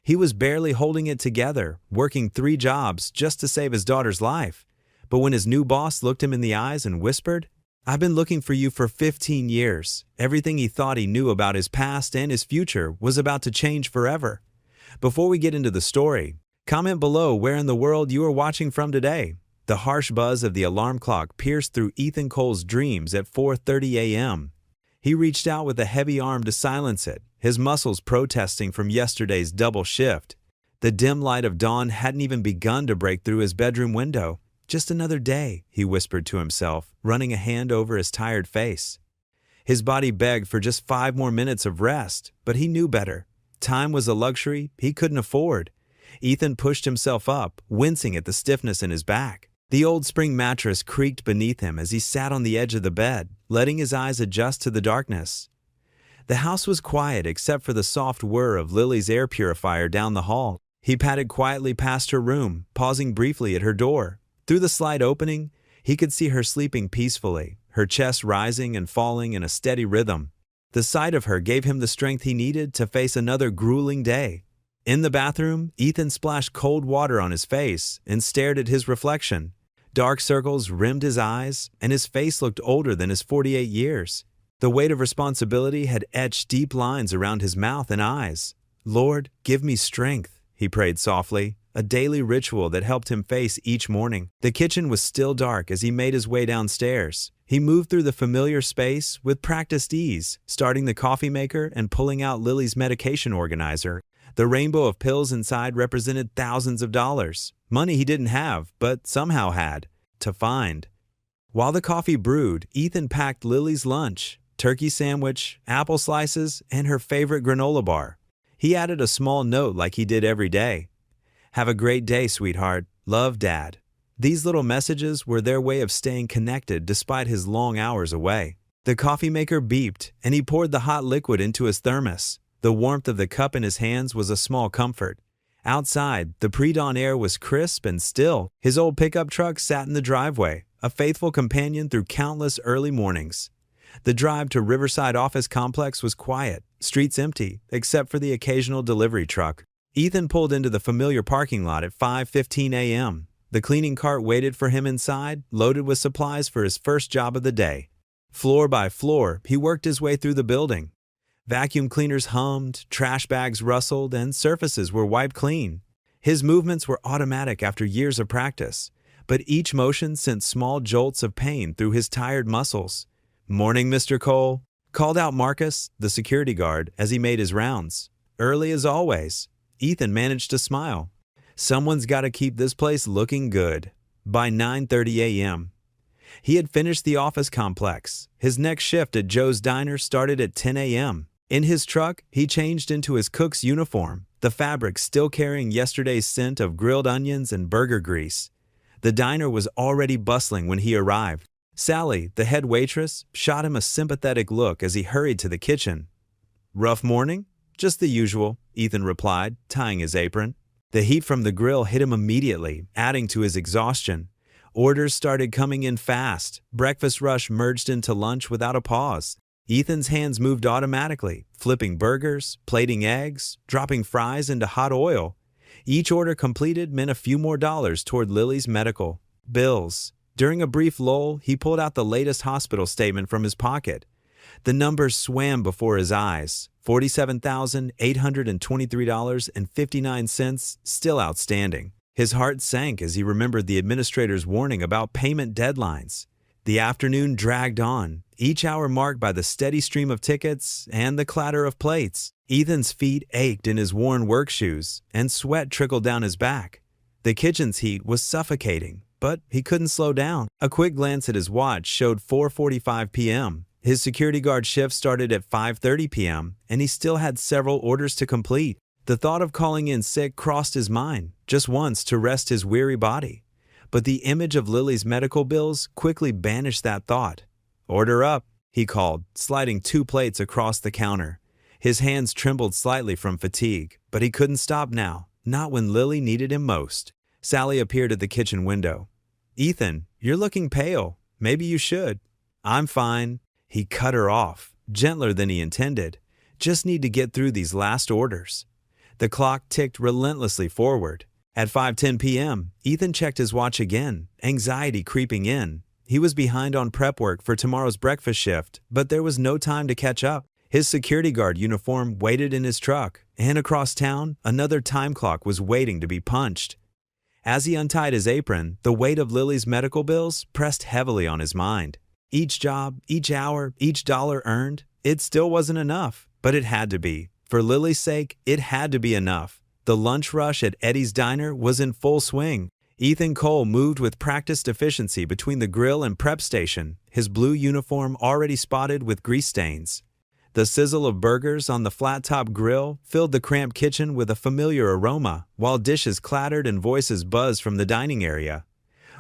He was barely holding it together, working 3 jobs just to save his daughter's life. But when his new boss looked him in the eyes and whispered, "I've been looking for you for 15 years," everything he thought he knew about his past and his future was about to change forever. Before we get into the story, comment below where in the world you are watching from today. The harsh buzz of the alarm clock pierced through Ethan Cole's dreams at 4:30 a.m. He reached out with a heavy arm to silence it, his muscles protesting from yesterday's double shift. The dim light of dawn hadn't even begun to break through his bedroom window. "Just another day," he whispered to himself, running a hand over his tired face. His body begged for just 5 more minutes of rest, but he knew better. Time was a luxury he couldn't afford. Ethan pushed himself up, wincing at the stiffness in his back. The old spring mattress creaked beneath him as he sat on the edge of the bed, letting his eyes adjust to the darkness. The house was quiet except for the soft whir of Lily's air purifier down the hall. He padded quietly past her room, pausing briefly at her door. Through the slight opening, he could see her sleeping peacefully, her chest rising and falling in a steady rhythm. The sight of her gave him the strength he needed to face another grueling day. In the bathroom, Ethan splashed cold water on his face and stared at his reflection. Dark circles rimmed his eyes, and his face looked older than his 48 years. The weight of responsibility had etched deep lines around his mouth and eyes. "Lord, give me strength," he prayed softly, a daily ritual that helped him face each morning. The kitchen was still dark as he made his way downstairs. He moved through the familiar space with practiced ease, starting the coffee maker and pulling out Lily's medication organizer. The rainbow of pills inside represented thousands of dollars, money he didn't have, but somehow had, to find. While the coffee brewed, Ethan packed Lily's lunch, turkey sandwich, apple slices, and her favorite granola bar. He added a small note like he did every day. "Have a great day, sweetheart. Love, Dad." These little messages were their way of staying connected despite his long hours away. The coffee maker beeped, and he poured the hot liquid into his thermos. The warmth of the cup in his hands was a small comfort. Outside, the pre-dawn air was crisp and still. His old pickup truck sat in the driveway, a faithful companion through countless early mornings. The drive to Riverside Office Complex was quiet, streets empty, except for the occasional delivery truck. Ethan pulled into the familiar parking lot at 5:15 a.m. The cleaning cart waited for him inside, loaded with supplies for his first job of the day. Floor by floor, he worked his way through the building. Vacuum cleaners hummed, trash bags rustled, and surfaces were wiped clean. His movements were automatic after years of practice, but each motion sent small jolts of pain through his tired muscles. "Morning, Mr. Cole," called out Marcus, the security guard, as he made his rounds. Early as always, Ethan managed to smile. Someone's got to keep this place looking good. By 9:30 a.m., he had finished the office complex. His next shift at Joe's Diner started at 10 a.m. In his truck, he changed into his cook's uniform, the fabric still carrying yesterday's scent of grilled onions and burger grease. The diner was already bustling when he arrived. Sally, the head waitress, shot him a sympathetic look as he hurried to the kitchen. "Rough morning?" "Just the usual," Ethan replied, tying his apron. The heat from the grill hit him immediately, adding to his exhaustion. Orders started coming in fast. Breakfast rush merged into lunch without a pause. Ethan's hands moved automatically, flipping burgers, plating eggs, dropping fries into hot oil. Each order completed meant a few more dollars toward Lily's medical bills. During a brief lull, he pulled out the latest hospital statement from his pocket. The numbers swam before his eyes. $47,823.59 still outstanding. His heart sank as he remembered the administrator's warning about payment deadlines. The afternoon dragged on, each hour marked by the steady stream of tickets and the clatter of plates. Ethan's feet ached in his worn work shoes, and sweat trickled down his back. The kitchen's heat was suffocating, but he couldn't slow down. A quick glance at his watch showed 4:45 p.m. His security guard shift started at 5:30 p.m., and he still had several orders to complete. The thought of calling in sick crossed his mind, just once to rest his weary body. But the image of Lily's medical bills quickly banished that thought. "Order up," he called, sliding 2 plates across the counter. His hands trembled slightly from fatigue, but he couldn't stop now, not when Lily needed him most. Sally appeared at the kitchen window. "Ethan, you're looking pale. Maybe you should." "I'm fine." He cut her off, gentler than he intended. "Just need to get through these last orders." The clock ticked relentlessly forward. At 5:10 p.m., Ethan checked his watch again, anxiety creeping in. He was behind on prep work for tomorrow's breakfast shift, but there was no time to catch up. His security guard uniform waited in his truck, and across town, another time clock was waiting to be punched. As he untied his apron, the weight of Lily's medical bills pressed heavily on his mind. Each job, each hour, each dollar earned, it still wasn't enough, but it had to be. For Lily's sake, it had to be enough. The lunch rush at Eddie's Diner was in full swing. Ethan Cole moved with practiced efficiency between the grill and prep station, his blue uniform already spotted with grease stains. The sizzle of burgers on the flat-top grill filled the cramped kitchen with a familiar aroma, while dishes clattered and voices buzzed from the dining area.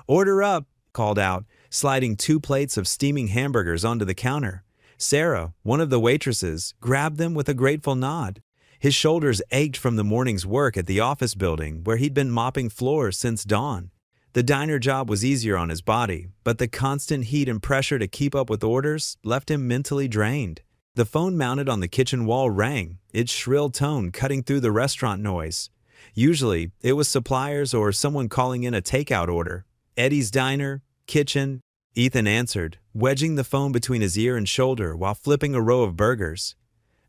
"Order up," called out, sliding 2 plates of steaming hamburgers onto the counter. Sarah, one of the waitresses, grabbed them with a grateful nod. His shoulders ached from the morning's work at the office building where he'd been mopping floors since dawn. The diner job was easier on his body, but the constant heat and pressure to keep up with orders left him mentally drained. The phone mounted on the kitchen wall rang, its shrill tone cutting through the restaurant noise. Usually, it was suppliers or someone calling in a takeout order. Eddie's Diner, kitchen. Ethan answered, wedging the phone between his ear and shoulder while flipping a row of burgers.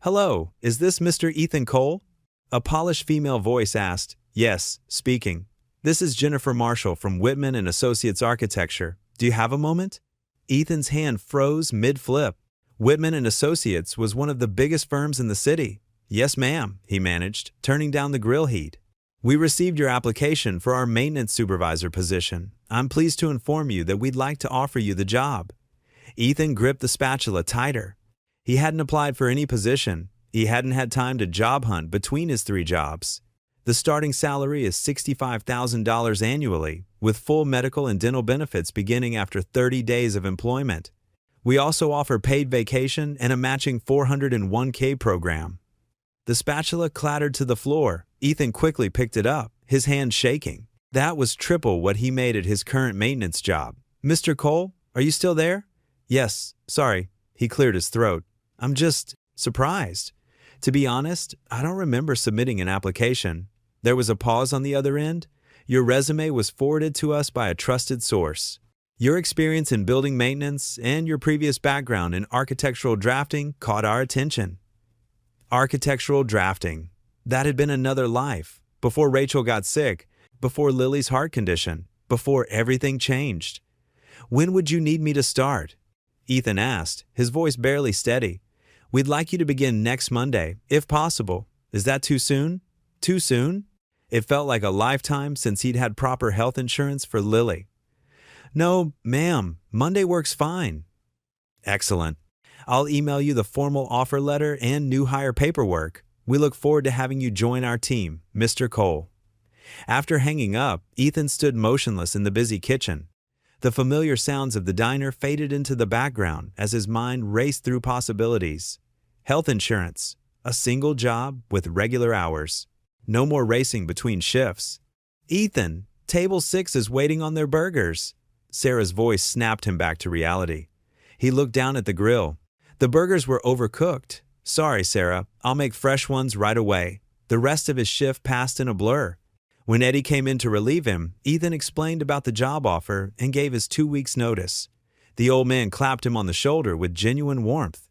"Hello, is this Mr. Ethan Cole?" A polished female voice asked. "Yes, speaking. This is Jennifer Marshall from Whitman and Associates Architecture. Do you have a moment?" Ethan's hand froze mid-flip. Whitman and Associates was one of the biggest firms in the city. "Yes, ma'am," he managed, turning down the grill heat. "We received your application for our maintenance supervisor position. I'm pleased to inform you that we'd like to offer you the job." Ethan gripped the spatula tighter. He hadn't applied for any position. He hadn't had time to job hunt between his 3 jobs. The starting salary is $65,000 annually, with full medical and dental benefits beginning after 30 days of employment. We also offer paid vacation and a matching 401k program. The spatula clattered to the floor. Ethan quickly picked it up, his hand shaking. That was triple what he made at his current maintenance job. "Mr. Cole, are you still there?" "Yes, sorry." He cleared his throat. "I'm just surprised. To be honest, I don't remember submitting an application." There was a pause on the other end. "Your resume was forwarded to us by a trusted source. Your experience in building maintenance and your previous background in architectural drafting caught our attention." Architectural drafting. That had been another life. Before Rachel got sick, before Lily's heart condition, before everything changed. "When would you need me to start?" Ethan asked, his voice barely steady. "We'd like you to begin next Monday, if possible. Is that too soon?" Too soon? It felt like a lifetime since he'd had proper health insurance for Lily. "No, ma'am, Monday works fine." "Excellent. I'll email you the formal offer letter and new hire paperwork. We look forward to having you join our team, Mr. Cole." After hanging up, Ethan stood motionless in the busy kitchen. The familiar sounds of the diner faded into the background as his mind raced through possibilities. Health insurance, a single job with regular hours. No more racing between shifts. "Ethan, table 6 is waiting on their burgers." Sarah's voice snapped him back to reality. He looked down at the grill. The burgers were overcooked. "Sorry, Sarah, I'll make fresh ones right away." The rest of his shift passed in a blur. When Eddie came in to relieve him, Ethan explained about the job offer and gave his 2 weeks' notice. The old man clapped him on the shoulder with genuine warmth.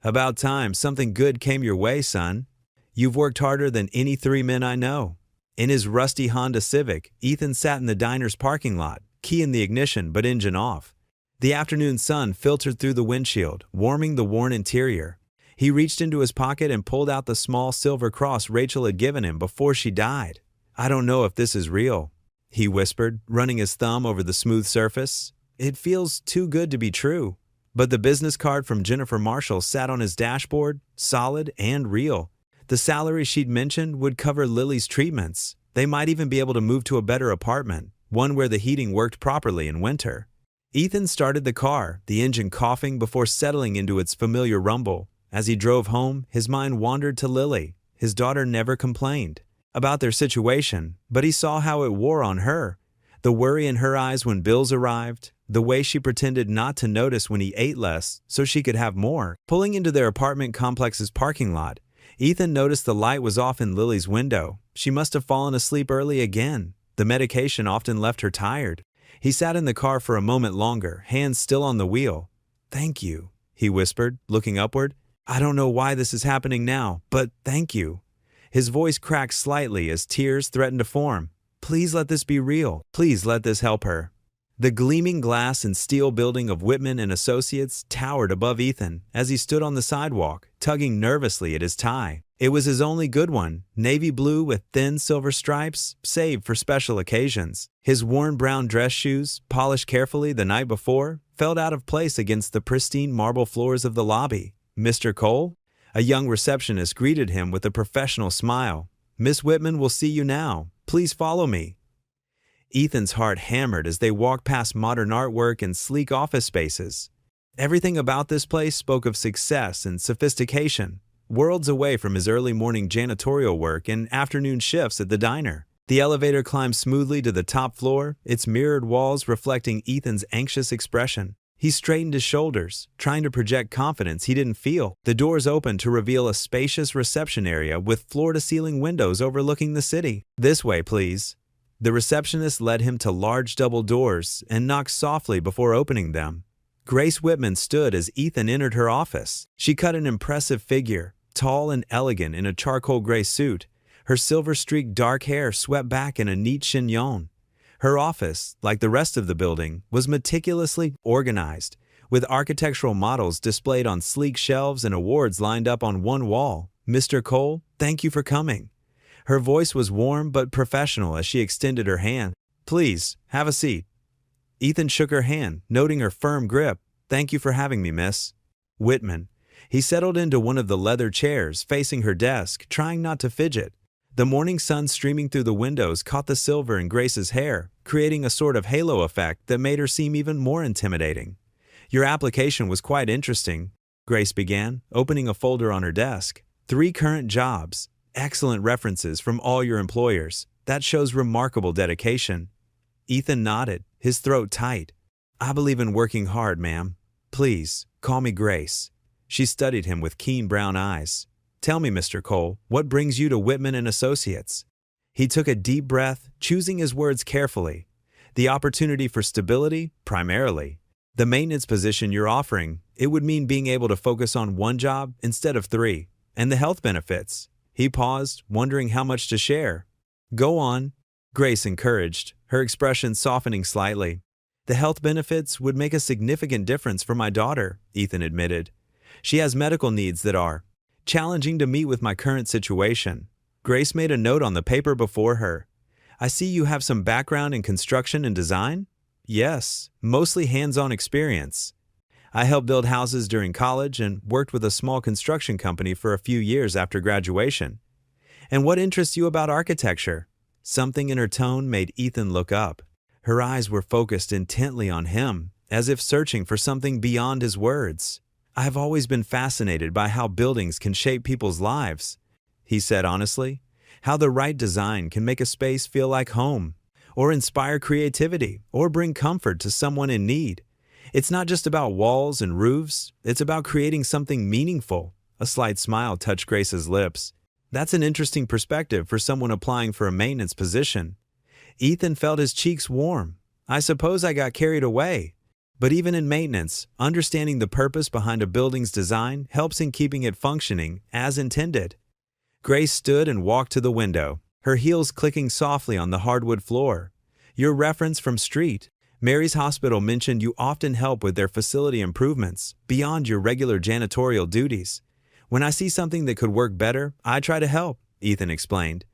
"About time something good came your way, son. You've worked harder than any 3 men I know." In his rusty Honda Civic, Ethan sat in the diner's parking lot, key in the ignition but engine off. The afternoon sun filtered through the windshield, warming the worn interior. He reached into his pocket and pulled out the small silver cross Rachel had given him before she died. "I don't know if this is real," he whispered, running his thumb over the smooth surface. "It feels too good to be true." But the business card from Jennifer Marshall sat on his dashboard, solid and real. The salary she'd mentioned would cover Lily's treatments. They might even be able to move to a better apartment, one where the heating worked properly in winter. Ethan started the car, the engine coughing before settling into its familiar rumble. As he drove home, his mind wandered to Lily. His daughter never complained about their situation, but he saw how it wore on her. The worry in her eyes when bills arrived, the way she pretended not to notice when he ate less so she could have more. Pulling into their apartment complex's parking lot, Ethan noticed the light was off in Lily's window. She must have fallen asleep early again. The medication often left her tired. He sat in the car for a moment longer, hands still on the wheel. "Thank you," he whispered, looking upward. "I don't know why this is happening now, but thank you." His voice cracked slightly as tears threatened to form. "Please let this be real. Please let this help her." The gleaming glass and steel building of Whitman and Associates towered above Ethan as he stood on the sidewalk, tugging nervously at his tie. It was his only good one, navy blue with thin silver stripes, saved for special occasions. His worn brown dress shoes, polished carefully the night before, felt out of place against the pristine marble floors of the lobby. "Mr. Cole?" A young receptionist greeted him with a professional smile. "Miss Whitman will see you now. Please follow me." Ethan's heart hammered as they walked past modern artwork and sleek office spaces. Everything about this place spoke of success and sophistication, worlds away from his early morning janitorial work and afternoon shifts at the diner. The elevator climbed smoothly to the top floor, its mirrored walls reflecting Ethan's anxious expression. He straightened his shoulders, trying to project confidence he didn't feel. The doors opened to reveal a spacious reception area with floor-to-ceiling windows overlooking the city. "This way, please." The receptionist led him to large double doors and knocked softly before opening them. Grace Whitman stood as Ethan entered her office. She cut an impressive figure, tall and elegant in a charcoal gray suit. Her silver-streaked dark hair swept back in a neat chignon. Her office, like the rest of the building, was meticulously organized, with architectural models displayed on sleek shelves and awards lined up on one wall. "Mr. Cole, thank you for coming." Her voice was warm but professional as she extended her hand. "Please, have a seat." Ethan shook her hand, noting her firm grip. "Thank you for having me, miss." Whitman. He settled into one of the leather chairs facing her desk, trying not to fidget. The morning sun streaming through the windows caught the silver in Grace's hair, creating a sort of halo effect that made her seem even more intimidating. "Your application was quite interesting," Grace began, opening a folder on her desk. "3 current jobs. Excellent references from all your employers. That shows remarkable dedication." Ethan nodded, his throat tight. "I believe in working hard, ma'am. Please, call me Grace." She studied him with keen brown eyes. "Tell me, Mr. Cole, what brings you to Whitman and Associates?" He took a deep breath, choosing his words carefully. "The opportunity for stability, primarily. The maintenance position you're offering, it would mean being able to focus on one job instead of 3. And the health benefits." He paused, wondering how much to share. "Go on," Grace encouraged, her expression softening slightly. "The health benefits would make a significant difference for my daughter," Ethan admitted. "She has medical needs that are challenging to meet with my current situation." Grace made a note on the paper before her. "I see you have some background in construction and design?" "Yes, mostly hands-on experience. I helped build houses during college and worked with a small construction company for a few years after graduation." "And what interests you about architecture?" Something in her tone made Ethan look up. Her eyes were focused intently on him, as if searching for something beyond his words. "I have always been fascinated by how buildings can shape people's lives," he said honestly. "How the right design can make a space feel like home, or inspire creativity, or bring comfort to someone in need. It's not just about walls and roofs, it's about creating something meaningful." A slight smile touched Grace's lips. "That's an interesting perspective for someone applying for a maintenance position." Ethan felt his cheeks warm. "I suppose I got carried away." But even in maintenance, understanding the purpose behind a building's design helps in keeping it functioning as intended. Grace stood and walked to the window, her heels clicking softly on the hardwood floor. "Your reference from Street. Mary's Hospital mentioned you often help with their facility improvements, beyond your regular janitorial duties. When I see something that could work better, I try to help," Ethan explained.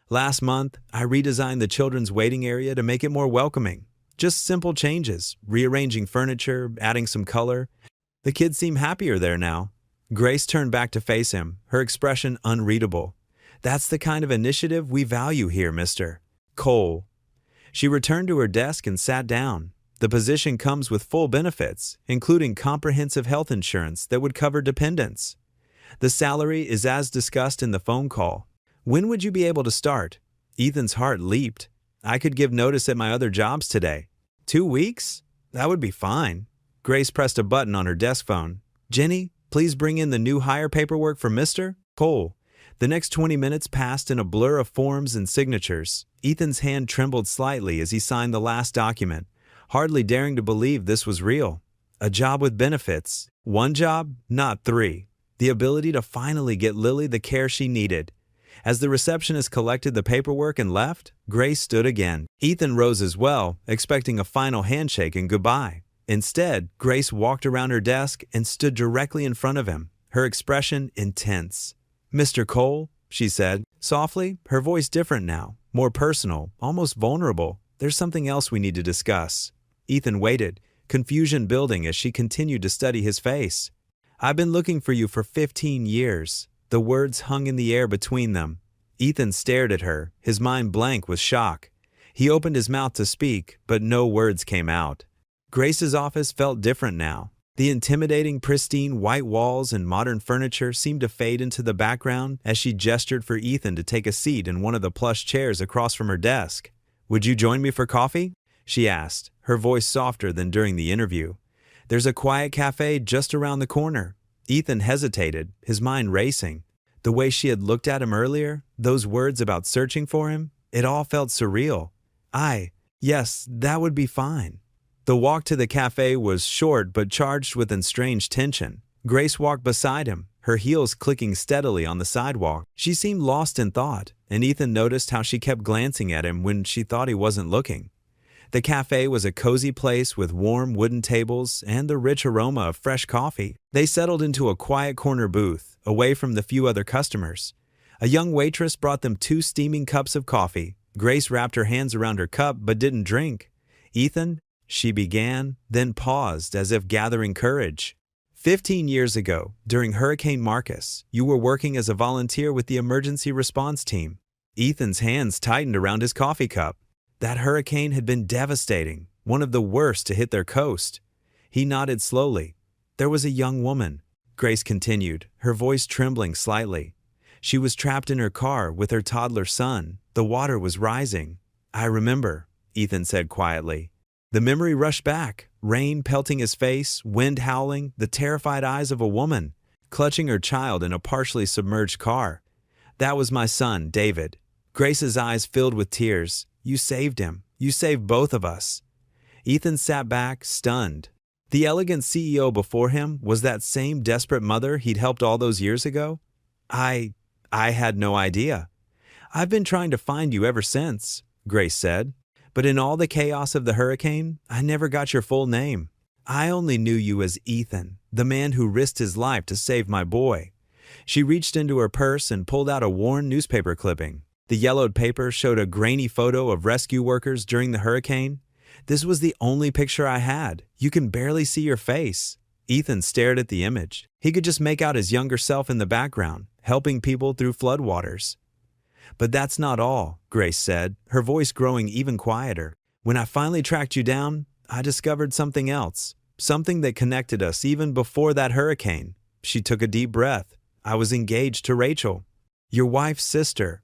"Last month, I redesigned the children's waiting area to make it more welcoming. Just simple changes, rearranging furniture, adding some color. The kids seem happier there now." Grace turned back to face him, her expression unreadable. "That's the kind of initiative we value here, Mr. Cole." She returned to her desk and sat down. "The position comes with full benefits, including comprehensive health insurance that would cover dependents. The salary is as discussed in the phone call. When would you be able to start?" Ethan's heart leaped. "I could give notice at my other jobs today." 2 weeks? That would be fine." Grace pressed a button on her desk phone. "Jenny, please bring in the new hire paperwork for Mr. Cole." The next 20 minutes passed in a blur of forms and signatures. Ethan's hand trembled slightly as he signed the last document, hardly daring to believe this was real. A job with benefits. One job, not three. The ability to finally get Lily the care she needed. As the receptionist collected the paperwork and left, Grace stood again. Ethan rose as well, expecting a final handshake and goodbye. Instead, Grace walked around her desk and stood directly in front of him, her expression intense. "Mr. Cole," she said, softly, her voice different now, more personal, almost vulnerable. "There's something else we need to discuss." Ethan waited, confusion building as she continued to study his face. "I've been looking for you for 15 years. The words hung in the air between them. Ethan stared at her, his mind blank with shock. He opened his mouth to speak, but no words came out. Grace's office felt different now. The intimidating, pristine white walls and modern furniture seemed to fade into the background as she gestured for Ethan to take a seat in one of the plush chairs across from her desk. "Would you join me for coffee?" she asked, her voice softer than during the interview. "There's a quiet cafe just around the corner." Ethan hesitated, his mind racing. The way she had looked at him earlier, those words about searching for him, it all felt surreal. Yes, that would be fine." The walk to the cafe was short but charged with strange tension. Grace walked beside him, her heels clicking steadily on the sidewalk. She seemed lost in thought, and Ethan noticed how she kept glancing at him when she thought he wasn't looking. The cafe was a cozy place with warm wooden tables and the rich aroma of fresh coffee. They settled into a quiet corner booth, away from the few other customers. A young waitress brought them 2 steaming cups of coffee. Grace wrapped her hands around her cup but didn't drink. "Ethan," she began, then paused as if gathering courage. 15 years ago, during Hurricane Marcus, you were working as a volunteer with the emergency response team." Ethan's hands tightened around his coffee cup. That hurricane had been devastating, one of the worst to hit their coast. He nodded slowly. "There was a young woman," Grace continued, her voice trembling slightly. "She was trapped in her car with her toddler son. The water was rising." "I remember," Ethan said quietly. The memory rushed back, rain pelting his face, wind howling, the terrified eyes of a woman, clutching her child in a partially submerged car. "That was my son, David." Grace's eyes filled with tears. "You saved him. You saved both of us." Ethan sat back, stunned. The elegant CEO before him was that same desperate mother he'd helped all those years ago? I had no idea." "I've been trying to find you ever since," Grace said. "But in all the chaos of the hurricane, I never got your full name. I only knew you as Ethan, the man who risked his life to save my boy." She reached into her purse and pulled out a worn newspaper clipping. The yellowed paper showed a grainy photo of rescue workers during the hurricane. "This was the only picture I had. You can barely see your face." Ethan stared at the image. He could just make out his younger self in the background, helping people through floodwaters. "But that's not all," Grace said, her voice growing even quieter. "When I finally tracked you down, I discovered something else, something that connected us even before that hurricane." She took a deep breath. "I was engaged to Rachel, your wife's sister."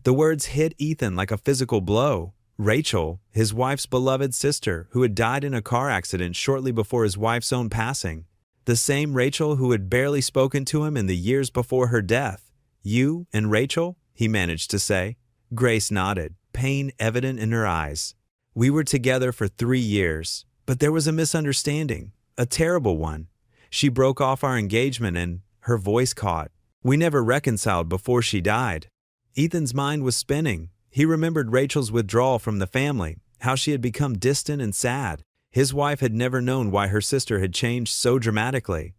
The words hit Ethan like a physical blow. Rachel, his wife's beloved sister, who had died in a car accident shortly before his wife's own passing. The same Rachel who had barely spoken to him in the years before her death. "You and Rachel?" he managed to say. Grace nodded, pain evident in her eyes. "We were together for 3 years, but there was a misunderstanding, a terrible one. She broke off our engagement and," her voice caught, "we never reconciled before she died." Ethan's mind was spinning. He remembered Rachel's withdrawal from the family, how she had become distant and sad. His wife had never known why her sister had changed so dramatically.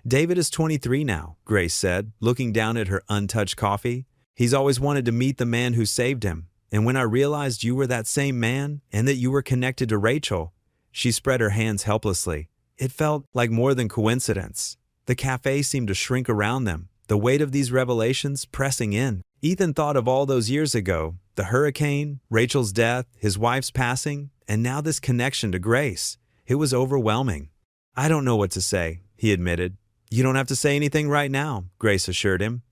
"David is 23 now," Grace said, looking down at her untouched coffee. "He's always wanted to meet the man who saved him. And when I realized you were that same man and that you were connected to Rachel," she spread her hands helplessly. It felt like more than coincidence. The cafe seemed to shrink around them, the weight of these revelations pressing in. Ethan thought of all those years ago, the hurricane, Rachel's death, his wife's passing, and now this connection to Grace. It was overwhelming. "I don't know what to say," he admitted. "You don't have to say anything right now," Grace assured him.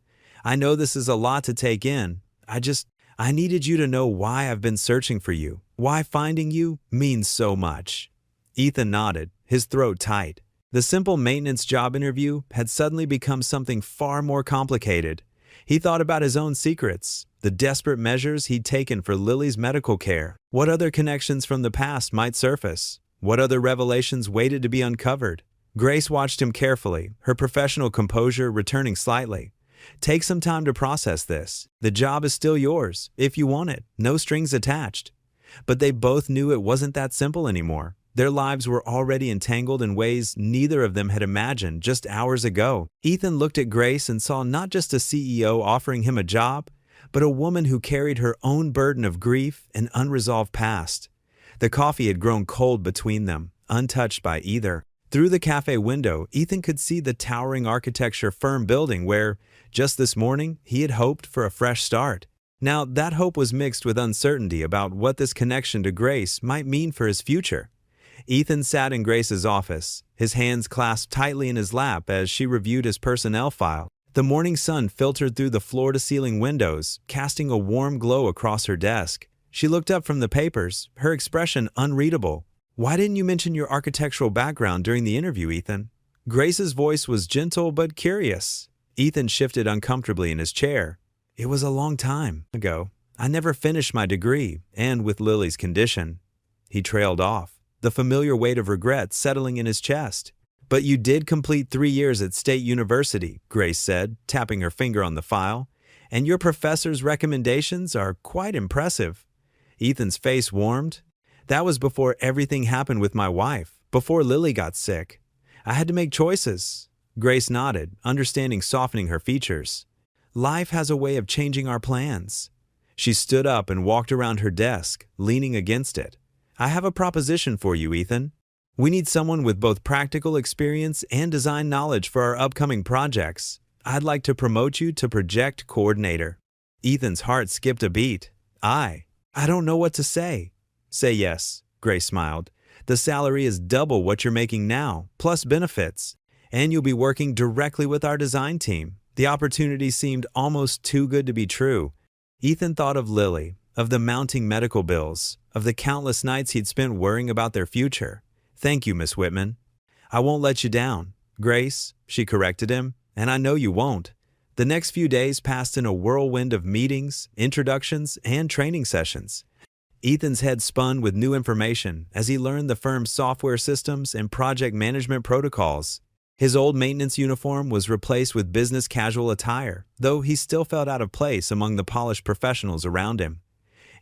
"I know this is a lot to take in. I needed you to know why I've been searching for you, why finding you means so much." Ethan nodded, his throat tight. The simple maintenance job interview had suddenly become something far more complicated. He thought about his own secrets, the desperate measures he'd taken for Lily's medical care. What other connections from the past might surface? What other revelations waited to be uncovered? Grace watched him carefully, her professional composure returning slightly. Take some time to process this. The job is still yours, if you want it, no strings attached. But they both knew it wasn't that simple anymore. Their lives were already entangled in ways neither of them had imagined just hours ago. Ethan looked at Grace and saw not just a CEO offering him a job, but a woman who carried her own burden of grief and unresolved past. The coffee had grown cold between them, untouched by either. Through the cafe window, Ethan could see the towering architecture firm building where, just this morning, he had hoped for a fresh start. Now, that hope was mixed with uncertainty about what this connection to Grace might mean for his future. Ethan sat in Grace's office, his hands clasped tightly in his lap as she reviewed his personnel file. The morning sun filtered through the floor-to-ceiling windows, casting a warm glow across her desk. She looked up from the papers, her expression unreadable. "Why didn't you mention your architectural background during the interview, Ethan?" Grace's voice was gentle but curious. Ethan shifted uncomfortably in his chair. "It was a long time ago. I never finished my degree, and with Lily's condition." He trailed off, the familiar weight of regret settling in his chest. "But you did complete 3 years at State University," Grace said, tapping her finger on the file. "And your professor's recommendations are quite impressive." Ethan's face warmed. "That was before everything happened with my wife, before Lily got sick. I had to make choices." Grace nodded, understanding softening her features. "Life has a way of changing our plans." She stood up and walked around her desk, leaning against it. "I have a proposition for you, Ethan. We need someone with both practical experience and design knowledge for our upcoming projects. I'd like to promote you to project coordinator." Ethan's heart skipped a beat. I don't know what to say." "Say yes," Grace smiled. "The salary is double what you're making now, plus benefits. And you'll be working directly with our design team." The opportunity seemed almost too good to be true. Ethan thought of Lily, of the mounting medical bills, of the countless nights he'd spent worrying about their future. "Thank you, Miss Whitman. I won't let you down." "Grace," she corrected him, "and I know you won't." The next few days passed in a whirlwind of meetings, introductions, and training sessions. Ethan's head spun with new information as he learned the firm's software systems and project management protocols. His old maintenance uniform was replaced with business casual attire, though he still felt out of place among the polished professionals around him.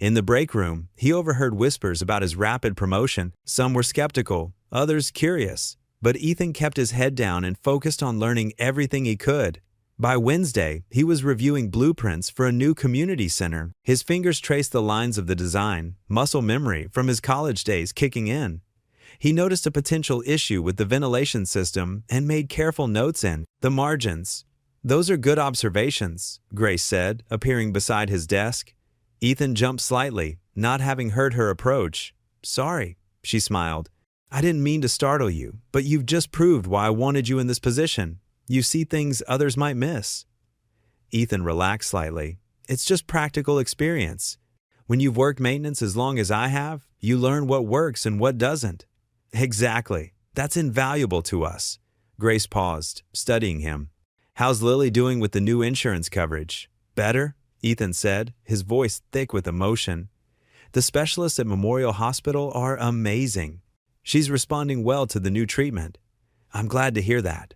In the break room, he overheard whispers about his rapid promotion. Some were skeptical, others curious, but Ethan kept his head down and focused on learning everything he could. By Wednesday, he was reviewing blueprints for a new community center. His fingers traced the lines of the design, muscle memory from his college days kicking in. He noticed a potential issue with the ventilation system and made careful notes in the margins. "Those are good observations," Grace said, appearing beside his desk. Ethan jumped slightly, not having heard her approach. "Sorry," she smiled. "I didn't mean to startle you, but you've just proved why I wanted you in this position. You see things others might miss." Ethan relaxed slightly. "It's just practical experience. When you've worked maintenance as long as I have, you learn what works and what doesn't." "Exactly. That's invaluable to us." Grace paused, studying him. "How's Lily doing with the new insurance coverage?" "Better," Ethan said, his voice thick with emotion. "The specialists at Memorial Hospital are amazing. She's responding well to the new treatment." "I'm glad to hear that."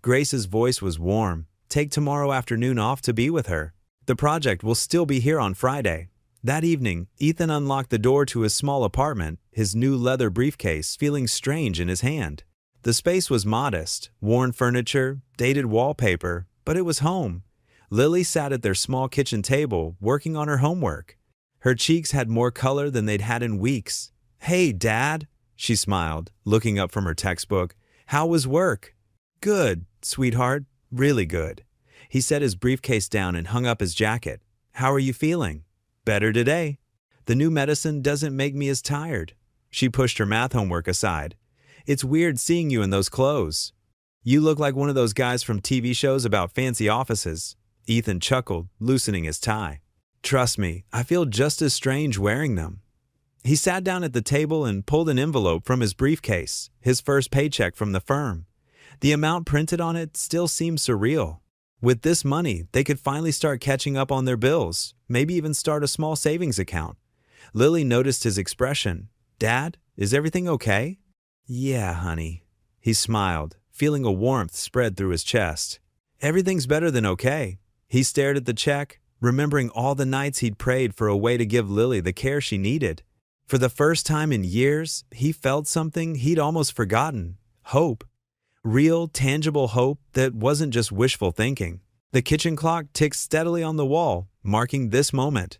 Grace's voice was warm. "Take tomorrow afternoon off to be with her. The project will still be here on Friday." That evening, Ethan unlocked the door to his small apartment, his new leather briefcase feeling strange in his hand. The space was modest, worn furniture, dated wallpaper, but it was home. Lily sat at their small kitchen table, working on her homework. Her cheeks had more color than they'd had in weeks. "Hey, Dad," she smiled, looking up from her textbook. "How was work?" "Good, sweetheart, really good." He set his briefcase down and hung up his jacket. "How are you feeling?" "Better today. The new medicine doesn't make me as tired." She pushed her math homework aside. "It's weird seeing you in those clothes. You look like one of those guys from TV shows about fancy offices." Ethan chuckled, loosening his tie. "Trust me, I feel just as strange wearing them." He sat down at the table and pulled an envelope from his briefcase, his first paycheck from the firm. The amount printed on it still seemed surreal. With this money, they could finally start catching up on their bills, maybe even start a small savings account. Lily noticed his expression. "Dad, is everything okay?" "Yeah, honey." He smiled, feeling a warmth spread through his chest. "Everything's better than okay." He stared at the check, remembering all the nights he'd prayed for a way to give Lily the care she needed. For the first time in years, he felt something he'd almost forgotten: hope. Real, tangible hope that wasn't just wishful thinking. The kitchen clock ticked steadily on the wall, marking this moment.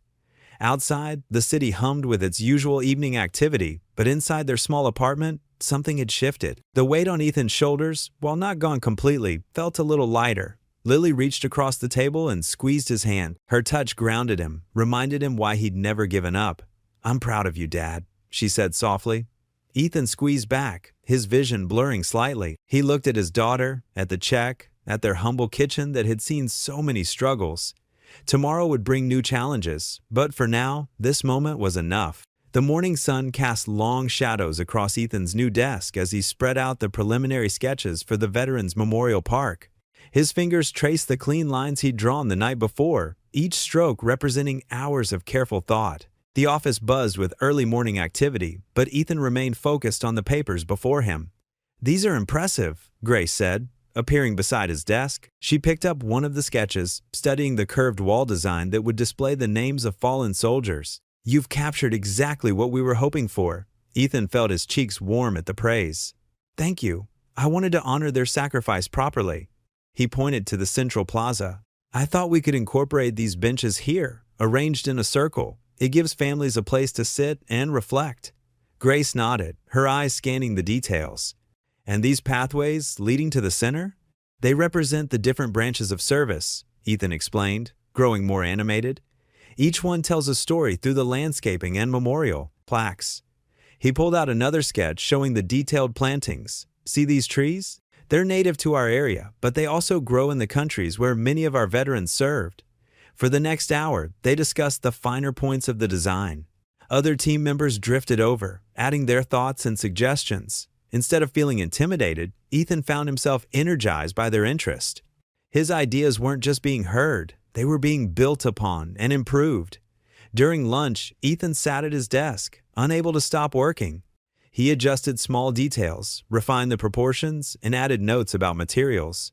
Outside, the city hummed with its usual evening activity, but inside their small apartment, something had shifted. The weight on Ethan's shoulders, while not gone completely, felt a little lighter. Lily reached across the table and squeezed his hand. Her touch grounded him, reminded him why he'd never given up. "I'm proud of you, Dad," she said softly. Ethan squeezed back, his vision blurring slightly. He looked at his daughter, at the check, at their humble kitchen that had seen so many struggles. Tomorrow would bring new challenges, but for now, this moment was enough. The morning sun cast long shadows across Ethan's new desk as he spread out the preliminary sketches for the Veterans Memorial Park. His fingers traced the clean lines he'd drawn the night before, each stroke representing hours of careful thought. The office buzzed with early morning activity, but Ethan remained focused on the papers before him. "These are impressive," Grace said, appearing beside his desk. She picked up one of the sketches, studying the curved wall design that would display the names of fallen soldiers. "You've captured exactly what we were hoping for." Ethan felt his cheeks warm at the praise. "Thank you. I wanted to honor their sacrifice properly." He pointed to the central plaza. "I thought we could incorporate these benches here, arranged in a circle. It gives families a place to sit and reflect." Grace nodded, her eyes scanning the details. "And these pathways leading to the center? They represent the different branches of service," Ethan explained, growing more animated. "Each one tells a story through the landscaping and memorial plaques." He pulled out another sketch showing the detailed plantings. "See these trees? They're native to our area, but they also grow in the countries where many of our veterans served." For the next hour, they discussed the finer points of the design. Other team members drifted over, adding their thoughts and suggestions. Instead of feeling intimidated, Ethan found himself energized by their interest. His ideas weren't just being heard, they were being built upon and improved. During lunch, Ethan sat at his desk, unable to stop working. He adjusted small details, refined the proportions, and added notes about materials.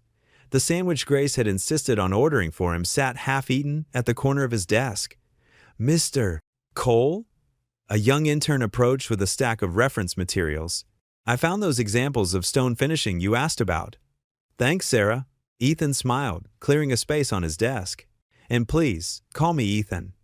The sandwich Grace had insisted on ordering for him sat half-eaten at the corner of his desk. "Mr. Cole?" A young intern approached with a stack of reference materials. "I found those examples of stone finishing you asked about." "Thanks, Sarah." Ethan smiled, clearing a space on his desk. "And please, call me Ethan."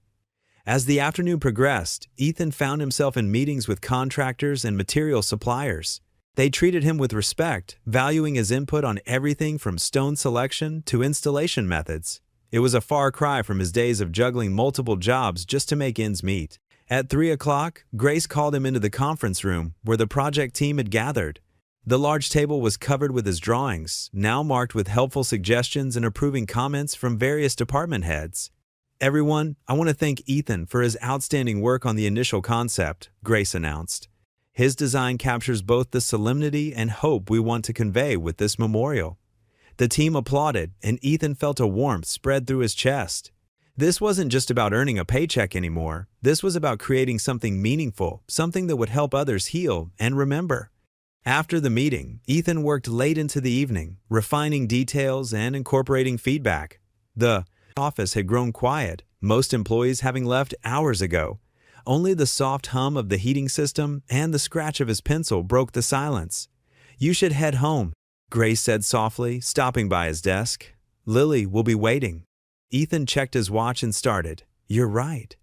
As the afternoon progressed, Ethan found himself in meetings with contractors and material suppliers. They treated him with respect, valuing his input on everything from stone selection to installation methods. It was a far cry from his days of juggling multiple jobs just to make ends meet. At 3 o'clock, Grace called him into the conference room where the project team had gathered. The large table was covered with his drawings, now marked with helpful suggestions and approving comments from various department heads. "Everyone, I want to thank Ethan for his outstanding work on the initial concept," Grace announced. "His design captures both the solemnity and hope we want to convey with this memorial." The team applauded, and Ethan felt a warmth spread through his chest. This wasn't just about earning a paycheck anymore. This was about creating something meaningful, something that would help others heal and remember. After the meeting, Ethan worked late into the evening, refining details and incorporating feedback. The office had grown quiet, most employees having left hours ago. Only the soft hum of the heating system and the scratch of his pencil broke the silence. "You should head home," Grace said softly, stopping by his desk. "Lily will be waiting." Ethan checked his watch and started. "You're right.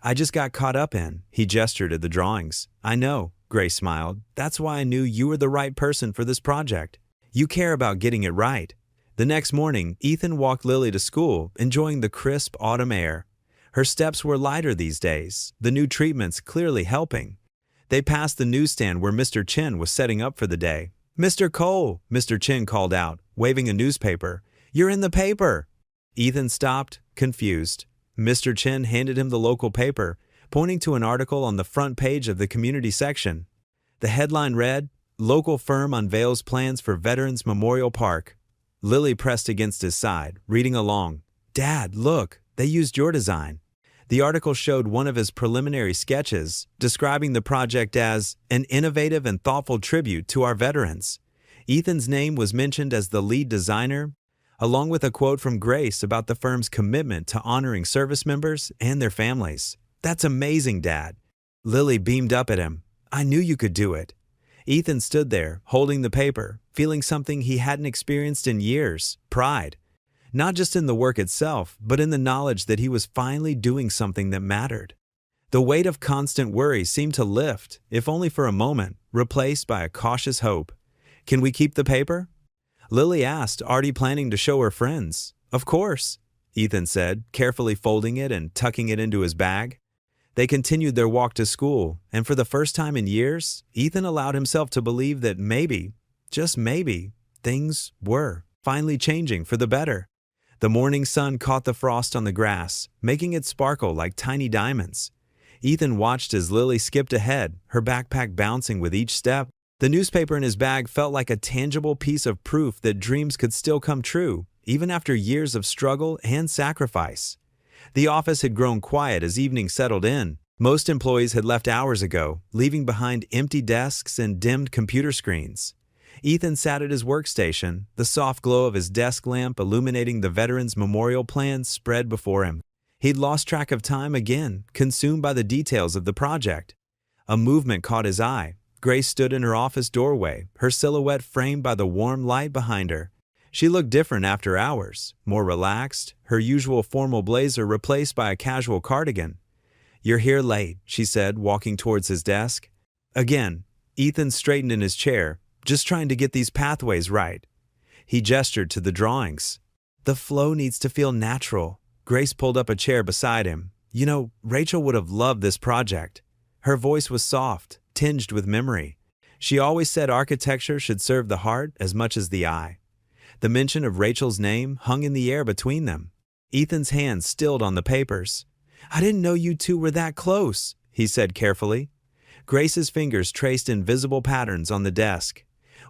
I just got caught up in," he gestured at the drawings. "I know," Grace smiled. "That's why I knew you were the right person for this project. You care about getting it right." The next morning, Ethan walked Lily to school, enjoying the crisp autumn air. Her steps were lighter these days, the new treatments clearly helping. They passed the newsstand where Mr. Chen was setting up for the day. "Mr. Cole," Mr. Chen called out, waving a newspaper. "You're in the paper." Ethan stopped, confused. Mr. Chen handed him the local paper, pointing to an article on the front page of the community section. The headline read, "Local firm unveils plans for Veterans Memorial Park." Lily pressed against his side, reading along. Dad, look, they used your design. The article showed one of his preliminary sketches, describing the project as an innovative and thoughtful tribute to our veterans. Ethan's name was mentioned as the lead designer, along with a quote from Grace about the firm's commitment to honoring service members and their families. That's amazing, Dad. Lily beamed up at him. I knew you could do it. Ethan stood there, holding the paper, feeling something he hadn't experienced in years, pride. Not just in the work itself, but in the knowledge that he was finally doing something that mattered. The weight of constant worry seemed to lift, if only for a moment, replaced by a cautious hope. Can we keep the paper? Lily asked, already planning to show her friends. Of course, Ethan said, carefully folding it and tucking it into his bag. They continued their walk to school, and for the first time in years, Ethan allowed himself to believe that maybe, just maybe, things were finally changing for the better. The morning sun caught the frost on the grass, making it sparkle like tiny diamonds. Ethan watched as Lily skipped ahead, her backpack bouncing with each step. The newspaper in his bag felt like a tangible piece of proof that dreams could still come true, even after years of struggle and sacrifice. The office had grown quiet as evening settled in. Most employees had left hours ago, leaving behind empty desks and dimmed computer screens. Ethan sat at his workstation, the soft glow of his desk lamp illuminating the veterans' memorial plans spread before him. He'd lost track of time again, consumed by the details of the project. A movement caught his eye. Grace stood in her office doorway, her silhouette framed by the warm light behind her. She looked different after hours, more relaxed, her usual formal blazer replaced by a casual cardigan. You're here late, she said, walking towards his desk. Again, Ethan straightened in his chair, just trying to get these pathways right. He gestured to the drawings. The flow needs to feel natural. Grace pulled up a chair beside him. You know, Rachel would have loved this project. Her voice was soft, tinged with memory. She always said architecture should serve the heart as much as the eye. The mention of Rachel's name hung in the air between them. Ethan's hands stilled on the papers. I didn't know you two were that close, he said carefully. Grace's fingers traced invisible patterns on the desk.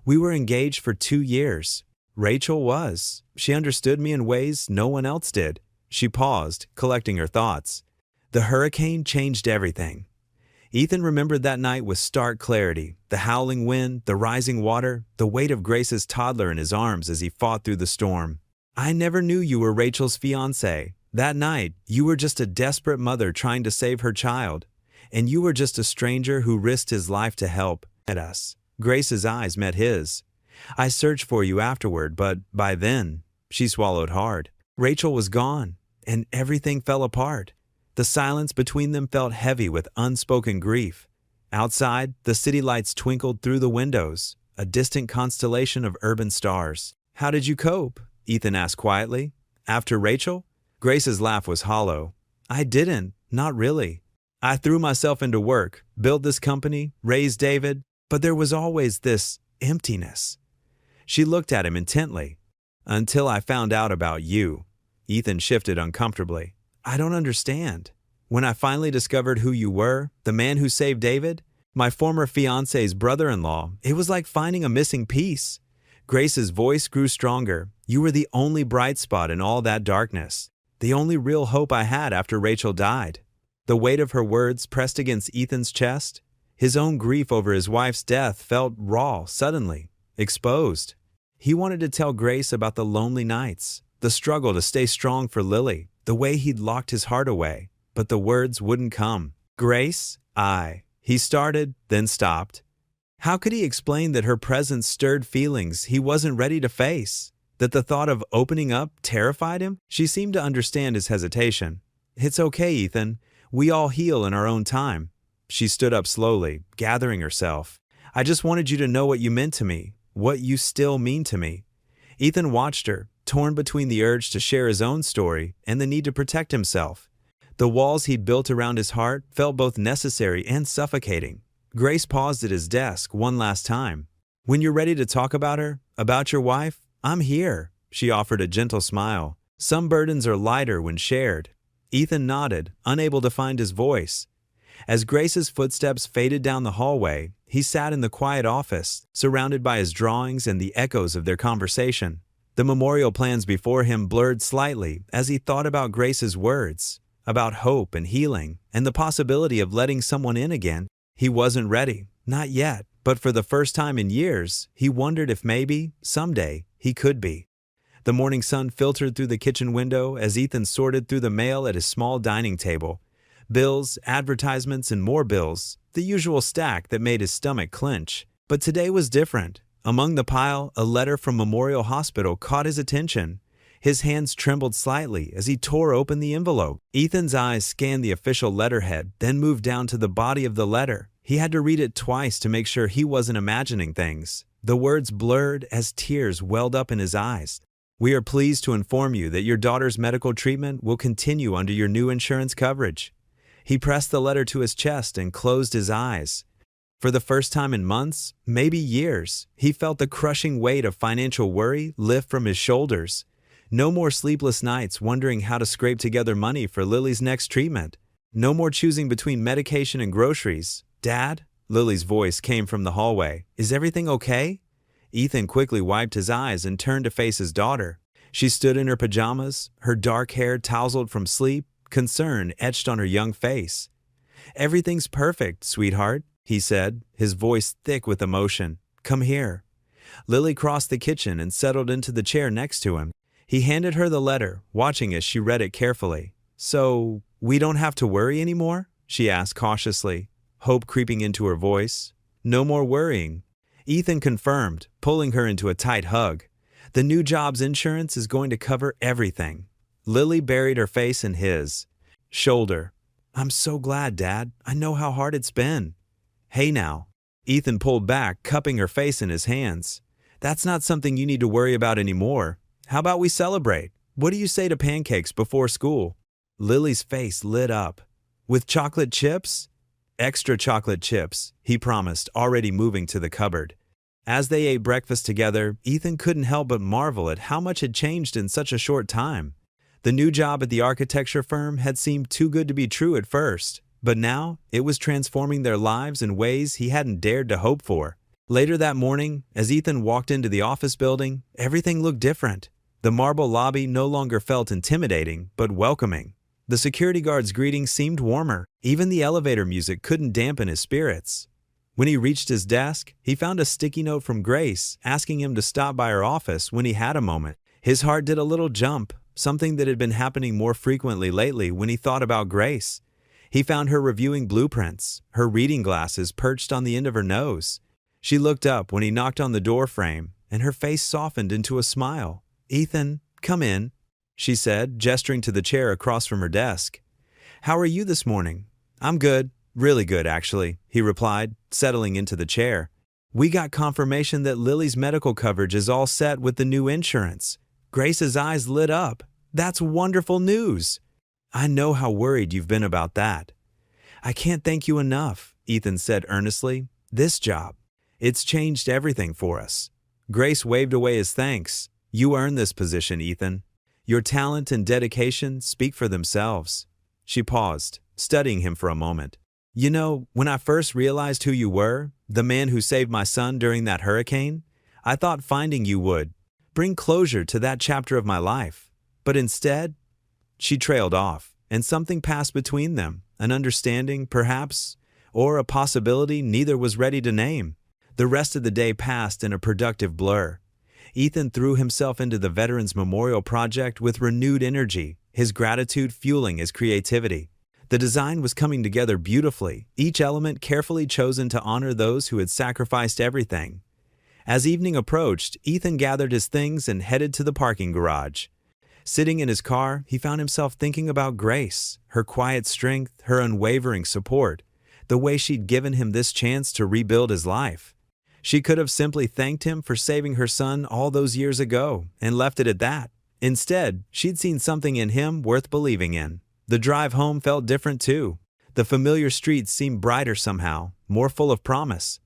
We were engaged for 2 years. Rachel was. She understood me in ways no one else did. She paused, collecting her thoughts. The hurricane changed everything. Ethan remembered that night with stark clarity, the howling wind, the rising water, the weight of Grace's toddler in his arms as he fought through the storm. I never knew you were Rachel's fiancé. That night, you were just a desperate mother trying to save her child, and you were just a stranger who risked his life to help us. Grace's eyes met his. I searched for you afterward, but by then, she swallowed hard. Rachel was gone, and everything fell apart. The silence between them felt heavy with unspoken grief. Outside, the city lights twinkled through the windows, a distant constellation of urban stars. How did you cope? Ethan asked quietly. After Rachel? Grace's laugh was hollow. I didn't, not really. I threw myself into work, built this company, raised David, but there was always this emptiness. She looked at him intently. Until I found out about you. Ethan shifted uncomfortably. I don't understand. When I finally discovered who you were, the man who saved David, my former fiancé's brother-in-law, it was like finding a missing piece. Grace's voice grew stronger. You were the only bright spot in all that darkness. The only real hope I had after Rachel died. The weight of her words pressed against Ethan's chest. His own grief over his wife's death felt raw, suddenly, exposed. He wanted to tell Grace about the lonely nights, the struggle to stay strong for Lily, the way he'd locked his heart away, but the words wouldn't come. Grace, he started, then stopped. How could he explain that her presence stirred feelings he wasn't ready to face? That the thought of opening up terrified him? She seemed to understand his hesitation. It's okay, Ethan. We all heal in our own time. She stood up slowly, gathering herself. I just wanted you to know what you meant to me, what you still mean to me. Ethan watched her, torn between the urge to share his own story and the need to protect himself. The walls he'd built around his heart felt both necessary and suffocating. Grace paused at his desk one last time. When you're ready to talk about her, about your wife, I'm here, she offered a gentle smile. Some burdens are lighter when shared. Ethan nodded, unable to find his voice. As Grace's footsteps faded down the hallway, he sat in the quiet office, surrounded by his drawings and the echoes of their conversation. The memorial plans before him blurred slightly as he thought about Grace's words, about hope and healing, and the possibility of letting someone in again. He wasn't ready, not yet, but for the first time in years, he wondered if maybe, someday, he could be. The morning sun filtered through the kitchen window as Ethan sorted through the mail at his small dining table. Bills, advertisements, and more bills, the usual stack that made his stomach clench. But today was different. Among the pile, a letter from Memorial Hospital caught his attention. His hands trembled slightly as he tore open the envelope. Ethan's eyes scanned the official letterhead, then moved down to the body of the letter. He had to read it twice to make sure he wasn't imagining things. The words blurred as tears welled up in his eyes. "We are pleased to inform you that your daughter's medical treatment will continue under your new insurance coverage." He pressed the letter to his chest and closed his eyes. For the first time in months, maybe years, he felt the crushing weight of financial worry lift from his shoulders. No more sleepless nights wondering how to scrape together money for Lily's next treatment. No more choosing between medication and groceries. "Dad?" Lily's voice came from the hallway. "Is everything okay?" Ethan quickly wiped his eyes and turned to face his daughter. She stood in her pajamas, her dark hair tousled from sleep, concern etched on her young face. "Everything's perfect, sweetheart," he said, his voice thick with emotion. "Come here." Lily crossed the kitchen and settled into the chair next to him. He handed her the letter, watching as she read it carefully. "So, we don't have to worry anymore?" she asked cautiously, hope creeping into her voice. "No more worrying," Ethan confirmed, pulling her into a tight hug. "The new job's insurance is going to cover everything." Lily buried her face in his shoulder. "I'm so glad, Dad. I know how hard it's been." "Hey now." Ethan pulled back, cupping her face in his hands. "That's not something you need to worry about anymore. How about we celebrate? What do you say to pancakes before school?" Lily's face lit up. "With chocolate chips?" "Extra chocolate chips," he promised, already moving to the cupboard. As they ate breakfast together, Ethan couldn't help but marvel at how much had changed in such a short time. The new job at the architecture firm had seemed too good to be true at first, but now it was transforming their lives in ways he hadn't dared to hope for. Later that morning, as Ethan walked into the office building, everything looked different. The marble lobby no longer felt intimidating, but welcoming. The security guard's greeting seemed warmer. Even the elevator music couldn't dampen his spirits. When he reached his desk, he found a sticky note from Grace asking him to stop by her office when he had a moment. His heart did a little jump, something that had been happening more frequently lately when he thought about Grace. He found her reviewing blueprints, her reading glasses perched on the end of her nose. She looked up when he knocked on the door frame, and her face softened into a smile. "Ethan, come in," she said, gesturing to the chair across from her desk. "How are you this morning?" "I'm good. Really good, actually," he replied, settling into the chair. "We got confirmation that Lily's medical coverage is all set with the new insurance." Grace's eyes lit up. "That's wonderful news." "I know how worried you've been about that." "I can't thank you enough," Ethan said earnestly. "This job, it's changed everything for us." Grace waved away his thanks. "You earned this position, Ethan. Your talent and dedication speak for themselves." She paused, studying him for a moment. "You know, when I first realized who you were, the man who saved my son during that hurricane, I thought finding you would bring closure to that chapter of my life. But instead," she trailed off, and something passed between them, an understanding, perhaps, or a possibility neither was ready to name. The rest of the day passed in a productive blur. Ethan threw himself into the Veterans Memorial Project with renewed energy, his gratitude fueling his creativity. The design was coming together beautifully, each element carefully chosen to honor those who had sacrificed everything. As evening approached, Ethan gathered his things and headed to the parking garage. Sitting in his car, he found himself thinking about Grace, her quiet strength, her unwavering support, the way she'd given him this chance to rebuild his life. She could have simply thanked him for saving her son all those years ago and left it at that. Instead, she'd seen something in him worth believing in. The drive home felt different too. The familiar streets seemed brighter somehow, more full of promise.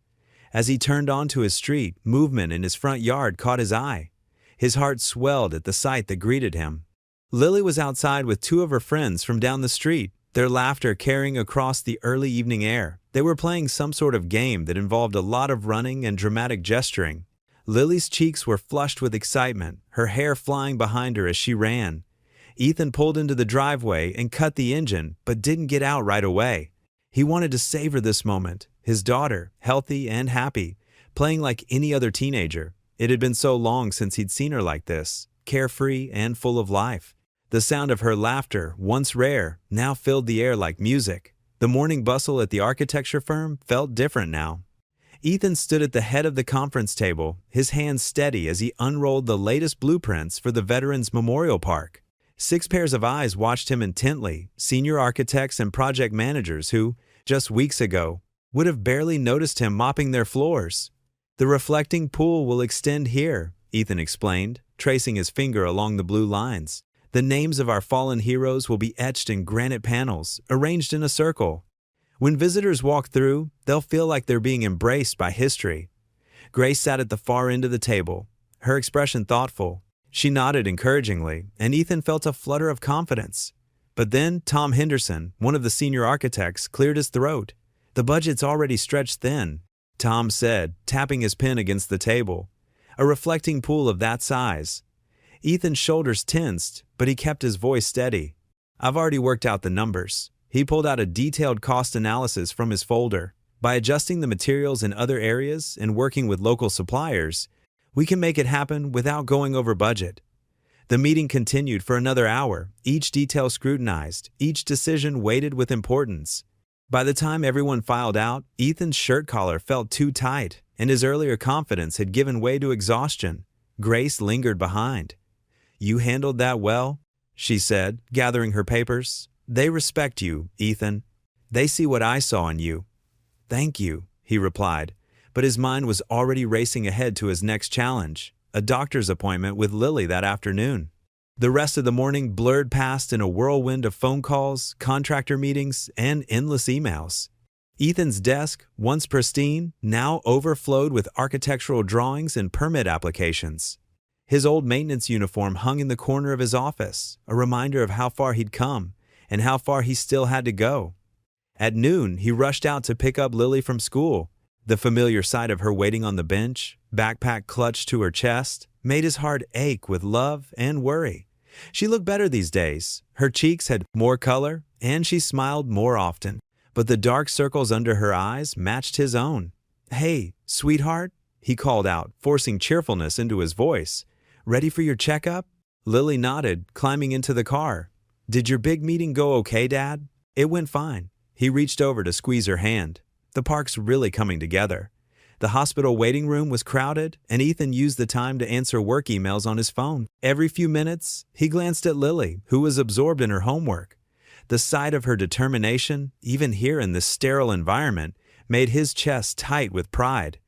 As he turned onto his street, movement in his front yard caught his eye. His heart swelled at the sight that greeted him. Lily was outside with two of her friends from down the street, their laughter carrying across the early evening air. They were playing some sort of game that involved a lot of running and dramatic gesturing. Lily's cheeks were flushed with excitement, her hair flying behind her as she ran. Ethan pulled into the driveway and cut the engine, but didn't get out right away. He wanted to savor this moment, his daughter, healthy and happy, playing like any other teenager. It had been so long since he'd seen her like this, carefree and full of life. The sound of her laughter, once rare, now filled the air like music. The morning bustle at the architecture firm felt different now. Ethan stood at the head of the conference table, his hands steady as he unrolled the latest blueprints for the Veterans Memorial Park. 6 pairs of eyes watched him intently, senior architects and project managers who, just weeks ago, would have barely noticed him mopping their floors. "The reflecting pool will extend here," Ethan explained, tracing his finger along the blue lines. "The names of our fallen heroes will be etched in granite panels, arranged in a circle. When visitors walk through, they'll feel like they're being embraced by history." Grace sat at the far end of the table, her expression thoughtful. She nodded encouragingly, and Ethan felt a flutter of confidence. But then Tom Henderson, one of the senior architects, cleared his throat. "The budget's already stretched thin," Tom said, tapping his pen against the table. "A reflecting pool of that size." Ethan's shoulders tensed, but he kept his voice steady. "I've already worked out the numbers." He pulled out a detailed cost analysis from his folder. "By adjusting the materials in other areas and working with local suppliers, we can make it happen without going over budget." The meeting continued for another hour, each detail scrutinized, each decision weighted with importance. By the time everyone filed out, Ethan's shirt collar felt too tight, and his earlier confidence had given way to exhaustion. Grace lingered behind. "You handled that well," she said, gathering her papers. "They respect you, Ethan. They see what I saw in you." "Thank you," he replied, but his mind was already racing ahead to his next challenge, a doctor's appointment with Lily that afternoon. The rest of the morning blurred past in a whirlwind of phone calls, contractor meetings, and endless emails. Ethan's desk, once pristine, now overflowed with architectural drawings and permit applications. His old maintenance uniform hung in the corner of his office, a reminder of how far he'd come and how far he still had to go. At noon, he rushed out to pick up Lily from school. The familiar sight of her waiting on the bench, backpack clutched to her chest, made his heart ache with love and worry. She looked better these days. Her cheeks had more color, and she smiled more often. But the dark circles under her eyes matched his own. "Hey, sweetheart," he called out, forcing cheerfulness into his voice. "Ready for your checkup?" Lily nodded, climbing into the car. "Did your big meeting go okay, Dad?" "It went fine." He reached over to squeeze her hand. "The park's really coming together." The hospital waiting room was crowded, and Ethan used the time to answer work emails on his phone. Every few minutes, he glanced at Lily, who was absorbed in her homework. The sight of her determination, even here in this sterile environment, made his chest tight with pride.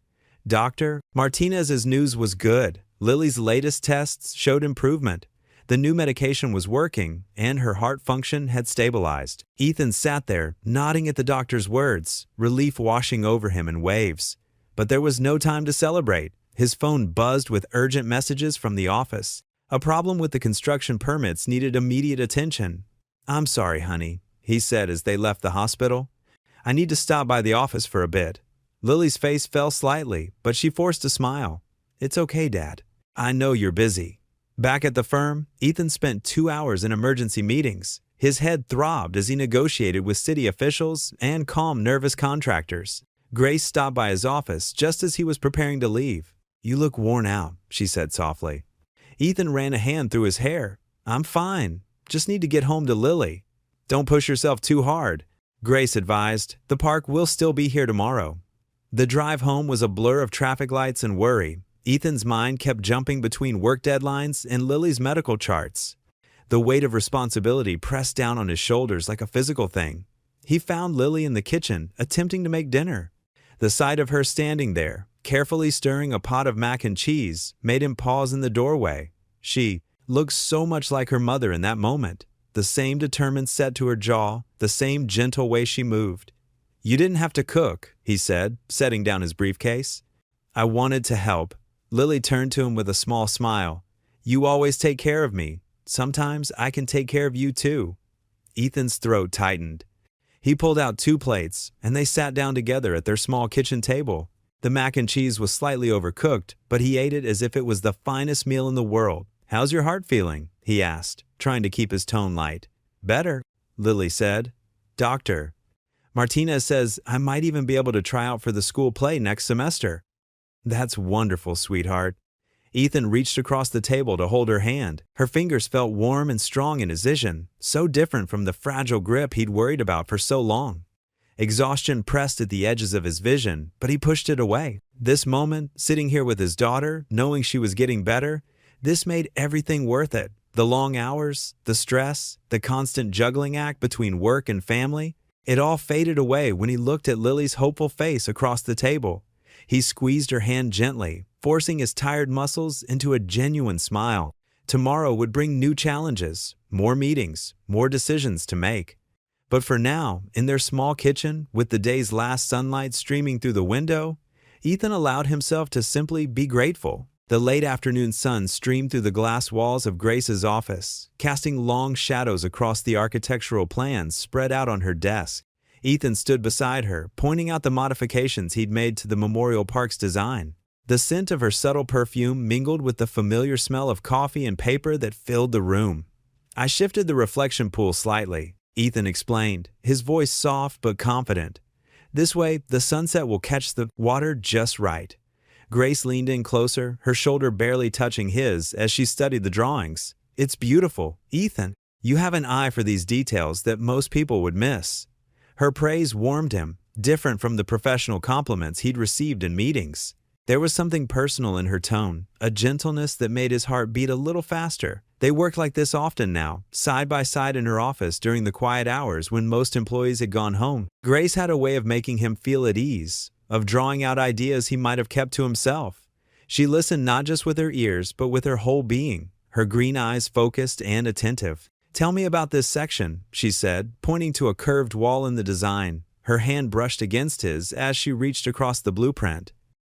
Dr. Martinez's news was good. Lily's latest tests showed improvement. The new medication was working, and her heart function had stabilized. Ethan sat there, nodding at the doctor's words, relief washing over him in waves. But there was no time to celebrate. His phone buzzed with urgent messages from the office. A problem with the construction permits needed immediate attention. "I'm sorry, honey," he said as they left the hospital. "I need to stop by the office for a bit." Lily's face fell slightly, but she forced a smile. "It's okay, Dad. I know you're busy." Back at the firm, Ethan spent 2 hours in emergency meetings. His head throbbed as he negotiated with city officials and calmed nervous contractors. Grace stopped by his office just as he was preparing to leave. "You look worn out," she said softly. Ethan ran a hand through his hair. "I'm fine. Just need to get home to Lily." "Don't push yourself too hard," Grace advised. "The park will still be here tomorrow." The drive home was a blur of traffic lights and worry. Ethan's mind kept jumping between work deadlines and Lily's medical charts. The weight of responsibility pressed down on his shoulders like a physical thing. He found Lily in the kitchen, attempting to make dinner. The sight of her standing there, carefully stirring a pot of mac and cheese, made him pause in the doorway. She looked so much like her mother in that moment. The same determined set to her jaw, the same gentle way she moved. "You didn't have to cook," he said, setting down his briefcase. "I wanted to help." Lily turned to him with a small smile. "You always take care of me. Sometimes I can take care of you too." Ethan's throat tightened. He pulled out 2 plates, and they sat down together at their small kitchen table. The mac and cheese was slightly overcooked, but he ate it as if it was the finest meal in the world. "How's your heart feeling?" he asked, trying to keep his tone light. "Better," Lily said. "Doctor, Martinez says I might even be able to try out for the school play next semester." "That's wonderful, sweetheart." Ethan reached across the table to hold her hand. Her fingers felt warm and strong in his vision, so different from the fragile grip he'd worried about for so long. Exhaustion pressed at the edges of his vision, but he pushed it away. This moment, sitting here with his daughter, knowing she was getting better, this made everything worth it. The long hours, the stress, the constant juggling act between work and family, it all faded away when he looked at Lily's hopeful face across the table. He squeezed her hand gently, forcing his tired muscles into a genuine smile. Tomorrow would bring new challenges, more meetings, more decisions to make. But for now, in their small kitchen, with the day's last sunlight streaming through the window, Ethan allowed himself to simply be grateful. The late afternoon sun streamed through the glass walls of Grace's office, casting long shadows across the architectural plans spread out on her desk. Ethan stood beside her, pointing out the modifications he'd made to the Memorial Park's design. The scent of her subtle perfume mingled with the familiar smell of coffee and paper that filled the room. "I shifted the reflection pool slightly," Ethan explained, his voice soft but confident. "This way, the sunset will catch the water just right." Grace leaned in closer, her shoulder barely touching his as she studied the drawings. "It's beautiful, Ethan. You have an eye for these details that most people would miss." Her praise warmed him, different from the professional compliments he'd received in meetings. There was something personal in her tone, a gentleness that made his heart beat a little faster. They worked like this often now, side by side in her office during the quiet hours when most employees had gone home. Grace had a way of making him feel at ease, of drawing out ideas he might have kept to himself. She listened not just with her ears, but with her whole being, her green eyes focused and attentive. "Tell me about this section," she said, pointing to a curved wall in the design. Her hand brushed against his as she reached across the blueprint.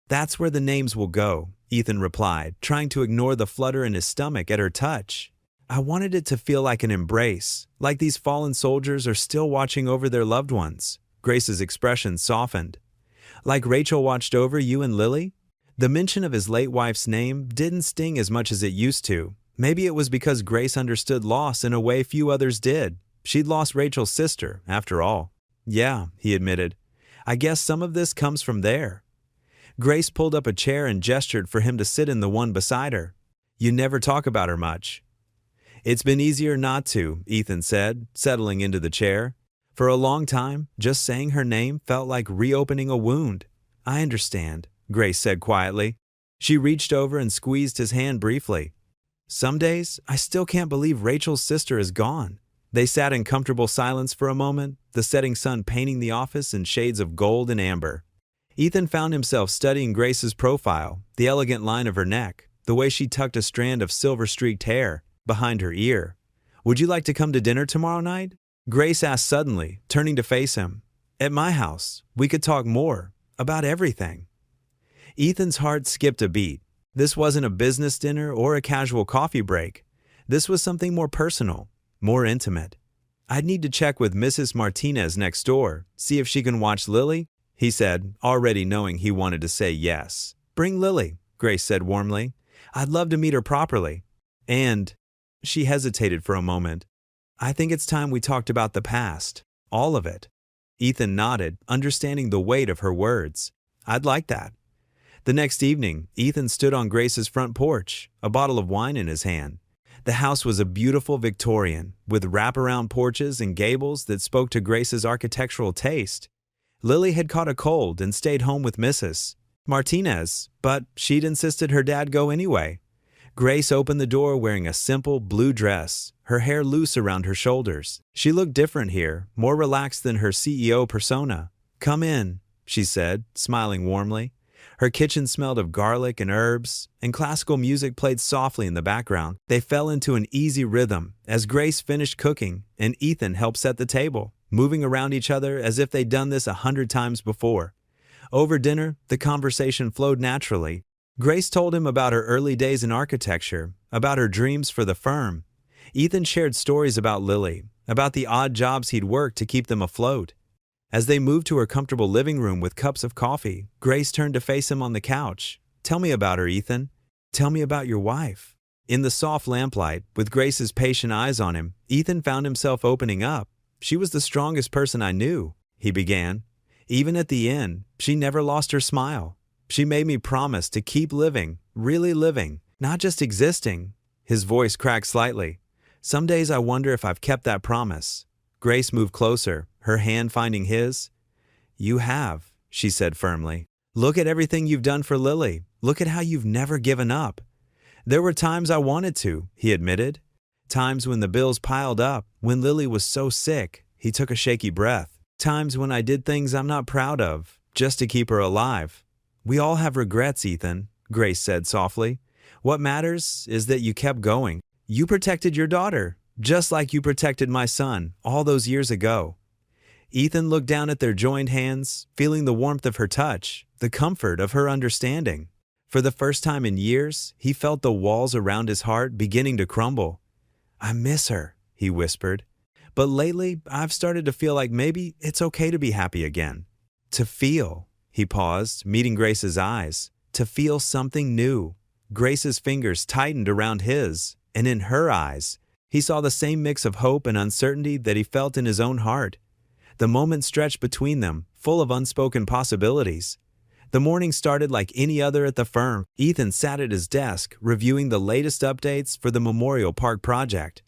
"That's where the names will go," Ethan replied, trying to ignore the flutter in his stomach at her touch. "I wanted it to feel like an embrace, like these fallen soldiers are still watching over their loved ones." Grace's expression softened. "Like Rachel watched over you and Lily?" The mention of his late wife's name didn't sting as much as it used to. Maybe it was because Grace understood loss in a way few others did. She'd lost Rachel's sister, after all. "Yeah," he admitted. "I guess some of this comes from there." Grace pulled up a chair and gestured for him to sit in the one beside her. "You never talk about her much." "It's been easier not to," Ethan said, settling into the chair. "For a long time, just saying her name felt like reopening a wound." "I understand," Grace said quietly. She reached over and squeezed his hand briefly. "Some days, I still can't believe Rachel's sister is gone." They sat in comfortable silence for a moment, the setting sun painting the office in shades of gold and amber. Ethan found himself studying Grace's profile, the elegant line of her neck, the way she tucked a strand of silver-streaked hair behind her ear. "Would you like to come to dinner tomorrow night?" Grace asked suddenly, turning to face him. "At my house. We could talk more. About everything." Ethan's heart skipped a beat. This wasn't a business dinner or a casual coffee break. This was something more personal, more intimate. "I'd need to check with Mrs. Martinez next door, see if she can watch Lily," he said, already knowing he wanted to say yes. "Bring Lily," Grace said warmly. "I'd love to meet her properly. And," she hesitated for a moment, "I think it's time we talked about the past. All of it." Ethan nodded, understanding the weight of her words. "I'd like that." The next evening, Ethan stood on Grace's front porch, a bottle of wine in his hand. The house was a beautiful Victorian, with wraparound porches and gables that spoke to Grace's architectural taste. Lily had caught a cold and stayed home with Mrs. Martinez, but she'd insisted her dad go anyway. Grace opened the door wearing a simple blue dress, her hair loose around her shoulders. She looked different here, more relaxed than her CEO persona. "Come in," she said, smiling warmly. Her kitchen smelled of garlic and herbs, and classical music played softly in the background. They fell into an easy rhythm as Grace finished cooking and Ethan helped set the table, moving around each other as if they'd done this 100 times before. Over dinner, the conversation flowed naturally. Grace told him about her early days in architecture, about her dreams for the firm. Ethan shared stories about Lily, about the odd jobs he'd worked to keep them afloat. As they moved to her comfortable living room with cups of coffee, Grace turned to face him on the couch. "Tell me about her, Ethan. Tell me about your wife." In the soft lamplight, with Grace's patient eyes on him, Ethan found himself opening up. "She was the strongest person I knew," he began. "Even at the end, she never lost her smile. She made me promise to keep living, really living, not just existing." His voice cracked slightly. "Some days I wonder if I've kept that promise." Grace moved closer, her hand finding his. "You have," she said firmly. "Look at everything you've done for Lily. Look at how you've never given up." "There were times I wanted to," he admitted. "Times when the bills piled up, when Lily was so sick." He took a shaky breath. "Times when I did things I'm not proud of, just to keep her alive." "We all have regrets, Ethan," Grace said softly. "What matters is that you kept going. You protected your daughter, just like you protected my son all those years ago." Ethan looked down at their joined hands, feeling the warmth of her touch, the comfort of her understanding. For the first time in years, he felt the walls around his heart beginning to crumble. "I miss her," he whispered. "But lately, I've started to feel like maybe it's okay to be happy again. To feel." He paused, meeting Grace's eyes. "To feel something new." Grace's fingers tightened around his, and in her eyes, he saw the same mix of hope and uncertainty that he felt in his own heart. The moment stretched between them, full of unspoken possibilities. The morning started like any other at the firm. Ethan sat at his desk, reviewing the latest updates for the Memorial Park project.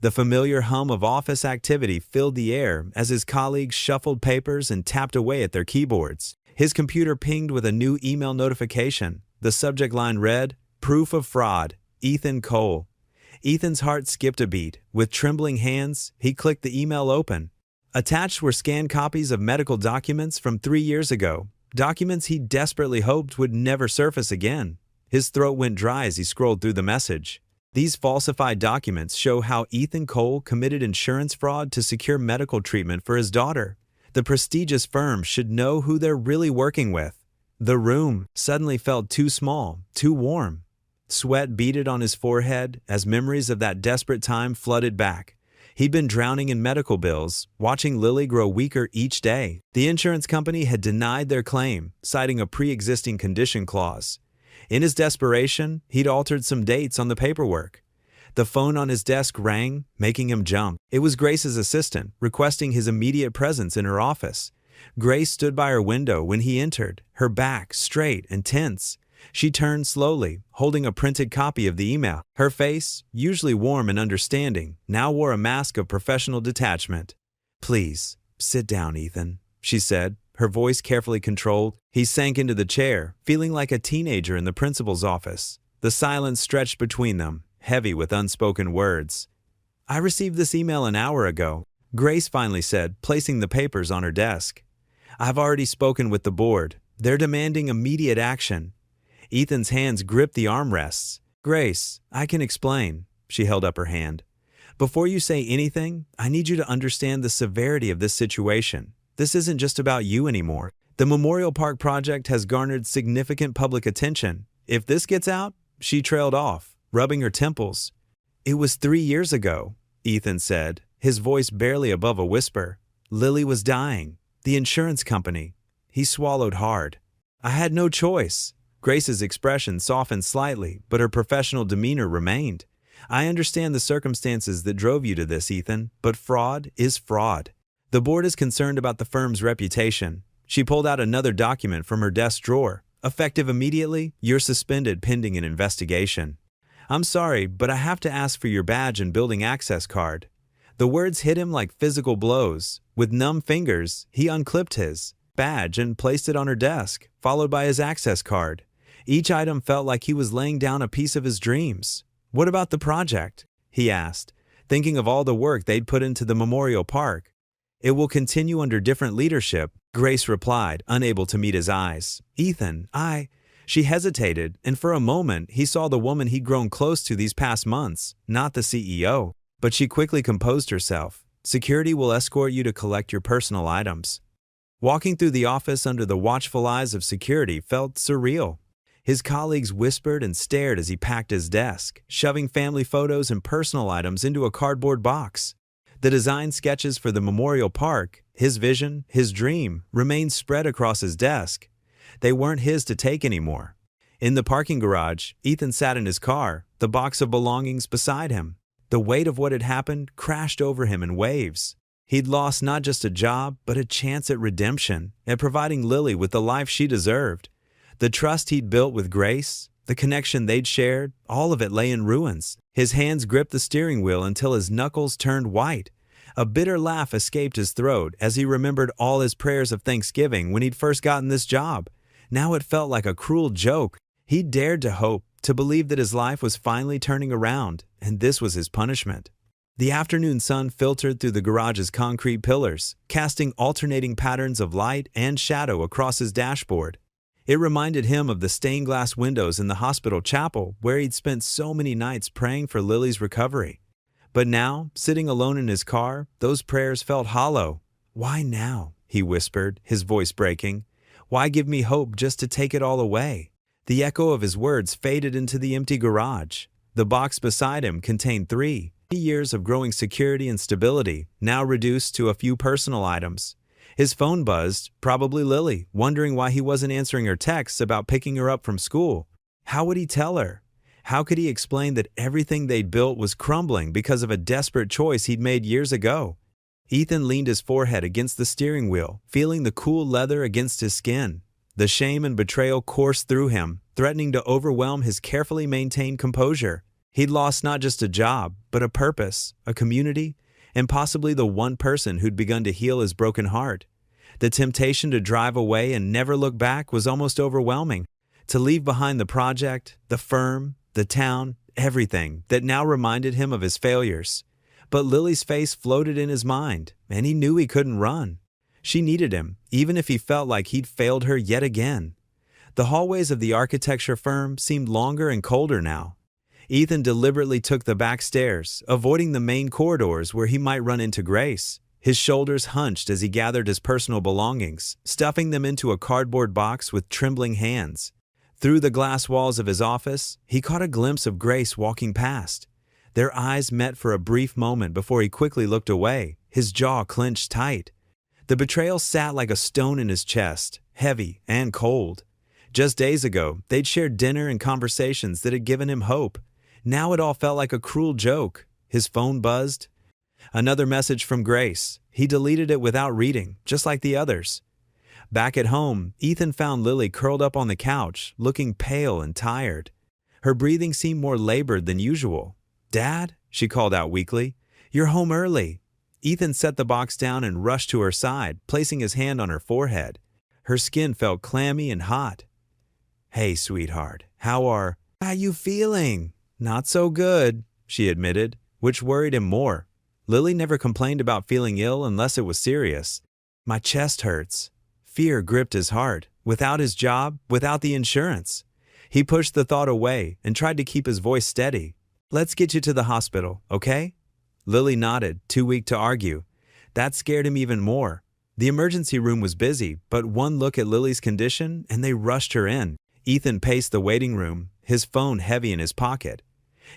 The familiar hum of office activity filled the air as his colleagues shuffled papers and tapped away at their keyboards. His computer pinged with a new email notification. The subject line read, "Proof of fraud, Ethan Cole." Ethan's heart skipped a beat. With trembling hands, he clicked the email open. Attached were scanned copies of medical documents from 3 years ago, documents he desperately hoped would never surface again. His throat went dry as he scrolled through the message. These falsified documents show how Ethan Cole committed insurance fraud to secure medical treatment for his daughter. The prestigious firm should know who they're really working with. The room suddenly felt too small, too warm. Sweat beaded on his forehead as memories of that desperate time flooded back. He'd been drowning in medical bills, watching Lily grow weaker each day. The insurance company had denied their claim, citing a pre-existing condition clause. In his desperation, he'd altered some dates on the paperwork. The phone on his desk rang, making him jump. It was Grace's assistant, requesting his immediate presence in her office. Grace stood by her window when he entered, her back straight and tense. She turned slowly, holding a printed copy of the email. Her face, usually warm and understanding, now wore a mask of professional detachment. "Please, sit down, Ethan," she said, her voice carefully controlled. He sank into the chair, feeling like a teenager in the principal's office. The silence stretched between them, heavy with unspoken words. "I received this email an hour ago," Grace finally said, placing the papers on her desk. "I've already spoken with the board. They're demanding immediate action." Ethan's hands gripped the armrests. "Grace, I can explain." She held up her hand. "Before you say anything, I need you to understand the severity of this situation. This isn't just about you anymore. The Memorial Park project has garnered significant public attention. If this gets out," she trailed off, rubbing her temples. "It was 3 years ago," Ethan said, his voice barely above a whisper. "Lily was dying. The insurance company." He swallowed hard. "I had no choice." Grace's expression softened slightly, but her professional demeanor remained. "I understand the circumstances that drove you to this, Ethan, but fraud is fraud. The board is concerned about the firm's reputation." She pulled out another document from her desk drawer. "Effective immediately, you're suspended pending an investigation." "I'm sorry, but I have to ask for your badge and building access card." The words hit him like physical blows. With numb fingers, he unclipped his badge and placed it on her desk, followed by his access card. Each item felt like he was laying down a piece of his dreams. "What about the project?" he asked, thinking of all the work they'd put into the Memorial Park. "It will continue under different leadership," Grace replied, unable to meet his eyes. "Ethan, She hesitated, and for a moment he saw the woman he'd grown close to these past months, not the CEO. But she quickly composed herself. "Security will escort you to collect your personal items." Walking through the office under the watchful eyes of security felt surreal. His colleagues whispered and stared as he packed his desk, shoving family photos and personal items into a cardboard box. The design sketches for the Memorial Park, His vision, his dream, remained spread across his desk. They weren't his to take anymore. In the parking garage, Ethan sat in his car, the box of belongings beside him. The weight of what had happened crashed over him in waves. He'd lost not just a job, but a chance at redemption, at providing Lily with the life she deserved. The trust he'd built with Grace, the connection they'd shared, all of it lay in ruins. His hands gripped the steering wheel until his knuckles turned white. A bitter laugh escaped his throat as he remembered all his prayers of thanksgiving when he'd first gotten this job. Now it felt like a cruel joke. He dared to hope, to believe that his life was finally turning around, and this was his punishment. The afternoon sun filtered through the garage's concrete pillars, casting alternating patterns of light and shadow across his dashboard. It reminded him of the stained glass windows in the hospital chapel where he'd spent so many nights praying for Lily's recovery. But now, sitting alone in his car, those prayers felt hollow. "Why now?" he whispered, his voice breaking. "Why give me hope just to take it all away?" The echo of his words faded into the empty garage. The box beside him contained 3 years of growing security and stability, now reduced to a few personal items. His phone buzzed, probably Lily, wondering why he wasn't answering her texts about picking her up from school. How would he tell her? How could he explain that everything they'd built was crumbling because of a desperate choice he'd made years ago? Ethan leaned his forehead against the steering wheel, feeling the cool leather against his skin. The shame and betrayal coursed through him, threatening to overwhelm his carefully maintained composure. He'd lost not just a job, but a purpose, a community, and possibly the one person who'd begun to heal his broken heart. The temptation to drive away and never look back was almost overwhelming. To leave behind the project, the firm, the town, everything that now reminded him of his failures. But Lily's face floated in his mind, and he knew he couldn't run. She needed him, even if he felt like he'd failed her yet again. The hallways of the architecture firm seemed longer and colder now. Ethan deliberately took the back stairs, avoiding the main corridors where he might run into Grace. His shoulders hunched as he gathered his personal belongings, stuffing them into a cardboard box with trembling hands. Through the glass walls of his office, he caught a glimpse of Grace walking past. Their eyes met for a brief moment before he quickly looked away, his jaw clenched tight. The betrayal sat like a stone in his chest, heavy and cold. Just days ago, they'd shared dinner and conversations that had given him hope. Now it all felt like a cruel joke. His phone buzzed. Another message from Grace. He deleted it without reading, just like the others. Back at home, Ethan found Lily curled up on the couch, looking pale and tired. Her breathing seemed more labored than usual. "Dad?" she called out weakly. "You're home early." Ethan set the box down and rushed to her side, placing his hand on her forehead. Her skin felt clammy and hot. "Hey, sweetheart, how are you feeling?" "Not so good," she admitted, which worried him more. Lily never complained about feeling ill unless it was serious. "My chest hurts." Fear gripped his heart. Without his job, without the insurance. He pushed the thought away and tried to keep his voice steady. "Let's get you to the hospital, okay?" Lily nodded, too weak to argue. That scared him even more. The emergency room was busy, but one look at Lily's condition and they rushed her in. Ethan paced the waiting room, his phone heavy in his pocket.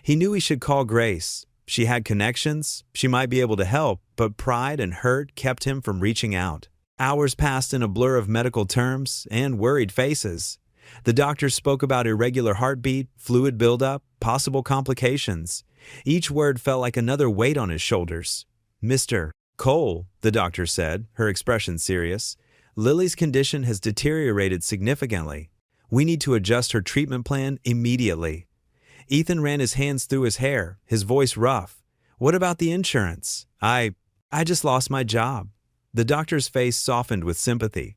He knew he should call Grace. She had connections, she might be able to help, but pride and hurt kept him from reaching out. Hours passed in a blur of medical terms and worried faces. The doctors spoke about irregular heartbeat, fluid buildup, possible complications. Each word felt like another weight on his shoulders. "Mr. Cole," the doctor said, her expression serious, "Lily's condition has deteriorated significantly. We need to adjust her treatment plan immediately." Ethan ran his hands through his hair, his voice rough. "What about the insurance? I just lost my job." The doctor's face softened with sympathy.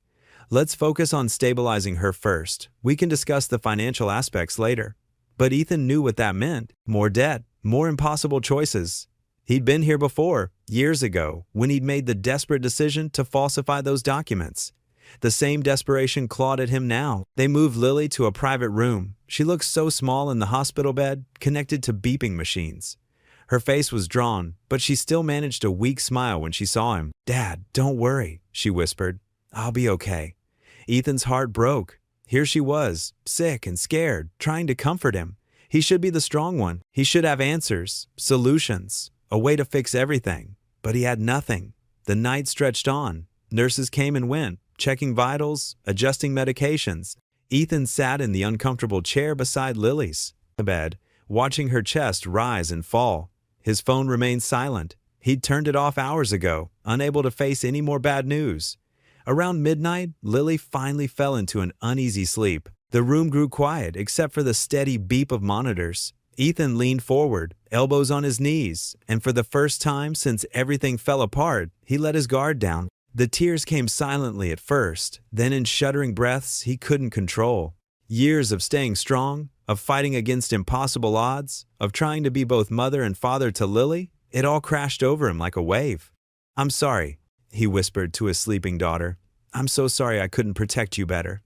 "Let's focus on stabilizing her first. We can discuss the financial aspects later." But Ethan knew what that meant. More debt, more impossible choices. He'd been here before, years ago, when he'd made the desperate decision to falsify those documents. The same desperation clawed at him now. They moved Lily to a private room. She looked so small in the hospital bed, connected to beeping machines. Her face was drawn, but she still managed a weak smile when she saw him. "Dad, don't worry," she whispered. "I'll be okay." Ethan's heart broke. Here she was, sick and scared, trying to comfort him. He should be the strong one. He should have answers, solutions, a way to fix everything. But he had nothing. The night stretched on. Nurses came and went, checking vitals, adjusting medications. Ethan sat in the uncomfortable chair beside Lily's bed, watching her chest rise and fall. His phone remained silent. He'd turned it off hours ago, unable to face any more bad news. Around midnight, Lily finally fell into an uneasy sleep. The room grew quiet except for the steady beep of monitors. Ethan leaned forward, elbows on his knees, and for the first time since everything fell apart, he let his guard down. The tears came silently at first, then in shuddering breaths he couldn't control. Years of staying strong, of fighting against impossible odds, of trying to be both mother and father to Lily, it all crashed over him like a wave. "I'm sorry," he whispered to his sleeping daughter. "I'm so sorry I couldn't protect you better."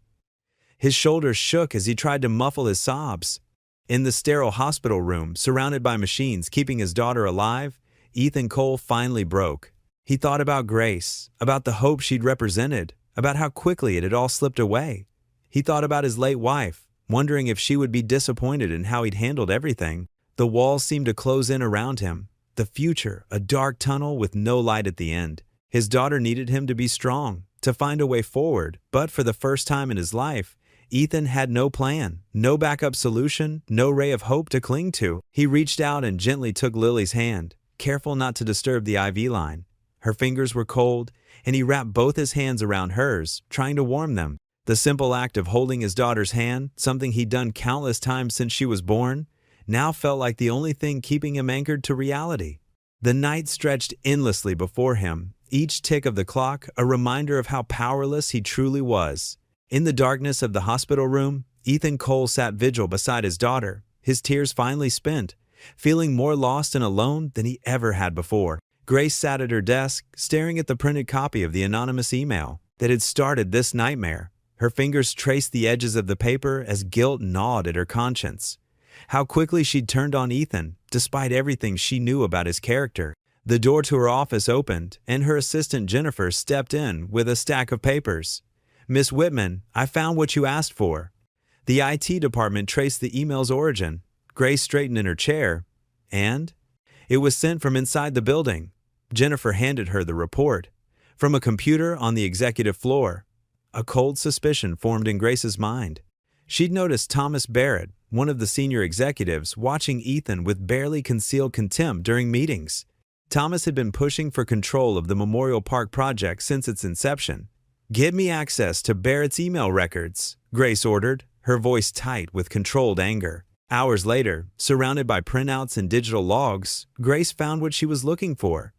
His shoulders shook as he tried to muffle his sobs. In the sterile hospital room, surrounded by machines keeping his daughter alive, Ethan Cole finally broke. He thought about Grace, about the hope she'd represented, about how quickly it had all slipped away. He thought about his late wife, wondering if she would be disappointed in how he'd handled everything. The walls seemed to close in around him. The future, a dark tunnel with no light at the end. His daughter needed him to be strong, to find a way forward, but for the first time in his life, Ethan had no plan, no backup solution, no ray of hope to cling to. He reached out and gently took Lily's hand, careful not to disturb the IV line. Her fingers were cold, and he wrapped both his hands around hers, trying to warm them. The simple act of holding his daughter's hand, something he'd done countless times since she was born, now felt like the only thing keeping him anchored to reality. The night stretched endlessly before him, each tick of the clock a reminder of how powerless he truly was. In the darkness of the hospital room, Ethan Cole sat vigil beside his daughter, his tears finally spent, feeling more lost and alone than he ever had before. Grace sat at her desk, staring at the printed copy of the anonymous email that had started this nightmare. Her fingers traced the edges of the paper as guilt gnawed at her conscience. How quickly she'd turned on Ethan, despite everything she knew about his character. The door to her office opened, and her assistant Jennifer stepped in with a stack of papers. "Miss Whitman, I found what you asked for." The IT department traced the email's origin. Grace straightened in her chair. "And?" "It was sent from inside the building." Jennifer handed her the report. From a computer on the executive floor. A cold suspicion formed in Grace's mind. She'd noticed Thomas Barrett, one of the senior executives, watching Ethan with barely concealed contempt during meetings. Thomas had been pushing for control of the Memorial Park project since its inception. "Get me access to Barrett's email records," Grace ordered, her voice tight with controlled anger. Hours later, surrounded by printouts and digital logs, Grace found what she was looking for.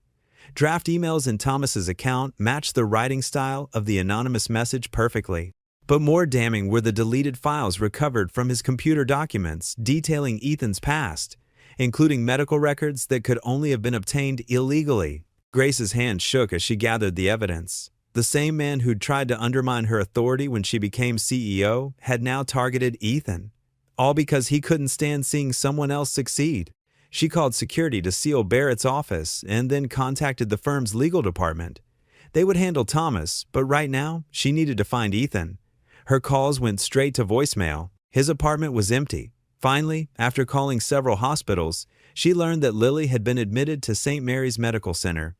Draft emails in Thomas's account matched the writing style of the anonymous message perfectly. But more damning were the deleted files recovered from his computer documents detailing Ethan's past, including medical records that could only have been obtained illegally. Grace's hand shook as she gathered the evidence. The same man who'd tried to undermine her authority when she became CEO had now targeted Ethan, all because he couldn't stand seeing someone else succeed. She called security to seal Barrett's office and then contacted the firm's legal department. They would handle Thomas, but right now, she needed to find Ethan. Her calls went straight to voicemail. His apartment was empty. Finally, after calling several hospitals, she learned that Lily had been admitted to St. Mary's Medical Center.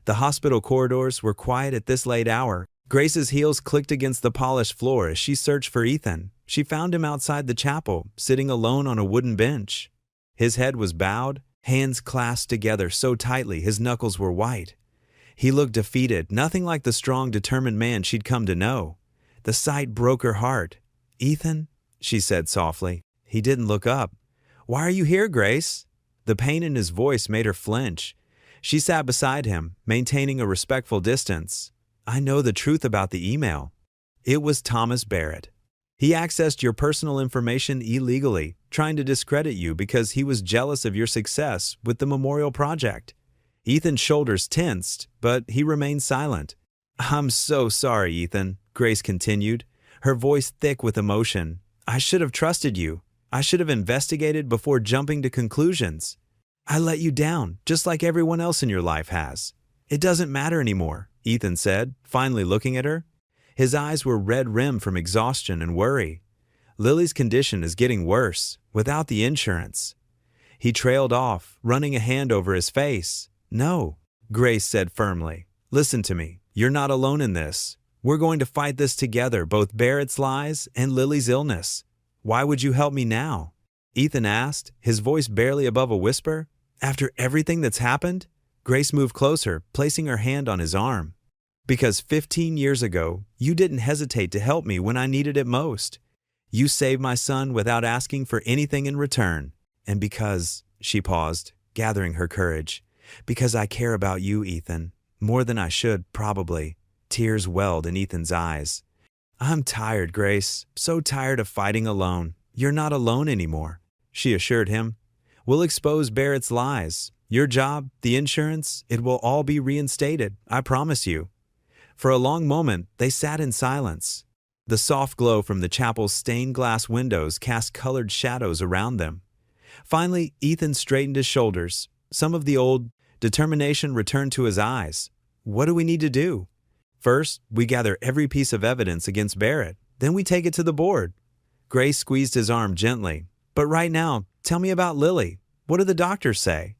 The hospital corridors were quiet at this late hour. Grace's heels clicked against the polished floor as she searched for Ethan. She found him outside the chapel, sitting alone on a wooden bench. His head was bowed, hands clasped together so tightly his knuckles were white. He looked defeated, nothing like the strong, determined man she'd come to know. The sight broke her heart. "Ethan?" she said softly. He didn't look up. "Why are you here, Grace?" The pain in his voice made her flinch. She sat beside him, maintaining a respectful distance. "I know the truth about the email." It was Thomas Barrett. "He accessed your personal information illegally, trying to discredit you because he was jealous of your success with the Memorial Project." Ethan's shoulders tensed, but he remained silent. "I'm so sorry, Ethan," Grace continued, her voice thick with emotion. "I should have trusted you. I should have investigated before jumping to conclusions. I let you down, just like everyone else in your life has." "It doesn't matter anymore," Ethan said, finally looking at her. His eyes were red-rimmed from exhaustion and worry. "Lily's condition is getting worse, without the insurance." He trailed off, running a hand over his face. "No," Grace said firmly. "Listen to me. You're not alone in this. We're going to fight this together, both Barrett's lies and Lily's illness. Why would you help me now? Ethan asked, his voice barely above a whisper. After everything that's happened? Grace moved closer, placing her hand on his arm. Because 15 years ago, you didn't hesitate to help me when I needed it most. You saved my son without asking for anything in return. And because, she paused, gathering her courage, because I care about you, Ethan, more than I should, probably. Tears welled in Ethan's eyes. I'm tired, Grace, so tired of fighting alone. You're not alone anymore, she assured him. We'll expose Barrett's lies. Your job, the insurance, it will all be reinstated, I promise you. For a long moment, they sat in silence. The soft glow from the chapel's stained glass windows cast colored shadows around them. Finally, Ethan straightened his shoulders. Some of the old determination returned to his eyes. What do we need to do? First, we gather every piece of evidence against Barrett. Then we take it to the board. Grace squeezed his arm gently. But right now, tell me about Lily. What do the doctors say?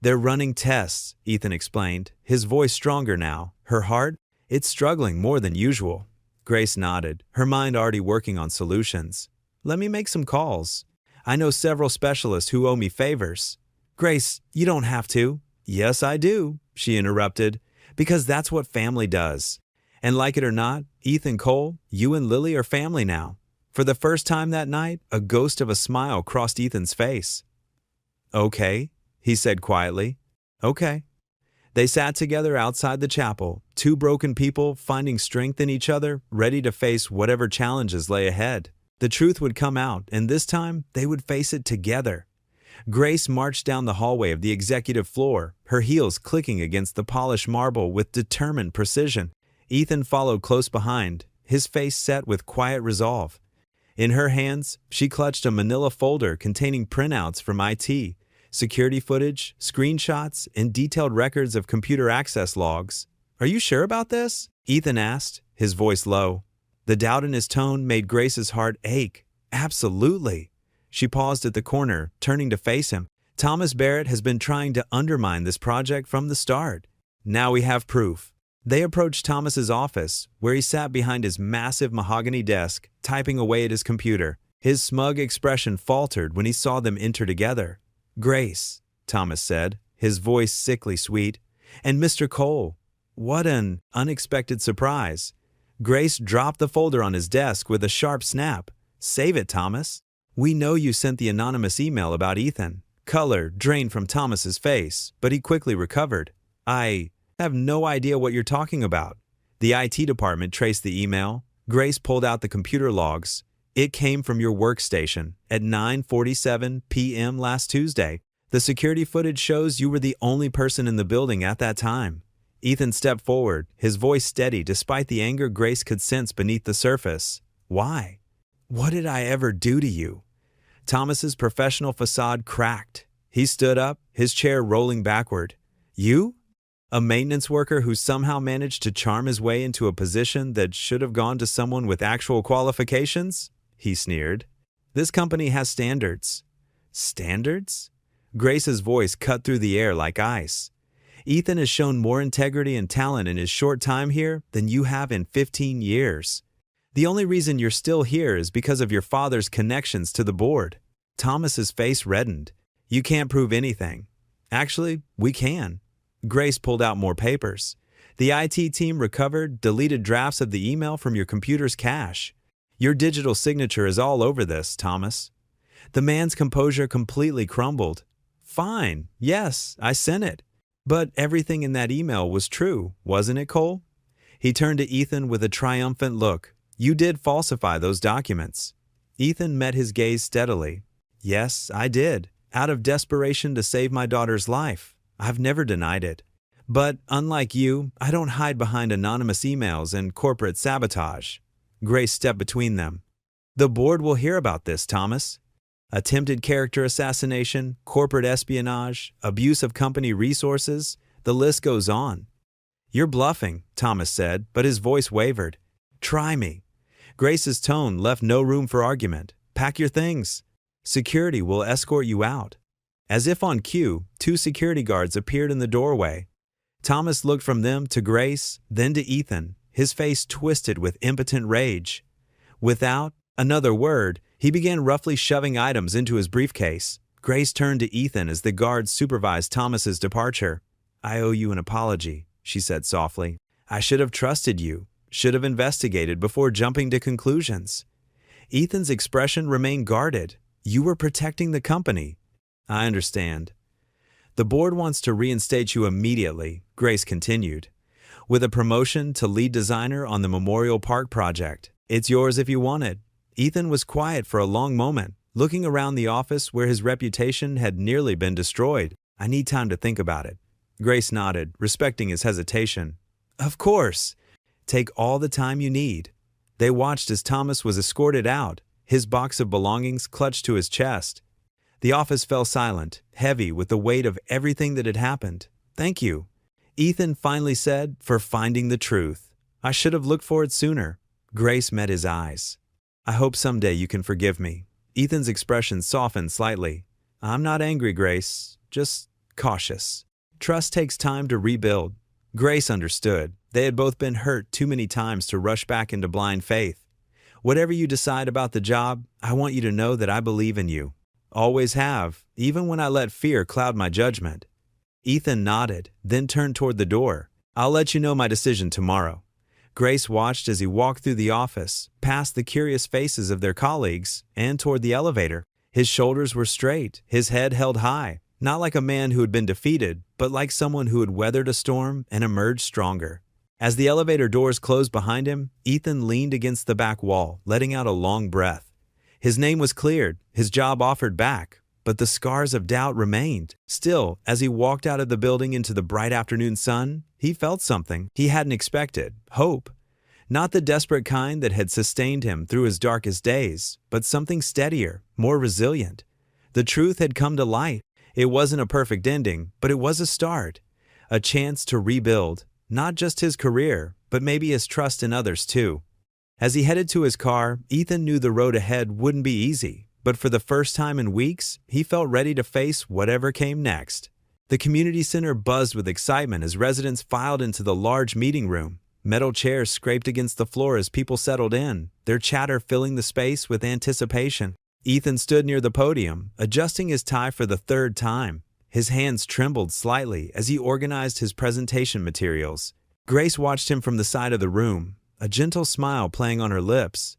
They're running tests, Ethan explained, his voice stronger now. Her heart? It's struggling more than usual. Grace nodded, her mind already working on solutions. Let me make some calls. I know several specialists who owe me favors. Grace, you don't have to. Yes, I do, she interrupted, because that's what family does. And like it or not, Ethan Cole, you and Lily are family now. For the first time that night, a ghost of a smile crossed Ethan's face. Okay, he said quietly. Okay. They sat together outside the chapel, two broken people finding strength in each other, ready to face whatever challenges lay ahead. The truth would come out, and this time they would face it together. Grace marched down the hallway of the executive floor, her heels clicking against the polished marble with determined precision. Ethan followed close behind, his face set with quiet resolve. In her hands, she clutched a manila folder containing printouts from IT, security footage, screenshots, and detailed records of computer access logs. Are you sure about this? Ethan asked, his voice low. The doubt in his tone made Grace's heart ache. Absolutely. She paused at the corner, turning to face him. Thomas Barrett has been trying to undermine this project from the start. Now we have proof. They approached Thomas's office, where he sat behind his massive mahogany desk, typing away at his computer. His smug expression faltered when he saw them enter together. Grace, Thomas said, his voice sickly sweet, and Mr. Cole. What an unexpected surprise. Grace dropped the folder on his desk with a sharp snap. Save it, Thomas. We know you sent the anonymous email about Ethan. Color drained from Thomas's face, but he quickly recovered. I have no idea what you're talking about. The IT department traced the email. Grace pulled out the computer logs. It came from your workstation at 9:47 p.m. last Tuesday. The security footage shows you were the only person in the building at that time. Ethan stepped forward, his voice steady despite the anger Grace could sense beneath the surface. Why? What did I ever do to you? Thomas's professional facade cracked. He stood up, his chair rolling backward. You? A maintenance worker who somehow managed to charm his way into a position that should have gone to someone with actual qualifications? He sneered. This company has standards. Standards? Grace's voice cut through the air like ice. Ethan has shown more integrity and talent in his short time here than you have in 15 years. The only reason you're still here is because of your father's connections to the board. Thomas's face reddened. You can't prove anything. Actually, we can. Grace pulled out more papers. The IT team recovered, deleted drafts of the email from your computer's cache. Your digital signature is all over this, Thomas. The man's composure completely crumbled. Fine, yes, I sent it. But everything in that email was true, wasn't it, Cole? He turned to Ethan with a triumphant look. You did falsify those documents. Ethan met his gaze steadily. Yes, I did, out of desperation to save my daughter's life. I've never denied it. But unlike you, I don't hide behind anonymous emails and corporate sabotage. Grace stepped between them. The board will hear about this, Thomas. Attempted character assassination, corporate espionage, abuse of company resources, the list goes on. You're bluffing, Thomas said, but his voice wavered. Try me. Grace's tone left no room for argument. Pack your things. Security will escort you out. As if on cue, two security guards appeared in the doorway. Thomas looked from them to Grace, then to Ethan, his face twisted with impotent rage. Without another word, he began roughly shoving items into his briefcase. Grace turned to Ethan as the guard supervised Thomas's departure. "I owe you an apology," she said softly. "I should have trusted you, should have investigated before jumping to conclusions." Ethan's expression remained guarded. "You were protecting the company." "I understand." "The board wants to reinstate you immediately," Grace continued, "with a promotion to lead designer on the Memorial Park project. It's yours if you want it." Ethan was quiet for a long moment, looking around the office where his reputation had nearly been destroyed. "I need time to think about it." Grace nodded, respecting his hesitation. "Of course. Take all the time you need." They watched as Thomas was escorted out, his box of belongings clutched to his chest. The office fell silent, heavy with the weight of everything that had happened. "Thank you," Ethan finally said, "for finding the truth. I should have looked for it sooner." Grace met his eyes. "I hope someday you can forgive me." Ethan's expression softened slightly. "I'm not angry, Grace, just cautious. Trust takes time to rebuild." Grace understood. They had both been hurt too many times to rush back into blind faith. "Whatever you decide about the job, I want you to know that I believe in you. Always have, even when I let fear cloud my judgment." Ethan nodded, then turned toward the door. "I'll let you know my decision tomorrow." Grace watched as he walked through the office, past the curious faces of their colleagues, and toward the elevator. His shoulders were straight, his head held high, not like a man who had been defeated, but like someone who had weathered a storm and emerged stronger. As the elevator doors closed behind him, Ethan leaned against the back wall, letting out a long breath. His name was cleared, his job offered back, but the scars of doubt remained. Still, as he walked out of the building into the bright afternoon sun, he felt something he hadn't expected: hope. Not the desperate kind that had sustained him through his darkest days, but something steadier, more resilient. The truth had come to light. It wasn't a perfect ending, but it was a start. A chance to rebuild, not just his career, but maybe his trust in others too. As he headed to his car, Ethan knew the road ahead wouldn't be easy, but for the first time in weeks, he felt ready to face whatever came next. The community center buzzed with excitement as residents filed into the large meeting room. Metal chairs scraped against the floor as people settled in, their chatter filling the space with anticipation. Ethan stood near the podium, adjusting his tie for the third time. His hands trembled slightly as he organized his presentation materials. Grace watched him from the side of the room, a gentle smile playing on her lips.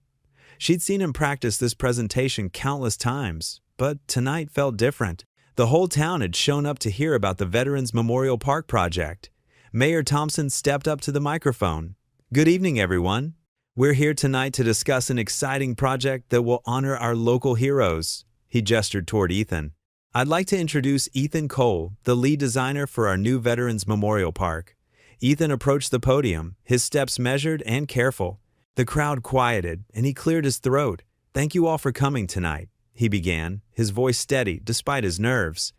She'd seen him practice this presentation countless times, but tonight felt different. The whole town had shown up to hear about the Veterans Memorial Park project. Mayor Thompson stepped up to the microphone. "Good evening, everyone. We're here tonight to discuss an exciting project that will honor our local heroes." He gestured toward Ethan. "I'd like to introduce Ethan Cole, the lead designer for our new Veterans Memorial Park." Ethan approached the podium, his steps measured and careful. The crowd quieted, and he cleared his throat. "Thank you all for coming tonight," he began, his voice steady despite his nerves.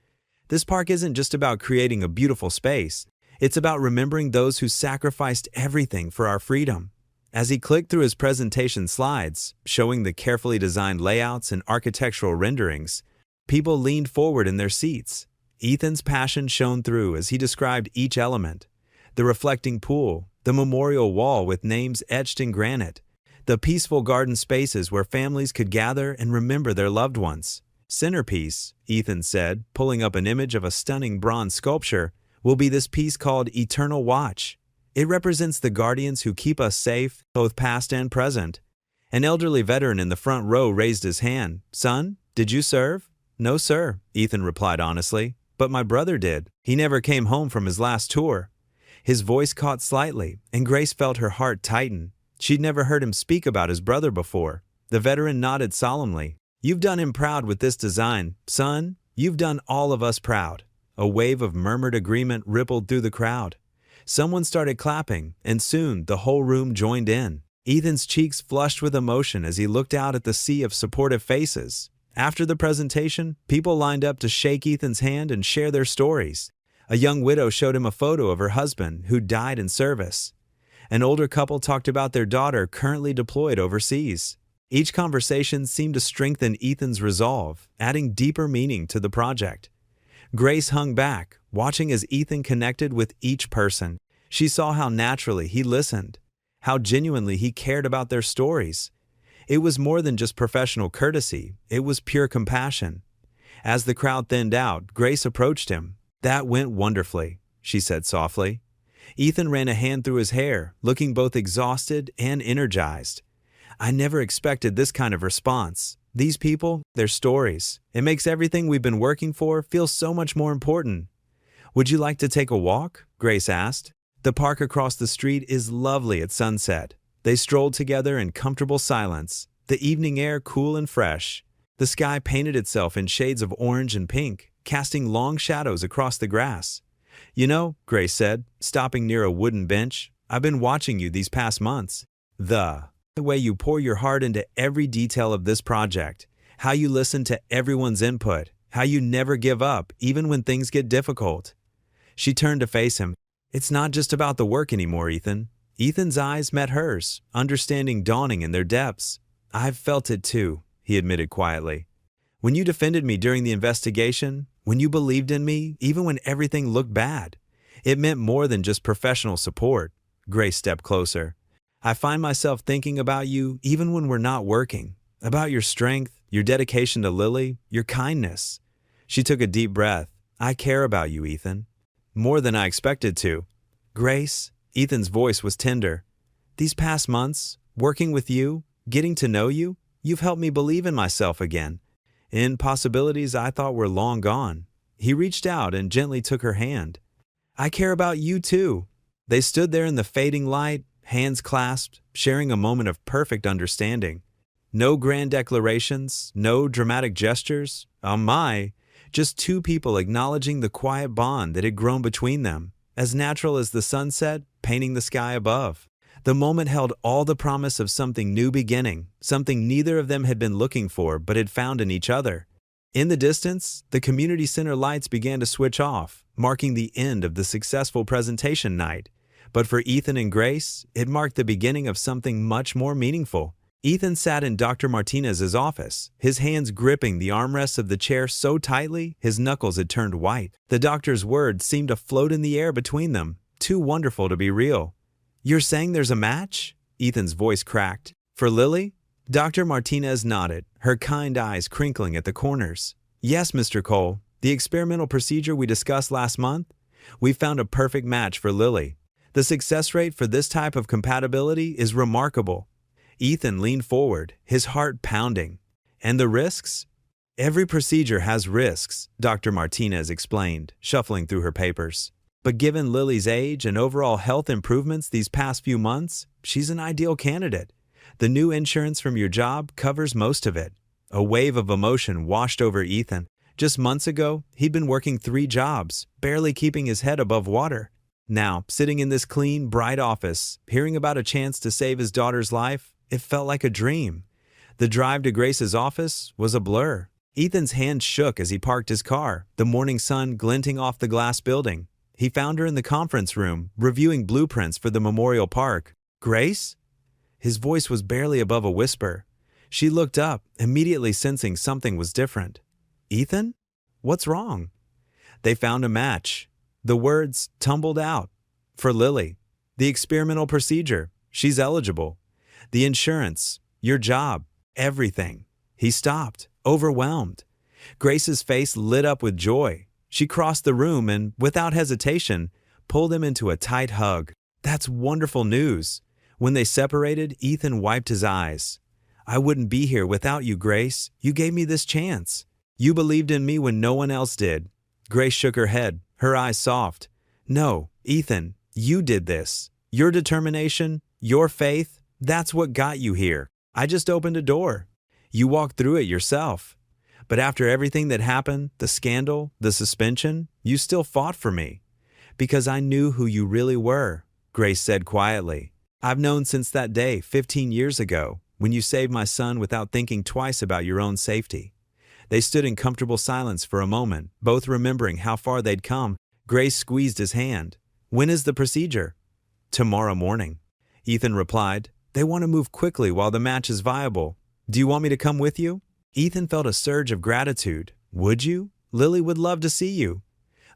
"This park isn't just about creating a beautiful space. It's about remembering those who sacrificed everything for our freedom." As he clicked through his presentation slides, showing the carefully designed layouts and architectural renderings, people leaned forward in their seats. Ethan's passion shone through as he described each element: the reflecting pool, the memorial wall with names etched in granite, the peaceful garden spaces where families could gather and remember their loved ones. "Centerpiece," Ethan said, pulling up an image of a stunning bronze sculpture, "will be this piece called Eternal Watch. It represents the guardians who keep us safe, both past and present." An elderly veteran in the front row raised his hand. "Son, did you serve?" "No, sir," Ethan replied honestly, "but my brother did. He never came home from his last tour." His voice caught slightly, and Grace felt her heart tighten. She'd never heard him speak about his brother before. The veteran nodded solemnly. "You've done him proud with this design. Son, you've done all of us proud." A wave of murmured agreement rippled through the crowd. Someone started clapping, and soon the whole room joined in. Ethan's cheeks flushed with emotion as he looked out at the sea of supportive faces. After the presentation, people lined up to shake Ethan's hand and share their stories. A young widow showed him a photo of her husband who died in service. An older couple talked about their daughter currently deployed overseas. Each conversation seemed to strengthen Ethan's resolve, adding deeper meaning to the project. Grace hung back, watching as Ethan connected with each person. She saw how naturally he listened, how genuinely he cared about their stories. It was more than just professional courtesy, it was pure compassion. As the crowd thinned out, Grace approached him. "That went wonderfully," she said softly. Ethan ran a hand through his hair, looking both exhausted and energized. "I never expected this kind of response. These people, their stories. It makes everything we've been working for feel so much more important." "Would you like to take a walk?" Grace asked. "The park across the street is lovely at sunset." They strolled together in comfortable silence, the evening air cool and fresh. The sky painted itself in shades of orange and pink, casting long shadows across the grass. "You know," Grace said, stopping near a wooden bench, "I've been watching you these past months. The way you pour your heart into every detail of this project, how you listen to everyone's input, how you never give up, even when things get difficult." She turned to face him. "It's not just about the work anymore, Ethan." Ethan's eyes met hers, understanding dawning in their depths. "I've felt it too," he admitted quietly. "When you defended me during the investigation, when you believed in me, even when everything looked bad, it meant more than just professional support." Grace stepped closer. "I find myself thinking about you even when we're not working, about your strength, your dedication to Lily, your kindness." She took a deep breath. "I care about you, Ethan. More than I expected to." "Grace," Ethan's voice was tender. "These past months, working with you, getting to know you, you've helped me believe in myself again, in possibilities I thought were long gone." He reached out and gently took her hand. "I care about you too." They stood there in the fading light, hands clasped, sharing a moment of perfect understanding. No grand declarations, no dramatic gestures. Oh my, just two people acknowledging the quiet bond that had grown between them, as natural as the sunset painting the sky above. The moment held all the promise of something new beginning, something neither of them had been looking for but had found in each other. In the distance, the community center lights began to switch off, marking the end of the successful presentation night. But for Ethan and Grace, it marked the beginning of something much more meaningful. Ethan sat in Dr. Martinez's office, his hands gripping the armrests of the chair so tightly his knuckles had turned white. The doctor's words seemed to float in the air between them, too wonderful to be real. "You're saying there's a match?" Ethan's voice cracked. "For Lily?" Dr. Martinez nodded, her kind eyes crinkling at the corners. "Yes, Mr. Cole, the experimental procedure we discussed last month? We found a perfect match for Lily. The success rate for this type of compatibility is remarkable." Ethan leaned forward, his heart pounding. "And the risks?" "Every procedure has risks," Dr. Martinez explained, shuffling through her papers. "But given Lily's age and overall health improvements these past few months, she's an ideal candidate. The new insurance from your job covers most of it." A wave of emotion washed over Ethan. Just months ago, he'd been working 3 jobs, barely keeping his head above water. Now, sitting in this clean, bright office, hearing about a chance to save his daughter's life, it felt like a dream. The drive to Grace's office was a blur. Ethan's hand shook as he parked his car, the morning sun glinting off the glass building. He found her in the conference room, reviewing blueprints for the memorial park. "Grace?" His voice was barely above a whisper. She looked up, immediately sensing something was different. "Ethan? What's wrong?" They found a match. The words tumbled out. "For Lily. The experimental procedure. She's eligible. The insurance. Your job. Everything." He stopped, overwhelmed. Grace's face lit up with joy. She crossed the room and, without hesitation, pulled him into a tight hug. "That's wonderful news." When they separated, Ethan wiped his eyes. "I wouldn't be here without you, Grace. You gave me this chance. You believed in me when no one else did." Grace shook her head, her eyes soft. "No, Ethan, you did this. Your determination, your faith, that's what got you here. I just opened a door. You walked through it yourself. But after everything that happened, the scandal, the suspension, you still fought for me. Because I knew who you really were," Grace said quietly. "I've known since that day 15 years ago, when you saved my son without thinking twice about your own safety." They stood in comfortable silence for a moment, both remembering how far they'd come. Grace squeezed his hand. "When is the procedure?" "Tomorrow morning," Ethan replied. "They want to move quickly while the match is viable. Do you want me to come with you?" Ethan felt a surge of gratitude. "Would you? Lily would love to see you."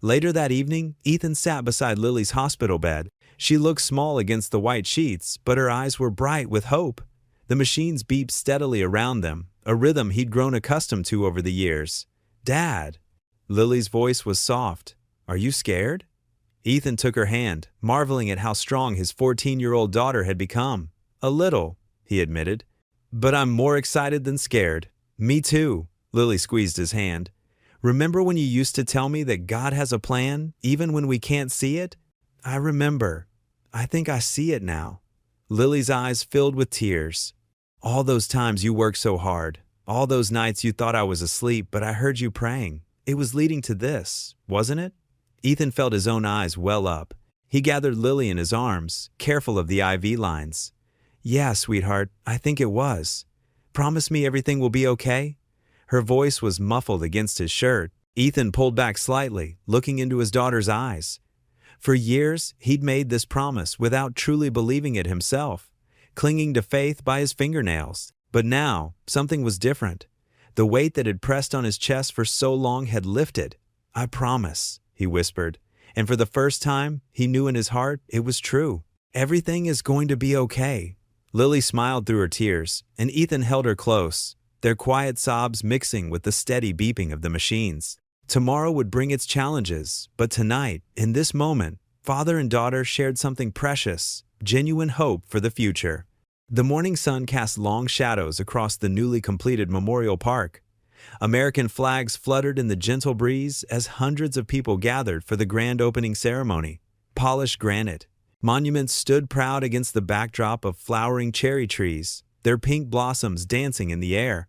Later that evening, Ethan sat beside Lily's hospital bed. She looked small against the white sheets, but her eyes were bright with hope. The machines beeped steadily around them, a rhythm he'd grown accustomed to over the years. "Dad." Lily's voice was soft. "Are you scared?" Ethan took her hand, marveling at how strong his 14-year-old daughter had become. "A little," he admitted. "But I'm more excited than scared." "Me too." Lily squeezed his hand. "Remember when you used to tell me that God has a plan, even when we can't see it?" "I remember. I think I see it now." Lily's eyes filled with tears. "All those times you worked so hard. All those nights you thought I was asleep, but I heard you praying. It was leading to this, wasn't it?" Ethan felt his own eyes well up. He gathered Lily in his arms, careful of the IV lines. "Yeah, sweetheart, I think it was. Promise me everything will be okay?" Her voice was muffled against his shirt. Ethan pulled back slightly, looking into his daughter's eyes. For years, he'd made this promise without truly believing it himself, clinging to faith by his fingernails. But now, something was different. The weight that had pressed on his chest for so long had lifted. "I promise," he whispered, and for the first time, he knew in his heart it was true. "Everything is going to be okay." Lily smiled through her tears, and Ethan held her close, their quiet sobs mixing with the steady beeping of the machines. Tomorrow would bring its challenges, but tonight, in this moment, father and daughter shared something precious, genuine hope for the future. The morning sun cast long shadows across the newly completed Memorial Park. American flags fluttered in the gentle breeze as hundreds of people gathered for the grand opening ceremony. Polished granite monuments stood proud against the backdrop of flowering cherry trees, their pink blossoms dancing in the air.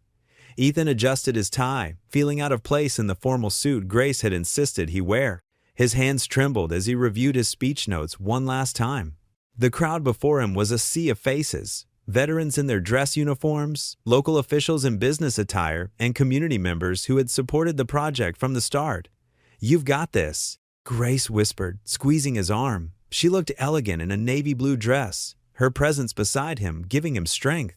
Ethan adjusted his tie, feeling out of place in the formal suit Grace had insisted he wear. His hands trembled as he reviewed his speech notes one last time. The crowd before him was a sea of faces. Veterans in their dress uniforms, local officials in business attire, and community members who had supported the project from the start. "You've got this," Grace whispered, squeezing his arm. She looked elegant in a navy blue dress, her presence beside him giving him strength.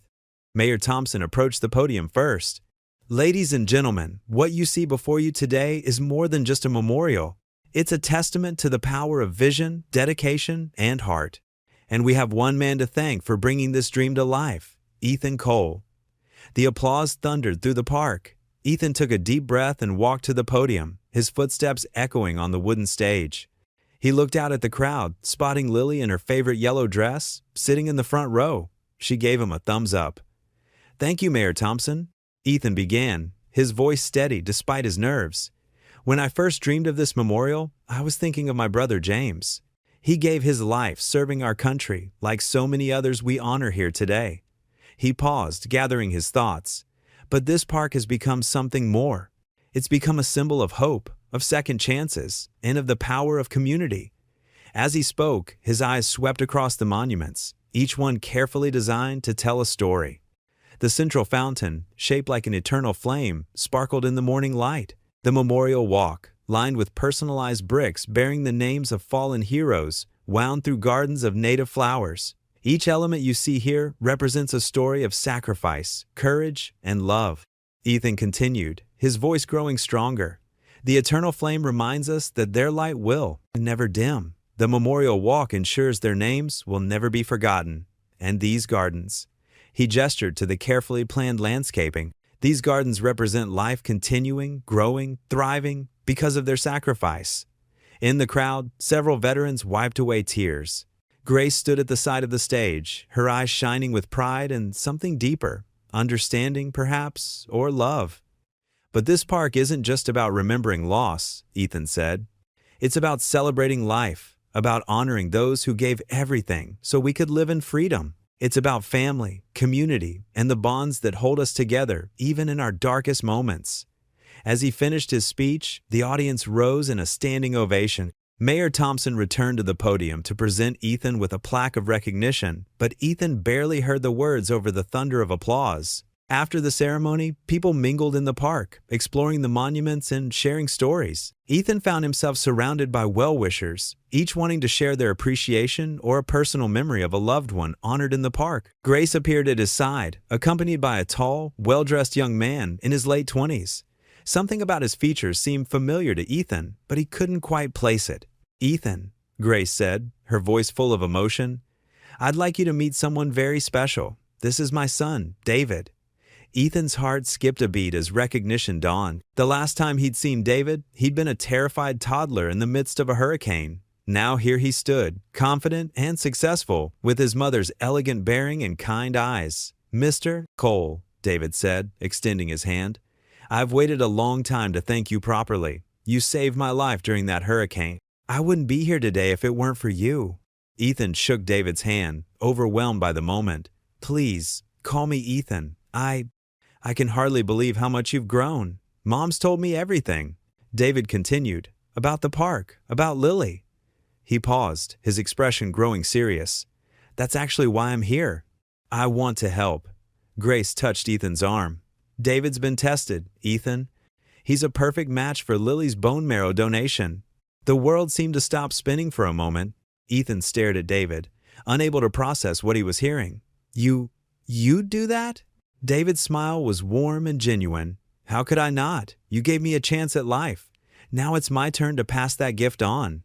Mayor Thompson approached the podium first. "Ladies and gentlemen, what you see before you today is more than just a memorial. It's a testament to the power of vision, dedication, and heart. And we have one man to thank for bringing this dream to life, Ethan Cole." The applause thundered through the park. Ethan took a deep breath and walked to the podium, his footsteps echoing on the wooden stage. He looked out at the crowd, spotting Lily in her favorite yellow dress, sitting in the front row. She gave him a thumbs up. "Thank you, Mayor Thompson," Ethan began, his voice steady despite his nerves. "When I first dreamed of this memorial, I was thinking of my brother James. He gave his life serving our country, like so many others we honor here today." He paused, gathering his thoughts. "But this park has become something more. It's become a symbol of hope, of second chances, and of the power of community." As he spoke, his eyes swept across the monuments, each one carefully designed to tell a story. The central fountain, shaped like an eternal flame, sparkled in the morning light. The memorial walk, lined with personalized bricks bearing the names of fallen heroes, wound through gardens of native flowers. Each element you see here represents a story of sacrifice, courage, and love. Ethan continued, his voice growing stronger. "The eternal flame reminds us that their light will never dim. The memorial walk ensures their names will never be forgotten. And these gardens." He gestured to the carefully planned landscaping. "These gardens represent life continuing, growing, thriving because of their sacrifice." In the crowd, several veterans wiped away tears. Grace stood at the side of the stage, her eyes shining with pride and something deeper, understanding perhaps, or love. "But this park isn't just about remembering loss," Ethan said. "It's about celebrating life, about honoring those who gave everything so we could live in freedom. It's about family, community, and the bonds that hold us together even in our darkest moments." As he finished his speech, the audience rose in a standing ovation. Mayor Thompson returned to the podium to present Ethan with a plaque of recognition, but Ethan barely heard the words over the thunder of applause. After the ceremony, people mingled in the park, exploring the monuments and sharing stories. Ethan found himself surrounded by well-wishers, each wanting to share their appreciation or a personal memory of a loved one honored in the park. Grace appeared at his side, accompanied by a tall, well-dressed young man in his late 20s. Something about his features seemed familiar to Ethan, but he couldn't quite place it. "Ethan," Grace said, her voice full of emotion, "I'd like you to meet someone very special. This is my son, David." Ethan's heart skipped a beat as recognition dawned. The last time he'd seen David, he'd been a terrified toddler in the midst of a hurricane. Now here he stood, confident and successful, with his mother's elegant bearing and kind eyes. "Mr. Cole," David said, extending his hand, "I've waited a long time to thank you properly. You saved my life during that hurricane. I wouldn't be here today if it weren't for you." Ethan shook David's hand, overwhelmed by the moment. "Please, call me Ethan. I can hardly believe how much you've grown. Mom's told me everything." David continued, "About the park, about Lily." He paused, his expression growing serious. "That's actually why I'm here. I want to help." Grace touched Ethan's arm. "David's been tested, Ethan. He's a perfect match for Lily's bone marrow donation." The world seemed to stop spinning for a moment. Ethan stared at David, unable to process what he was hearing. You'd do that?" David's smile was warm and genuine. "How could I not? You gave me a chance at life. Now it's my turn to pass that gift on."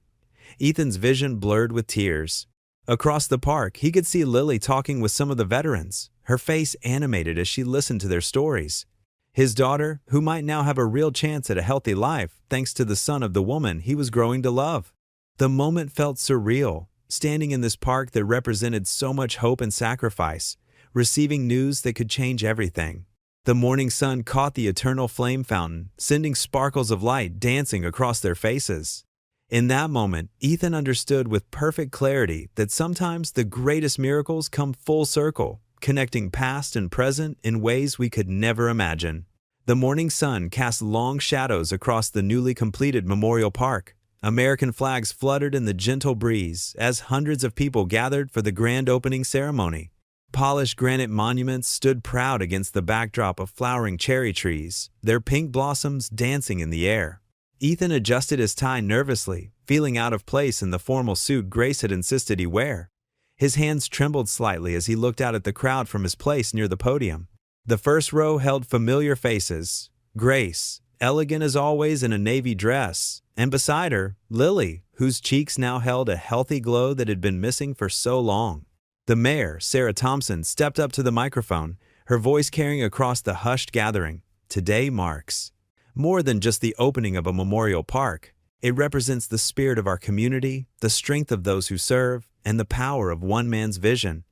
Ethan's vision blurred with tears. Across the park, he could see Lily talking with some of the veterans, her face animated as she listened to their stories. His daughter, who might now have a real chance at a healthy life thanks to the son of the woman he was growing to love. The moment felt surreal, standing in this park that represented so much hope and sacrifice, receiving news that could change everything. The morning sun caught the eternal flame fountain, sending sparkles of light dancing across their faces. In that moment, Ethan understood with perfect clarity that sometimes the greatest miracles come full circle, connecting past and present in ways we could never imagine. The morning sun cast long shadows across the newly completed Memorial Park. American flags fluttered in the gentle breeze as hundreds of people gathered for the grand opening ceremony. Polished granite monuments stood proud against the backdrop of flowering cherry trees, their pink blossoms dancing in the air. Ethan adjusted his tie nervously, feeling out of place in the formal suit Grace had insisted he wear. His hands trembled slightly as he looked out at the crowd from his place near the podium. The first row held familiar faces. Grace, elegant as always in a navy dress, and beside her, Lily, whose cheeks now held a healthy glow that had been missing for so long. The mayor, Sarah Thompson, stepped up to the microphone, her voice carrying across the hushed gathering. "Today marks more than just the opening of a memorial park. It represents the spirit of our community, the strength of those who serve, and the power of one man's vision."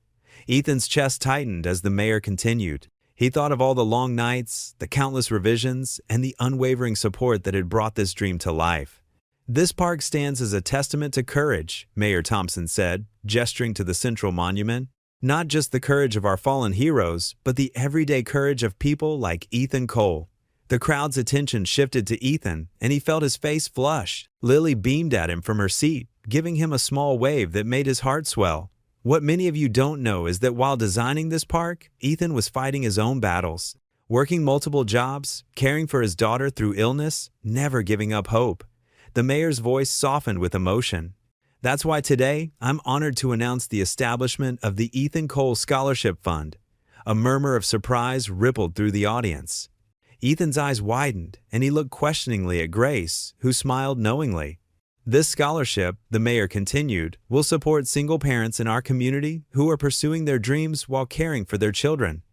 Ethan's chest tightened as the mayor continued. He thought of all the long nights, the countless revisions, and the unwavering support that had brought this dream to life. "This park stands as a testament to courage," Mayor Thompson said, gesturing to the central monument. "Not just the courage of our fallen heroes, but the everyday courage of people like Ethan Cole." The crowd's attention shifted to Ethan, and he felt his face flush. Lily beamed at him from her seat, giving him a small wave that made his heart swell. What many of you don't know is that while designing this park, Ethan was fighting his own battles, working multiple jobs, caring for his daughter through illness, never giving up hope. The mayor's voice softened with emotion. "That's why today, I'm honored to announce the establishment of the Ethan Cole Scholarship Fund." A murmur of surprise rippled through the audience. Ethan's eyes widened, and he looked questioningly at Grace, who smiled knowingly. "This scholarship," the mayor continued, "will support single parents in our community who are pursuing their dreams while caring for their children.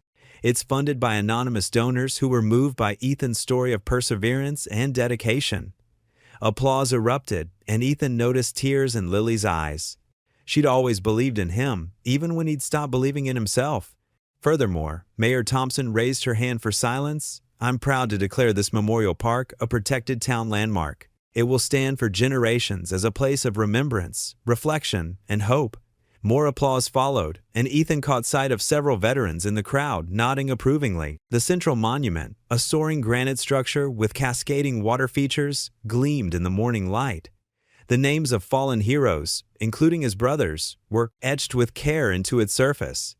It's funded by anonymous donors who were moved by Ethan's story of perseverance and dedication." Applause erupted, and Ethan noticed tears in Lily's eyes. She'd always believed in him, even when he'd stopped believing in himself. Furthermore, Mayor Thompson raised her hand for silence. "I'm proud to declare this memorial park a protected town landmark. It will stand for generations as a place of remembrance, reflection, and hope." More applause followed, and Ethan caught sight of several veterans in the crowd nodding approvingly. The central monument, a soaring granite structure with cascading water features, gleamed in the morning light. The names of fallen heroes, including his brothers, were etched with care into its surface.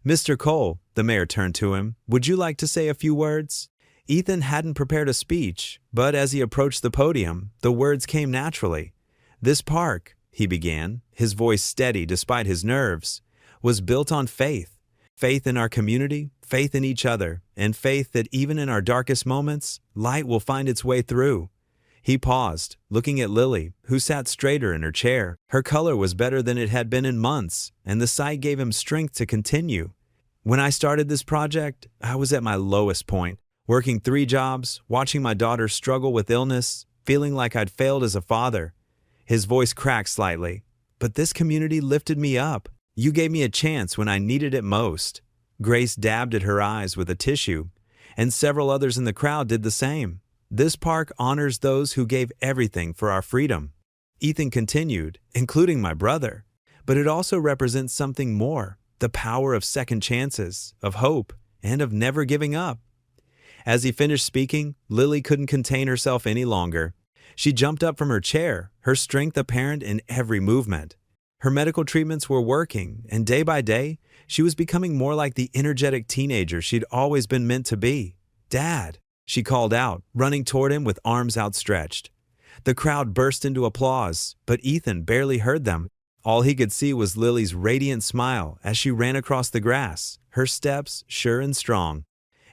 "Mr. Cole," the mayor turned to him, "would you like to say a few words?" Ethan hadn't prepared a speech, but as he approached the podium, the words came naturally. "This park," he began, his voice steady despite his nerves, "was built on faith. Faith in our community, faith in each other, and faith that even in our darkest moments, light will find its way through. He paused, looking at Lily, who sat straighter in her chair. Her color was better than it had been in months, and the sight gave him strength to continue. When I started this project, I was at my lowest point, working 3 jobs, watching my daughter struggle with illness, feeling like I'd failed as a father. His voice cracked slightly. But this community lifted me up. You gave me a chance when I needed it most. Grace dabbed at her eyes with a tissue, and several others in the crowd did the same. This park honors those who gave everything for our freedom. Ethan continued, including my brother. But it also represents something more, the power of second chances, of hope, and of never giving up. As he finished speaking, Lily couldn't contain herself any longer. She jumped up from her chair, her strength apparent in every movement. Her medical treatments were working, and day by day, she was becoming more like the energetic teenager she'd always been meant to be. "Dad!" she called out, running toward him with arms outstretched. The crowd burst into applause, but Ethan barely heard them. All he could see was Lily's radiant smile as she ran across the grass, her steps sure and strong.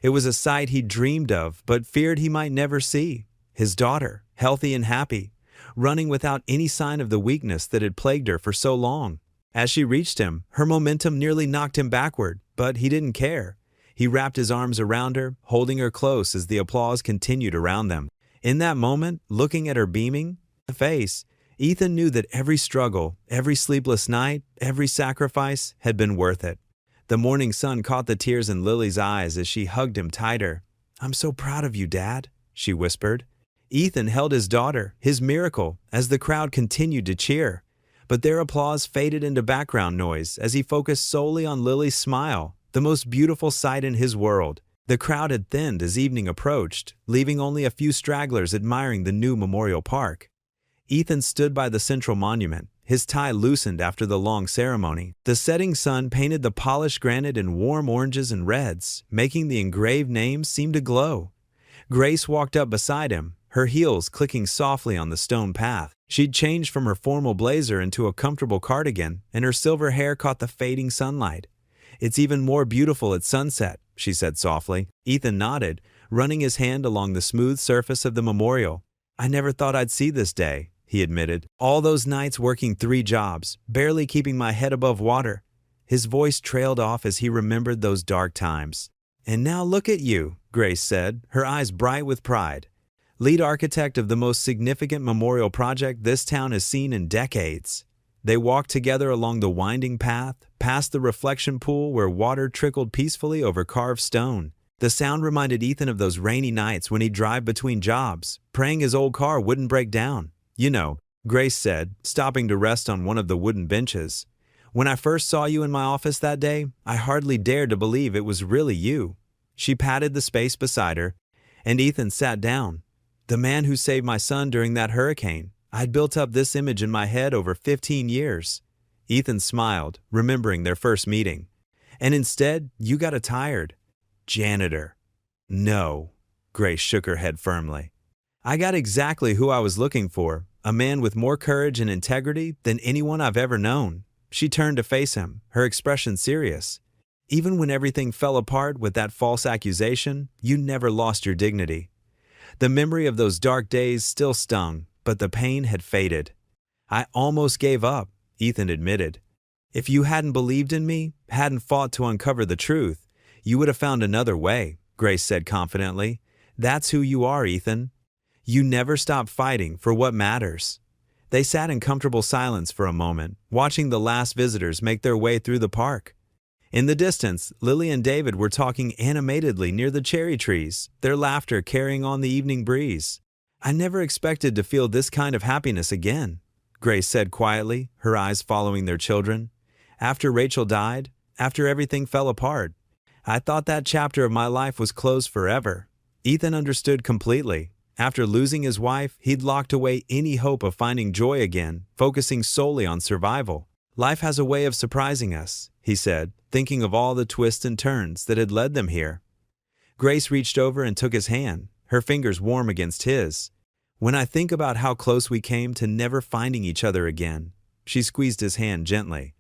It was a sight he dreamed of but feared he might never see. His daughter, healthy and happy, running without any sign of the weakness that had plagued her for so long. As she reached him, her momentum nearly knocked him backward, but he didn't care. He wrapped his arms around her, holding her close as the applause continued around them. In that moment, looking at her beaming face, Ethan knew that every struggle, every sleepless night, every sacrifice had been worth it. The morning sun caught the tears in Lily's eyes as she hugged him tighter. "I'm so proud of you, Dad," she whispered. Ethan held his daughter, his miracle, as the crowd continued to cheer. But their applause faded into background noise as he focused solely on Lily's smile, the most beautiful sight in his world. The crowd had thinned as evening approached, leaving only a few stragglers admiring the new memorial park. Ethan stood by the central monument, his tie loosened after the long ceremony. The setting sun painted the polished granite in warm oranges and reds, making the engraved names seem to glow. Grace walked up beside him, her heels clicking softly on the stone path. She'd changed from her formal blazer into a comfortable cardigan, and her silver hair caught the fading sunlight. "It's even more beautiful at sunset," she said softly. Ethan nodded, running his hand along the smooth surface of the memorial. "I never thought I'd see this day," he admitted. "All those nights working 3 jobs, barely keeping my head above water." His voice trailed off as he remembered those dark times. "And now look at you," Grace said, her eyes bright with pride. "Lead architect of the most significant memorial project this town has seen in decades." They walked together along the winding path, past the reflection pool where water trickled peacefully over carved stone. The sound reminded Ethan of those rainy nights when he'd drive between jobs, praying his old car wouldn't break down. "You know," Grace said, stopping to rest on one of the wooden benches. "When I first saw you in my office that day, I hardly dared to believe it was really you." She patted the space beside her, and Ethan sat down. "The man who saved my son during that hurricane. I'd built up this image in my head over 15 years. Ethan smiled, remembering their first meeting. "And instead, you got a tired janitor." "No," Grace shook her head firmly. "I got exactly who I was looking for, a man with more courage and integrity than anyone I've ever known." She turned to face him, her expression serious. "Even when everything fell apart with that false accusation, you never lost your dignity." The memory of those dark days still stung, but the pain had faded. "I almost gave up," Ethan admitted. "If you hadn't believed in me, hadn't fought to uncover the truth, you would have found another way," Grace said confidently. "That's who you are, Ethan. You never stop fighting for what matters." They sat in comfortable silence for a moment, watching the last visitors make their way through the park. In the distance, Lily and David were talking animatedly near the cherry trees, their laughter carrying on the evening breeze. "I never expected to feel this kind of happiness again," Grace said quietly, her eyes following their children. "After Rachel died, after everything fell apart, I thought that chapter of my life was closed forever." Ethan understood completely. After losing his wife, he'd locked away any hope of finding joy again, focusing solely on survival. "Life has a way of surprising us," he said, thinking of all the twists and turns that had led them here. Grace reached over and took his hand, her fingers warm against his. "When I think about how close we came to never finding each other again," she squeezed his hand gently.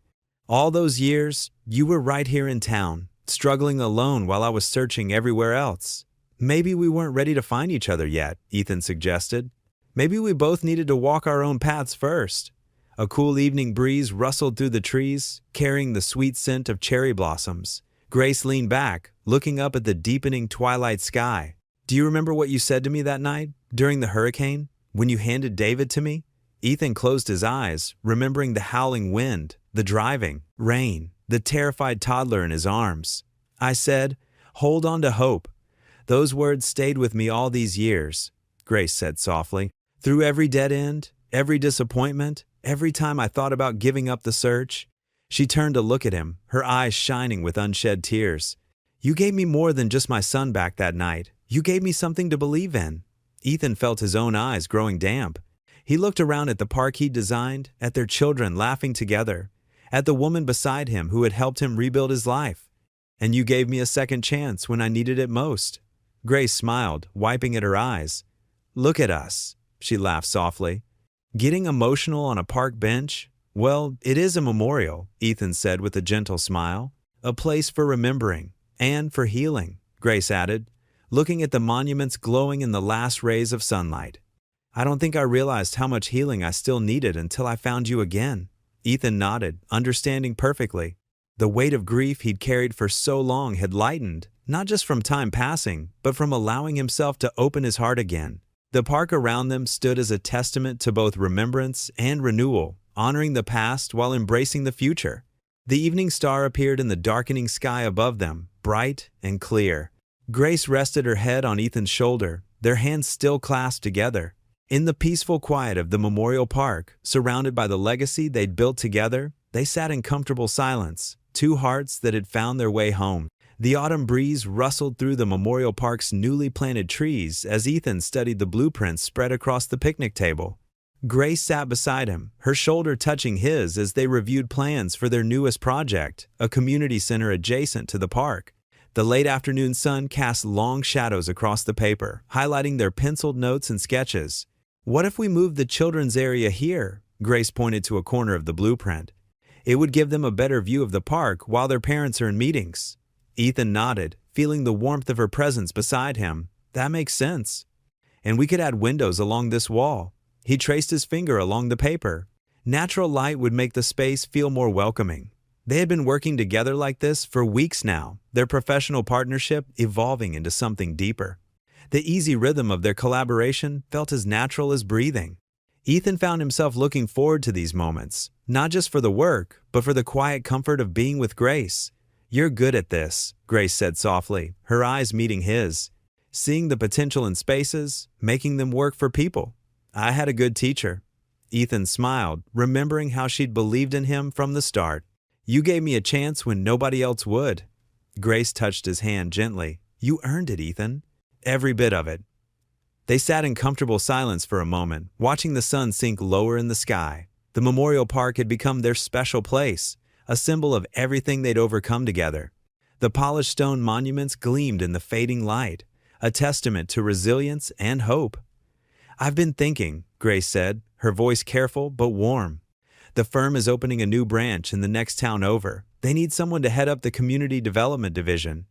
All those years, you were right here in town, struggling alone while I was searching everywhere else. Maybe we weren't ready to find each other yet, Ethan suggested. Maybe we both needed to walk our own paths first. A cool evening breeze rustled through the trees, carrying the sweet scent of cherry blossoms. Grace leaned back, looking up at the deepening twilight sky. Do you remember what you said to me that night, during the hurricane, when you handed David to me? Ethan closed his eyes, remembering the howling wind, the driving, rain, the terrified toddler in his arms. I said, "Hold on to hope." Those words stayed with me all these years, Grace said softly. Through every dead end, every disappointment, every time I thought about giving up the search. She turned to look at him, her eyes shining with unshed tears. You gave me more than just my son back that night. You gave me something to believe in. Ethan felt his own eyes growing damp. He looked around at the park he'd designed, at their children laughing together, at the woman beside him who had helped him rebuild his life. And you gave me a second chance when I needed it most. Grace smiled, wiping at her eyes. Look at us, she laughed softly. Getting emotional on a park bench? Well, it is a memorial, Ethan said with a gentle smile. A place for remembering, and for healing, Grace added, looking at the monuments glowing in the last rays of sunlight. I don't think I realized how much healing I still needed until I found you again. Ethan nodded, understanding perfectly. The weight of grief he'd carried for so long had lightened, not just from time passing, but from allowing himself to open his heart again. The park around them stood as a testament to both remembrance and renewal, honoring the past while embracing the future. The evening star appeared in the darkening sky above them, bright and clear. Grace rested her head on Ethan's shoulder, their hands still clasped together. In the peaceful quiet of the memorial park, surrounded by the legacy they'd built together, they sat in comfortable silence, two hearts that had found their way home. The autumn breeze rustled through the memorial park's newly planted trees as Ethan studied the blueprints spread across the picnic table. Grace sat beside him, her shoulder touching his as they reviewed plans for their newest project, a community center adjacent to the park. The late afternoon sun cast long shadows across the paper, highlighting their penciled notes and sketches. What if we moved the children's area here? Grace pointed to a corner of the blueprint. It would give them a better view of the park while their parents are in meetings. Ethan nodded, feeling the warmth of her presence beside him. That makes sense. And we could add windows along this wall. He traced his finger along the paper. Natural light would make the space feel more welcoming. They had been working together like this for weeks now, their professional partnership evolving into something deeper. The easy rhythm of their collaboration felt as natural as breathing. Ethan found himself looking forward to these moments, not just for the work, but for the quiet comfort of being with Grace. You're good at this, Grace said softly, her eyes meeting his. Seeing the potential in spaces, making them work for people. I had a good teacher. Ethan smiled, remembering how she'd believed in him from the start. You gave me a chance when nobody else would. Grace touched his hand gently. You earned it, Ethan. Every bit of it. They sat in comfortable silence for a moment, watching the sun sink lower in the sky. The memorial park had become their special place, a symbol of everything they'd overcome together. The polished stone monuments gleamed in the fading light, a testament to resilience and hope. I've been thinking, Grace said, her voice careful but warm. The firm is opening a new branch in the next town over. They need someone to head up the community development division.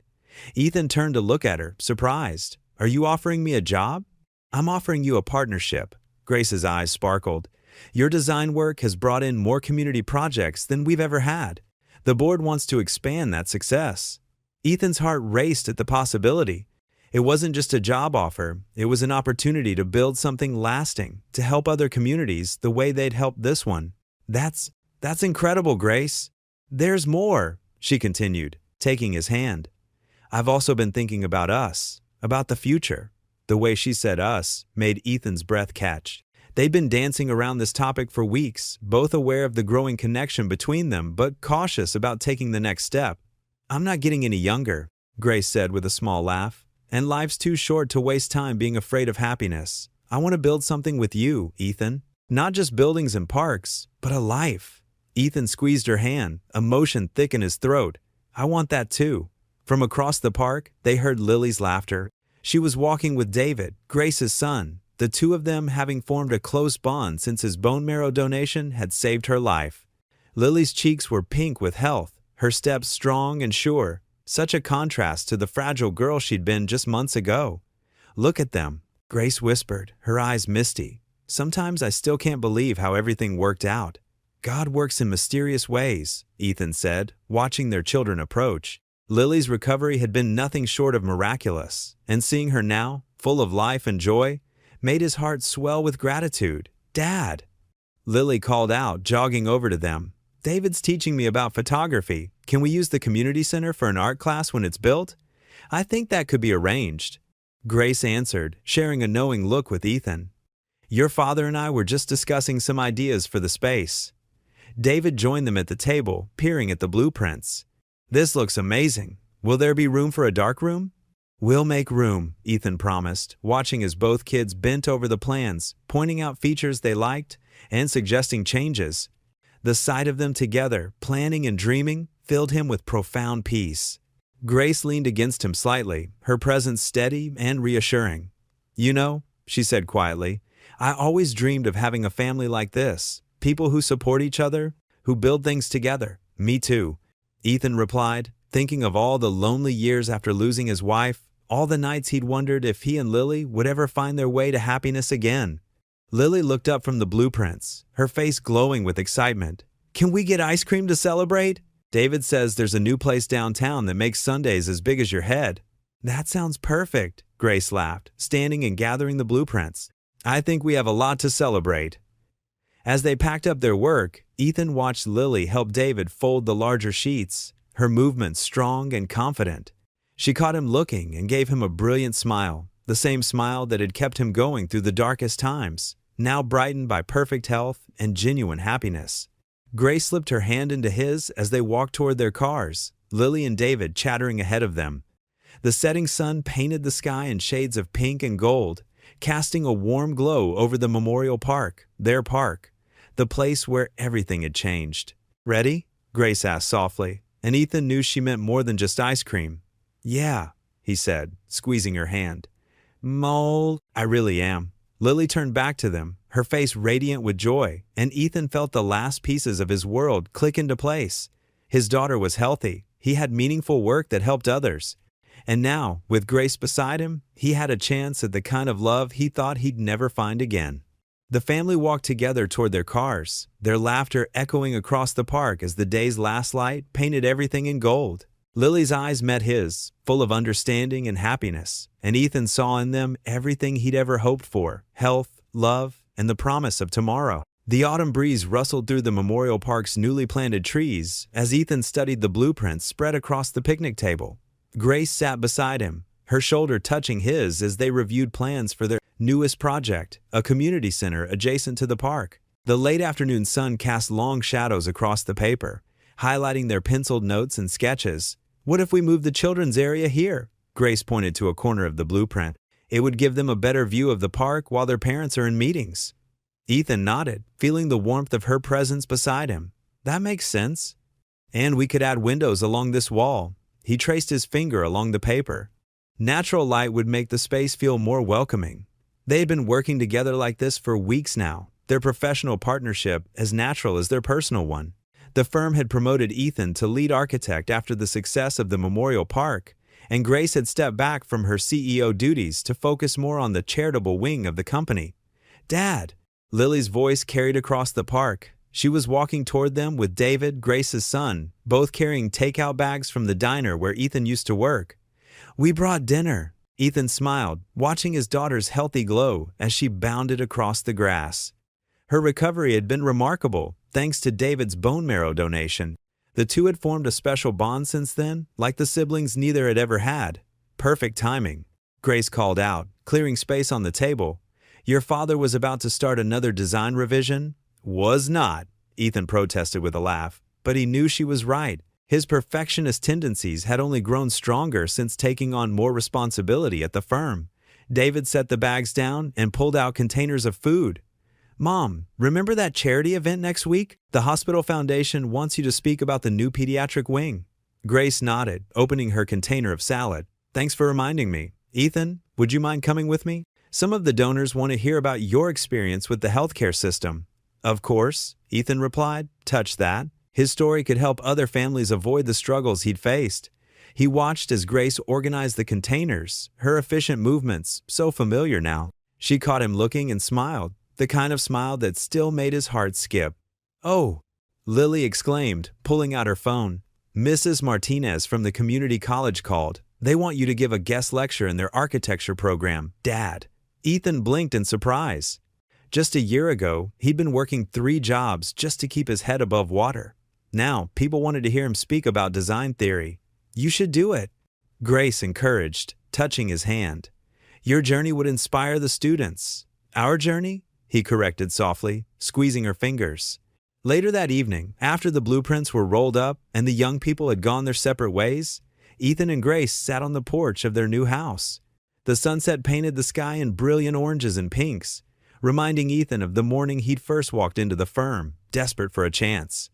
Ethan turned to look at her, surprised. Are you offering me a job? I'm offering you a partnership. Grace's eyes sparkled. Your design work has brought in more community projects than we've ever had. The board wants to expand that success. Ethan's heart raced at the possibility. It wasn't just a job offer, it was an opportunity to build something lasting, to help other communities the way they'd helped this one. That's incredible, Grace. There's more, she continued, taking his hand. I've also been thinking about us, about the future. The way she said us made Ethan's breath catch. They'd been dancing around this topic for weeks, both aware of the growing connection between them, but cautious about taking the next step. I'm not getting any younger, Grace said with a small laugh, and life's too short to waste time being afraid of happiness. I want to build something with you, Ethan. Not just buildings and parks, but a life. Ethan squeezed her hand, emotion thick in his throat. I want that too. From across the park, they heard Lily's laughter. She was walking with David, Grace's son, the two of them having formed a close bond since his bone marrow donation had saved her life. Lily's cheeks were pink with health, her steps strong and sure, such a contrast to the fragile girl she'd been just months ago. "Look at them," Grace whispered, her eyes misty. "Sometimes I still can't believe how everything worked out." "God works in mysterious ways," Ethan said, watching their children approach. Lily's recovery had been nothing short of miraculous, and seeing her now, full of life and joy, made his heart swell with gratitude. "Dad!" Lily called out, jogging over to them. "David's teaching me about photography. Can we use the community center for an art class when it's built?" "I think that could be arranged," Grace answered, sharing a knowing look with Ethan. "Your father and I were just discussing some ideas for the space." David joined them at the table, peering at the blueprints. "This looks amazing. Will there be room for a dark room?" "We'll make room," Ethan promised, watching as both kids bent over the plans, pointing out features they liked and suggesting changes. The sight of them together, planning and dreaming, filled him with profound peace. Grace leaned against him slightly, her presence steady and reassuring. "You know," she said quietly, "I always dreamed of having a family like this. People who support each other, who build things together." "Me too," Ethan replied, thinking of all the lonely years after losing his wife, all the nights he'd wondered if he and Lily would ever find their way to happiness again. Lily looked up from the blueprints, her face glowing with excitement. "Can we get ice cream to celebrate?" "David says there's a new place downtown that makes sundaes as big as your head." "That sounds perfect," Grace laughed, standing and gathering the blueprints. "I think we have a lot to celebrate." As they packed up their work, Ethan watched Lily help David fold the larger sheets, her movements strong and confident. She caught him looking and gave him a brilliant smile, the same smile that had kept him going through the darkest times, now brightened by perfect health and genuine happiness. Grace slipped her hand into his as they walked toward their cars, Lily and David chattering ahead of them. The setting sun painted the sky in shades of pink and gold, casting a warm glow over the Memorial Park, their park, the place where everything had changed. "Ready?" Grace asked softly, and Ethan knew she meant more than just ice cream. "Yeah," he said, squeezing her hand. "Mole, I really am." Lily turned back to them, her face radiant with joy, and Ethan felt the last pieces of his world click into place. His daughter was healthy, he had meaningful work that helped others. And now, with Grace beside him, he had a chance at the kind of love he thought he'd never find again. The family walked together toward their cars, their laughter echoing across the park as the day's last light painted everything in gold. Lily's eyes met his, full of understanding and happiness, and Ethan saw in them everything he'd ever hoped for: health, love, and the promise of tomorrow. The autumn breeze rustled through the Memorial Park's newly planted trees as Ethan studied the blueprints spread across the picnic table. Grace sat beside him, her shoulder touching his as they reviewed plans for their newest project, a community center adjacent to the park. The late afternoon sun cast long shadows across the paper, highlighting their penciled notes and sketches. "What if we moved the children's area here?" Grace pointed to a corner of the blueprint. "It would give them a better view of the park while their parents are in meetings." Ethan nodded, feeling the warmth of her presence beside him. "That makes sense." "And we could add windows along this wall." He traced his finger along the paper. "Natural light would make the space feel more welcoming." They had been working together like this for weeks now, their professional partnership as natural as their personal one. The firm had promoted Ethan to lead architect after the success of the Memorial Park, and Grace had stepped back from her CEO duties to focus more on the charitable wing of the company. "Dad!" Lily's voice carried across the park. She was walking toward them with David, Grace's son, both carrying takeout bags from the diner where Ethan used to work. "We brought dinner." Ethan smiled, watching his daughter's healthy glow as she bounded across the grass. Her recovery had been remarkable, thanks to David's bone marrow donation. The two had formed a special bond since then, like the siblings neither had ever had. "Perfect timing," Grace called out, clearing space on the table. "Your father was about to start another design revision?" "Was not," Ethan protested with a laugh, but he knew she was right. His perfectionist tendencies had only grown stronger since taking on more responsibility at the firm. David set the bags down and pulled out containers of food. "Mom, remember that charity event next week? The hospital foundation wants you to speak about the new pediatric wing." Grace nodded, opening her container of salad. "Thanks for reminding me. Ethan, would you mind coming with me? Some of the donors want to hear about your experience with the healthcare system." "Of course," Ethan replied. "Touch that." His story could help other families avoid the struggles he'd faced. He watched as Grace organized the containers, her efficient movements, so familiar now. She caught him looking and smiled, the kind of smile that still made his heart skip. "Oh!" Lily exclaimed, pulling out her phone. "Mrs. Martinez from the community college called. They want you to give a guest lecture in their architecture program, Dad." Ethan blinked in surprise. Just a year ago, he'd been working 3 jobs just to keep his head above water. Now, people wanted to hear him speak about design theory. "You should do it," Grace encouraged, touching his hand. "Your journey would inspire the students." "Our journey?" he corrected softly, squeezing her fingers. Later that evening, after the blueprints were rolled up and the young people had gone their separate ways, Ethan and Grace sat on the porch of their new house. The sunset painted the sky in brilliant oranges and pinks, reminding Ethan of the morning he'd first walked into the firm, desperate for a chance.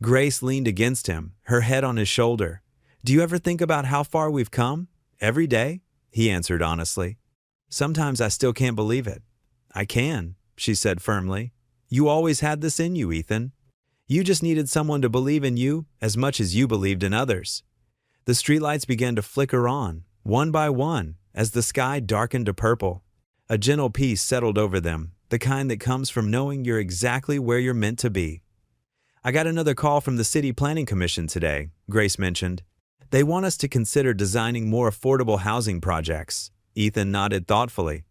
Grace leaned against him, her head on his shoulder. "Do you ever think about how far we've come?" "Every day," he answered honestly. "Sometimes I still can't believe it." "I can," she said firmly. "You always had this in you, Ethan. You just needed someone to believe in you as much as you believed in others." The streetlights began to flicker on, one by one, as the sky darkened to purple. A gentle peace settled over them, the kind that comes from knowing you're exactly where you're meant to be. "I got another call from the City Planning Commission today," Grace mentioned. "They want us to consider designing more affordable housing projects." Ethan nodded thoughtfully.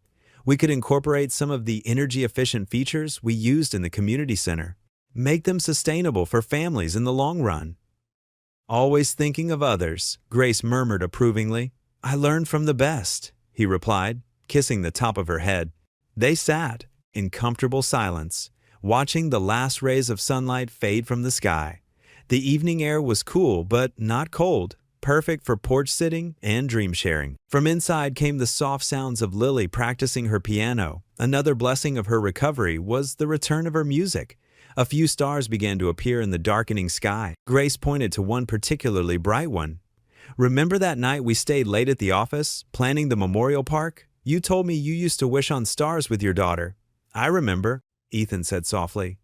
"We could incorporate some of the energy-efficient features we used in the community center. Make them sustainable for families in the long run." "Always thinking of others," Grace murmured approvingly. "I learned from the best," he replied, kissing the top of her head. They sat, in comfortable silence, watching the last rays of sunlight fade from the sky. The evening air was cool but not cold, perfect for porch sitting and dream sharing. From inside came the soft sounds of Lily practicing her piano. Another blessing of her recovery was the return of her music. A few stars began to appear in the darkening sky. Grace pointed to one particularly bright one. "Remember that night we stayed late at the office, planning the memorial park? You told me you used to wish on stars with your daughter." "I remember," Ethan said softly.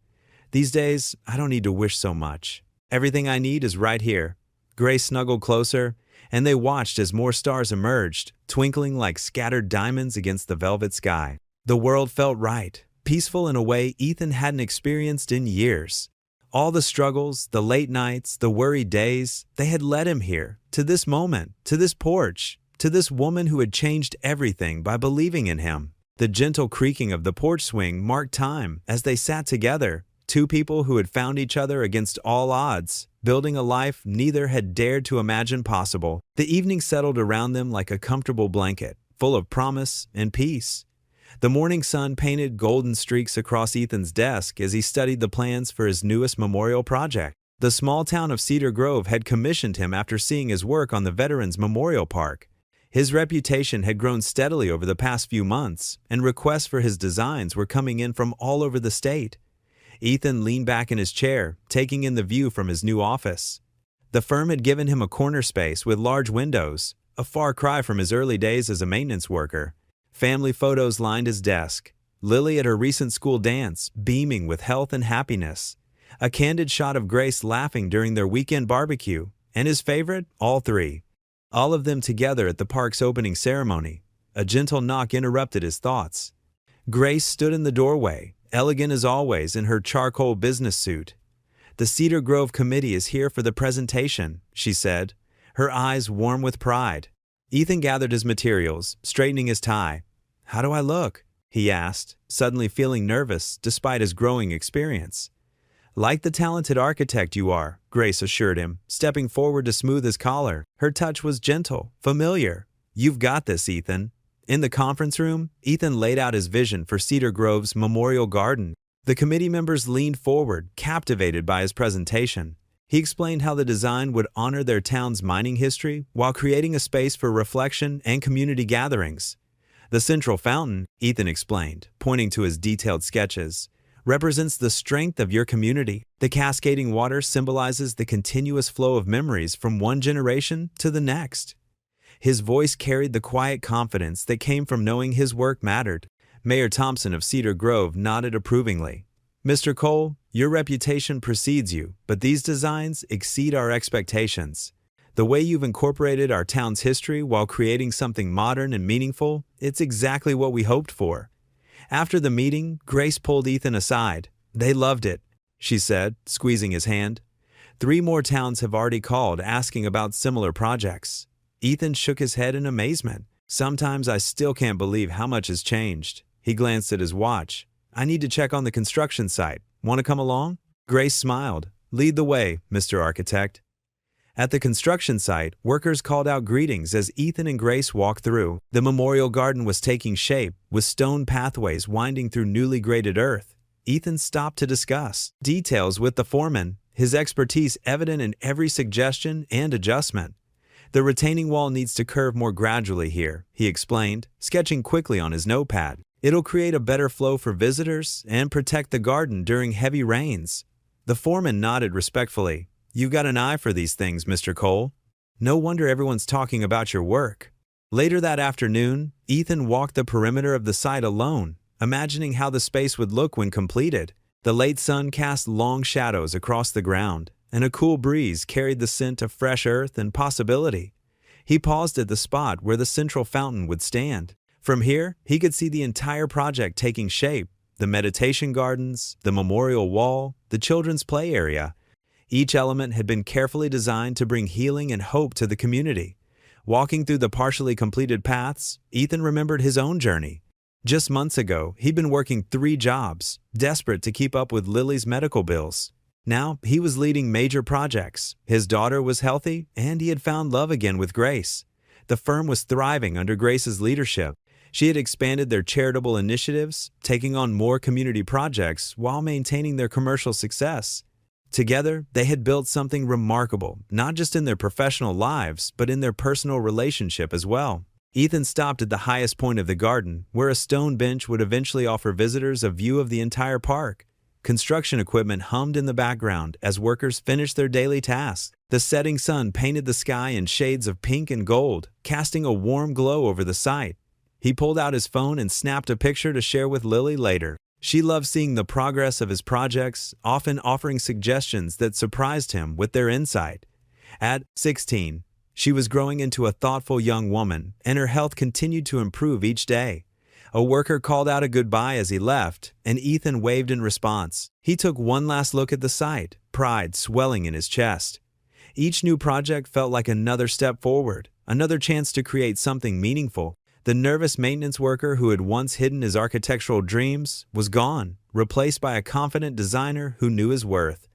"These days, I don't need to wish so much. Everything I need is right here." Grace snuggled closer, and they watched as more stars emerged, twinkling like scattered diamonds against the velvet sky. The world felt right, peaceful in a way Ethan hadn't experienced in years. All the struggles, the late nights, the worried days, they had led him here, to this moment, to this porch, to this woman who had changed everything by believing in him. The gentle creaking of the porch swing marked time as they sat together, 2 people who had found each other against all odds, building a life neither had dared to imagine possible. The evening settled around them like a comfortable blanket, full of promise and peace. The morning sun painted golden streaks across Ethan's desk as he studied the plans for his newest memorial project. The small town of Cedar Grove had commissioned him after seeing his work on the Veterans Memorial Park. His reputation had grown steadily over the past few months, and requests for his designs were coming in from all over the state. Ethan leaned back in his chair, taking in the view from his new office. The firm had given him a corner space with large windows, a far cry from his early days as a maintenance worker. Family photos lined his desk. Lily at her recent school dance, beaming with health and happiness. A candid shot of Grace laughing during their weekend barbecue. And his favorite, all 3. All of them together at the park's opening ceremony. A gentle knock interrupted his thoughts. Grace stood in the doorway, elegant as always in her charcoal business suit. "The Cedar Grove Committee is here for the presentation," she said, her eyes warm with pride. Ethan gathered his materials, straightening his tie. "How do I look?" he asked, suddenly feeling nervous despite his growing experience. "Like the talented architect you are," Grace assured him, stepping forward to smooth his collar. Her touch was gentle, familiar. "You've got this, Ethan." In the conference room, Ethan laid out his vision for Cedar Grove's Memorial Garden. The committee members leaned forward, captivated by his presentation. He explained how the design would honor their town's mining history while creating a space for reflection and community gatherings. "The central fountain," Ethan explained, pointing to his detailed sketches, "represents the strength of your community. The cascading water symbolizes the continuous flow of memories from one generation to the next." His voice carried the quiet confidence that came from knowing his work mattered. Mayor Thompson of Cedar Grove nodded approvingly. Mr. Cole, your reputation precedes you, but these designs exceed our expectations. The way you've incorporated our town's history while creating something modern and meaningful, it's exactly what we hoped for. After the meeting, Grace pulled Ethan aside. They loved it, she said, squeezing his hand. 3 more towns have already called asking about similar projects. Ethan shook his head in amazement. Sometimes I still can't believe how much has changed. He glanced at his watch. I need to check on the construction site. Want to come along? Grace smiled. Lead the way, Mr. Architect. At the construction site, workers called out greetings as Ethan and Grace walked through. The memorial garden was taking shape, with stone pathways winding through newly graded earth. Ethan stopped to discuss details with the foreman, his expertise evident in every suggestion and adjustment. The retaining wall needs to curve more gradually here, he explained, sketching quickly on his notepad. It'll create a better flow for visitors and protect the garden during heavy rains. The foreman nodded respectfully. You've got an eye for these things, Mr. Cole. No wonder everyone's talking about your work. Later that afternoon, Ethan walked the perimeter of the site alone, imagining how the space would look when completed. The late sun cast long shadows across the ground, and a cool breeze carried the scent of fresh earth and possibility. He paused at the spot where the central fountain would stand. From here, he could see the entire project taking shape: the meditation gardens, the memorial wall, the children's play area. Each element had been carefully designed to bring healing and hope to the community. Walking through the partially completed paths, Ethan remembered his own journey. Just months ago, he'd been working 3 jobs, desperate to keep up with Lily's medical bills. Now, he was leading major projects. His daughter was healthy, and he had found love again with Grace. The firm was thriving under Grace's leadership. She had expanded their charitable initiatives, taking on more community projects while maintaining their commercial success. Together, they had built something remarkable, not just in their professional lives, but in their personal relationship as well. Ethan stopped at the highest point of the garden, where a stone bench would eventually offer visitors a view of the entire park. Construction equipment hummed in the background as workers finished their daily tasks. The setting sun painted the sky in shades of pink and gold, casting a warm glow over the site. He pulled out his phone and snapped a picture to share with Lily later. She loved seeing the progress of his projects, often offering suggestions that surprised him with their insight. At 16, she was growing into a thoughtful young woman, and her health continued to improve each day. A worker called out a goodbye as he left, and Ethan waved in response. He took one last look at the site, pride swelling in his chest. Each new project felt like another step forward, another chance to create something meaningful. The nervous maintenance worker who had once hidden his architectural dreams was gone, replaced by a confident designer who knew his worth.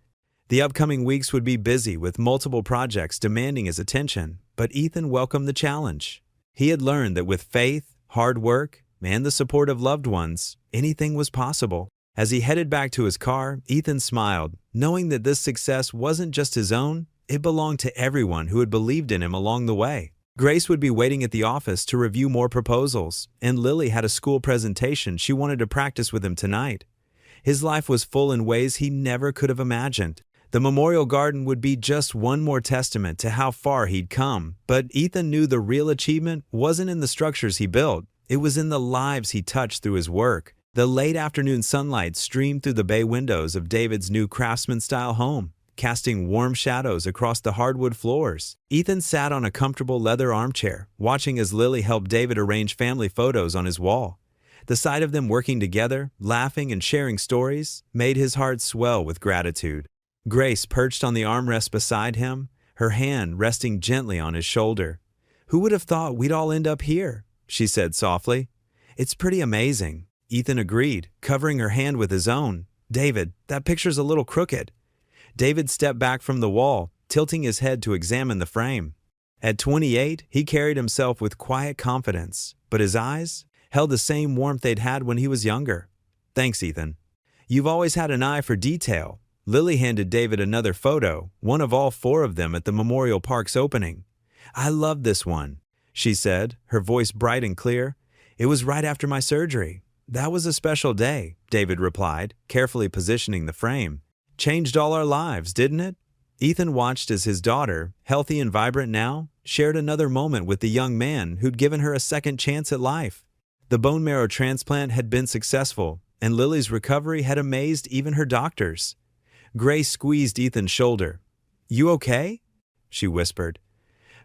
The upcoming weeks would be busy with multiple projects demanding his attention, but Ethan welcomed the challenge. He had learned that with faith, hard work, and the support of loved ones, anything was possible. As he headed back to his car, Ethan smiled, knowing that this success wasn't just his own, it belonged to everyone who had believed in him along the way. Grace would be waiting at the office to review more proposals, and Lily had a school presentation she wanted to practice with him tonight. His life was full in ways he never could have imagined. The memorial garden would be just one more testament to how far he'd come, but Ethan knew the real achievement wasn't in the structures he built. It was in the lives he touched through his work. The late afternoon sunlight streamed through the bay windows of David's new craftsman-style home, casting warm shadows across the hardwood floors. Ethan sat on a comfortable leather armchair, watching as Lily helped David arrange family photos on his wall. The sight of them working together, laughing and sharing stories, made his heart swell with gratitude. Grace perched on the armrest beside him, her hand resting gently on his shoulder. "Who would have thought we'd all end up here?" she said softly. "It's pretty amazing," Ethan agreed, covering her hand with his own. "David, that picture's a little crooked." David stepped back from the wall, tilting his head to examine the frame. At 28, he carried himself with quiet confidence, but his eyes held the same warmth they'd had when he was younger. "Thanks, Ethan. You've always had an eye for detail." Lily handed David another photo, one of all 4 of them at the Memorial Park's opening. "I love this one," she said, her voice bright and clear. "It was right after my surgery." "That was a special day," David replied, carefully positioning the frame. "Changed all our lives, didn't it?" Ethan watched as his daughter, healthy and vibrant now, shared another moment with the young man who'd given her a second chance at life. The bone marrow transplant had been successful, and Lily's recovery had amazed even her doctors. Grace squeezed Ethan's shoulder. "You okay?" she whispered.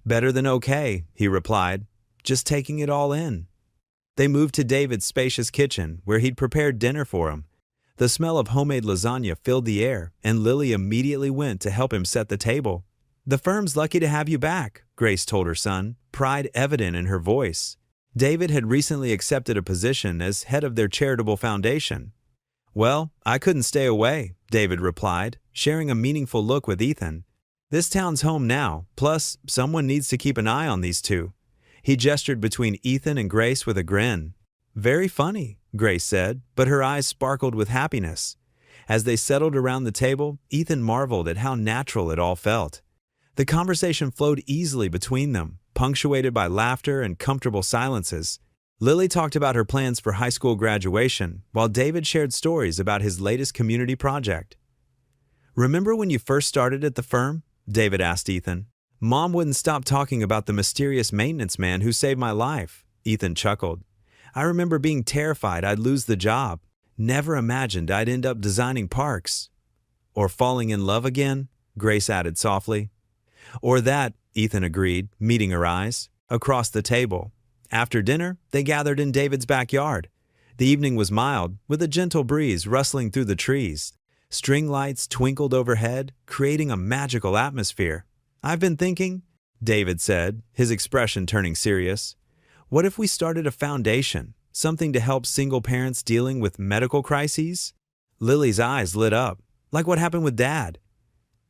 "Better than okay," he replied, "just taking it all in." They moved to David's spacious kitchen, where he'd prepared dinner for him. The smell of homemade lasagna filled the air, and Lily immediately went to help him set the table. "The firm's lucky to have you back," Grace told her son, pride evident in her voice. David had recently accepted a position as head of their charitable foundation. "Well, I couldn't stay away," David replied, sharing a meaningful look with Ethan. "This town's home now, plus someone needs to keep an eye on these two." He gestured between Ethan and Grace with a grin. "Very funny," Grace said, but her eyes sparkled with happiness. As they settled around the table, Ethan marveled at how natural it all felt. The conversation flowed easily between them, punctuated by laughter and comfortable silences. Lily talked about her plans for high school graduation, while David shared stories about his latest community project. "Remember when you first started at the firm?" David asked Ethan. "Mom wouldn't stop talking about the mysterious maintenance man who saved my life." Ethan chuckled. "I remember being terrified I'd lose the job. Never imagined I'd end up designing parks." "Or falling in love again," Grace added softly. "Or that," Ethan agreed, meeting her eyes. Across the table. After dinner, they gathered in David's backyard. The evening was mild, with a gentle breeze rustling through the trees. String lights twinkled overhead, creating a magical atmosphere. "I've been thinking," David said, his expression turning serious. "What if we started a foundation, something to help single parents dealing with medical crises?" Lily's eyes lit up. "Like what happened with Dad?"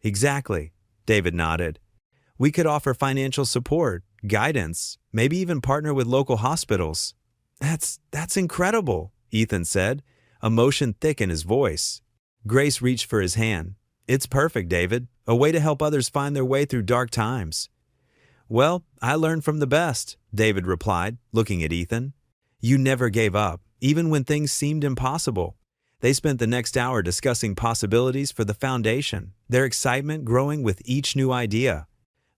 "Exactly," David nodded. "We could offer financial support, guidance, maybe even partner with local hospitals." That's incredible," Ethan said, emotion thick in his voice. Grace reached for his hand. "It's perfect, David. A way to help others find their way through dark times." "Well, I learned from the best," David replied, looking at Ethan. "You never gave up, even when things seemed impossible." They spent the next hour discussing possibilities for the foundation, their excitement growing with each new idea.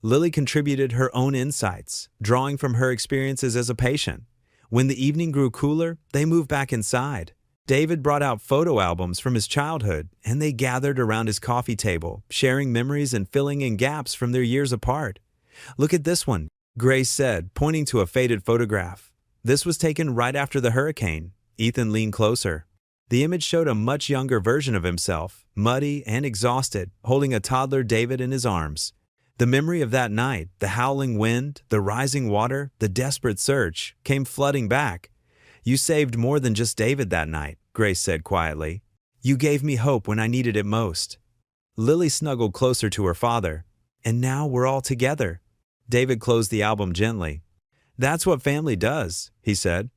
Lily contributed her own insights, drawing from her experiences as a patient. When the evening grew cooler, they moved back inside. David brought out photo albums from his childhood, and they gathered around his coffee table, sharing memories and filling in gaps from their years apart. "Look at this one," Grace said, pointing to a faded photograph. "This was taken right after the hurricane." Ethan leaned closer. The image showed a much younger version of himself, muddy and exhausted, holding a toddler David in his arms. The memory of that night, the howling wind, the rising water, the desperate search, came flooding back. "You saved more than just David that night," Grace said quietly. "You gave me hope when I needed it most." Lily snuggled closer to her father. "And now we're all together." David closed the album gently. "That's what family does," he said.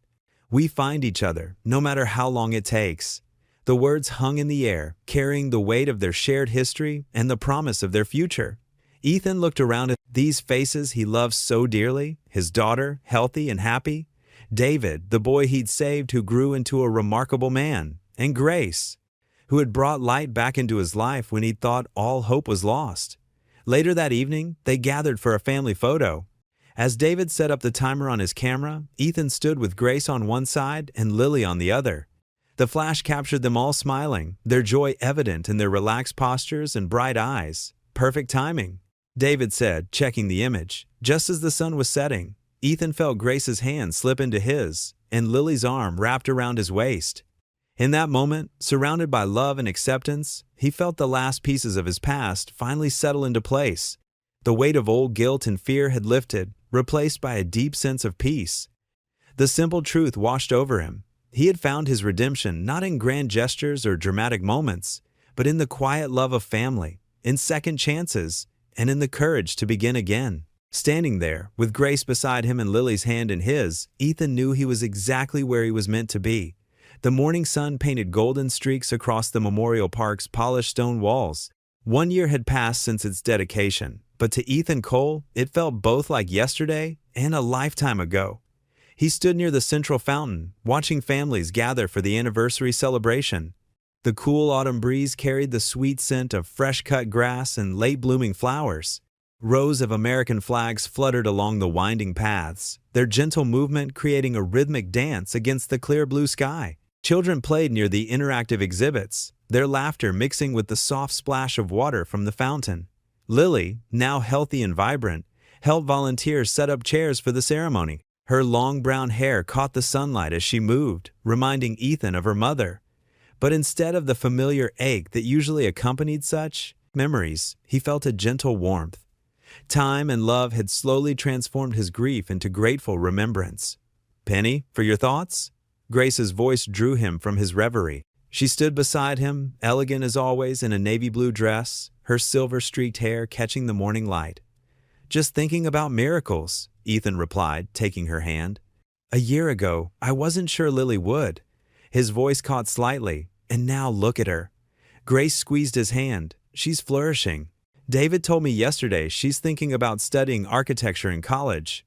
"We find each other, no matter how long it takes." The words hung in the air, carrying the weight of their shared history and the promise of their future. Ethan looked around at these faces he loved so dearly, his daughter, healthy and happy, David, the boy he'd saved who grew into a remarkable man, and Grace, who had brought light back into his life when he'd thought all hope was lost. Later that evening, they gathered for a family photo. As David set up the timer on his camera, Ethan stood with Grace on one side and Lily on the other. The flash captured them all smiling, their joy evident in their relaxed postures and bright eyes. "Perfect timing," David said, checking the image. Just as the sun was setting, Ethan felt Grace's hand slip into his, and Lily's arm wrapped around his waist. In that moment, surrounded by love and acceptance, he felt the last pieces of his past finally settle into place. The weight of old guilt and fear had lifted, replaced by a deep sense of peace. The simple truth washed over him. He had found his redemption not in grand gestures or dramatic moments, but in the quiet love of family, in second chances, and in the courage to begin again. Standing there, with Grace beside him and Lily's hand in his, Ethan knew he was exactly where he was meant to be. The morning sun painted golden streaks across the Memorial Park's polished stone walls. 1 year had passed since its dedication, but to Ethan Cole, it felt both like yesterday and a lifetime ago. He stood near the central fountain, watching families gather for the anniversary celebration. The cool autumn breeze carried the sweet scent of fresh-cut grass and late-blooming flowers. Rows of American flags fluttered along the winding paths, their gentle movement creating a rhythmic dance against the clear blue sky. Children played near the interactive exhibits, their laughter mixing with the soft splash of water from the fountain. Lily, now healthy and vibrant, helped volunteers set up chairs for the ceremony. Her long brown hair caught the sunlight as she moved, reminding Ethan of her mother. But instead of the familiar ache that usually accompanied such memories, he felt a gentle warmth. Time and love had slowly transformed his grief into grateful remembrance. "Penny, for your thoughts?" Grace's voice drew him from his reverie. She stood beside him, elegant as always in a navy blue dress, her silver-streaked hair catching the morning light. "Just thinking about miracles," Ethan replied, taking her hand. "A year ago, I wasn't sure Lily would." His voice caught slightly, and now look at her. Grace squeezed his hand. "She's flourishing. David told me yesterday she's thinking about studying architecture in college."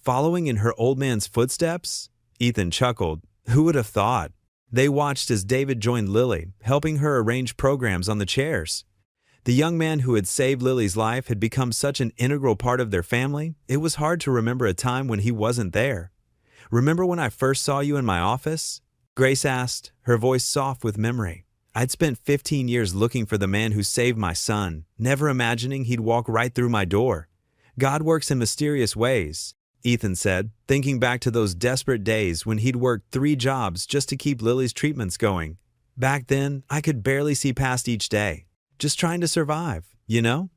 "Following in her old man's footsteps?" Ethan chuckled. Who would have thought? They watched as David joined Lily, helping her arrange programs on the chairs. The young man who had saved Lily's life had become such an integral part of their family, it was hard to remember a time when he wasn't there. "Remember when I first saw you in my office?" Grace asked, her voice soft with memory. "I'd spent 15 years looking for the man who saved my son, never imagining he'd walk right through my door. God works in mysterious ways," Ethan said, thinking back to those desperate days when he'd worked 3 jobs just to keep Lily's treatments going. "Back then, I could barely see past each day. Just trying to survive, you know?"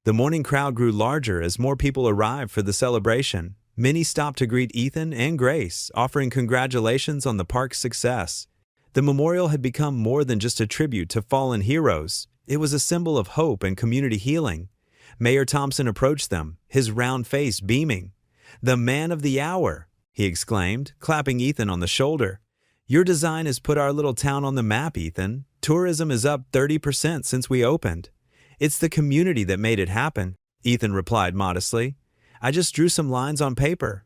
The morning crowd grew larger as more people arrived for the celebration. Many stopped to greet Ethan and Grace, offering congratulations on the park's success. The memorial had become more than just a tribute to fallen heroes. It was a symbol of hope and community healing. Mayor Thompson approached them, his round face beaming. "The man of the hour," he exclaimed, clapping Ethan on the shoulder. "Your design has put our little town on the map, Ethan. Tourism is up 30% since we opened." "It's the community that made it happen," Ethan replied modestly. "I just drew some lines on paper."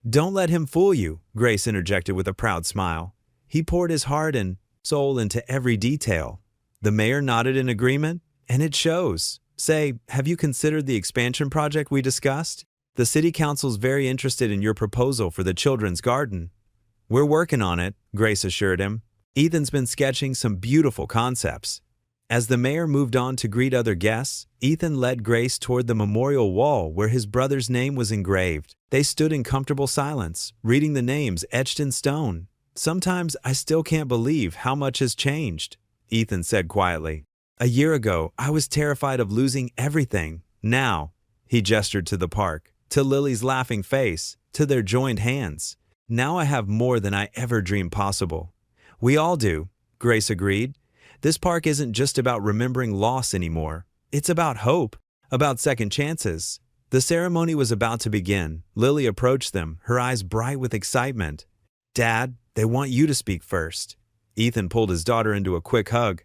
"Don't let him fool you," Grace interjected with a proud smile. "He poured his heart and soul into every detail." The mayor nodded in agreement, and it shows. "Say, have you considered the expansion project we discussed? The city council's very interested in your proposal for the children's garden." "We're working on it," Grace assured him. "Ethan's been sketching some beautiful concepts." As the mayor moved on to greet other guests, Ethan led Grace toward the memorial wall where his brother's name was engraved. They stood in comfortable silence, reading the names etched in stone. "Sometimes I still can't believe how much has changed," Ethan said quietly. "A year ago, I was terrified of losing everything. Now," he gestured to the park, to Lily's laughing face, to their joined hands. "Now I have more than I ever dreamed possible." "We all do," Grace agreed. "This park isn't just about remembering loss anymore. It's about hope, about second chances." The ceremony was about to begin. Lily approached them, her eyes bright with excitement. "Dad, they want you to speak first." Ethan pulled his daughter into a quick hug.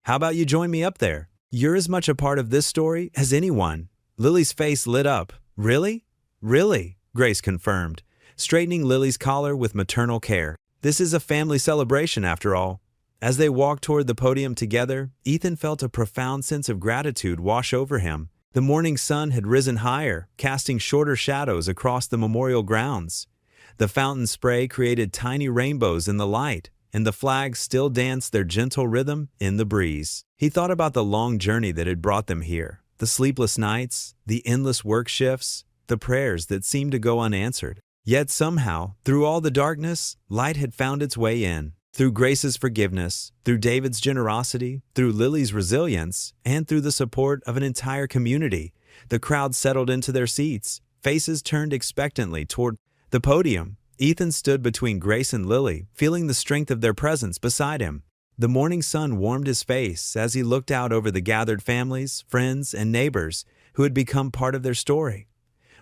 "How about you join me up there? You're as much a part of this story as anyone." Lily's face lit up. "Really? Really?" Grace confirmed, straightening Lily's collar with maternal care. "This is a family celebration after all." As they walked toward the podium together, Ethan felt a profound sense of gratitude wash over him. The morning sun had risen higher, casting shorter shadows across the memorial grounds. The fountain spray created tiny rainbows in the light, and the flags still danced their gentle rhythm in the breeze. He thought about the long journey that had brought them here, the sleepless nights, the endless work shifts, the prayers that seemed to go unanswered. Yet somehow, through all the darkness, light had found its way in. Through Grace's forgiveness, through David's generosity, through Lily's resilience, and through the support of an entire community, the crowd settled into their seats, faces turned expectantly toward the podium. Ethan stood between Grace and Lily, feeling the strength of their presence beside him. The morning sun warmed his face as he looked out over the gathered families, friends, and neighbors who had become part of their story.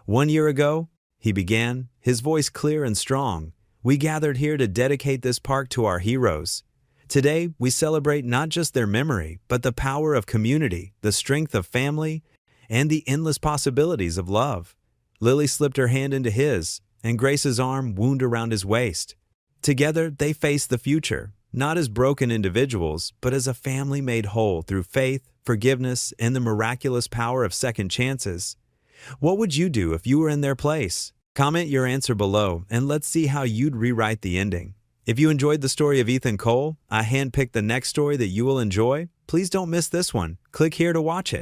"1 year ago," he began, his voice clear and strong, "we gathered here to dedicate this park to our heroes. Today, we celebrate not just their memory, but the power of community, the strength of family, and the endless possibilities of love." Lily slipped her hand into his, and Grace's arm wound around his waist. Together, they faced the future, not as broken individuals, but as a family made whole through faith, forgiveness, and the miraculous power of second chances. What would you do if you were in their place? Comment your answer below, and let's see how you'd rewrite the ending. If you enjoyed the story of Ethan Cole, I handpicked the next story that you will enjoy. Please don't miss this one. Click here to watch it.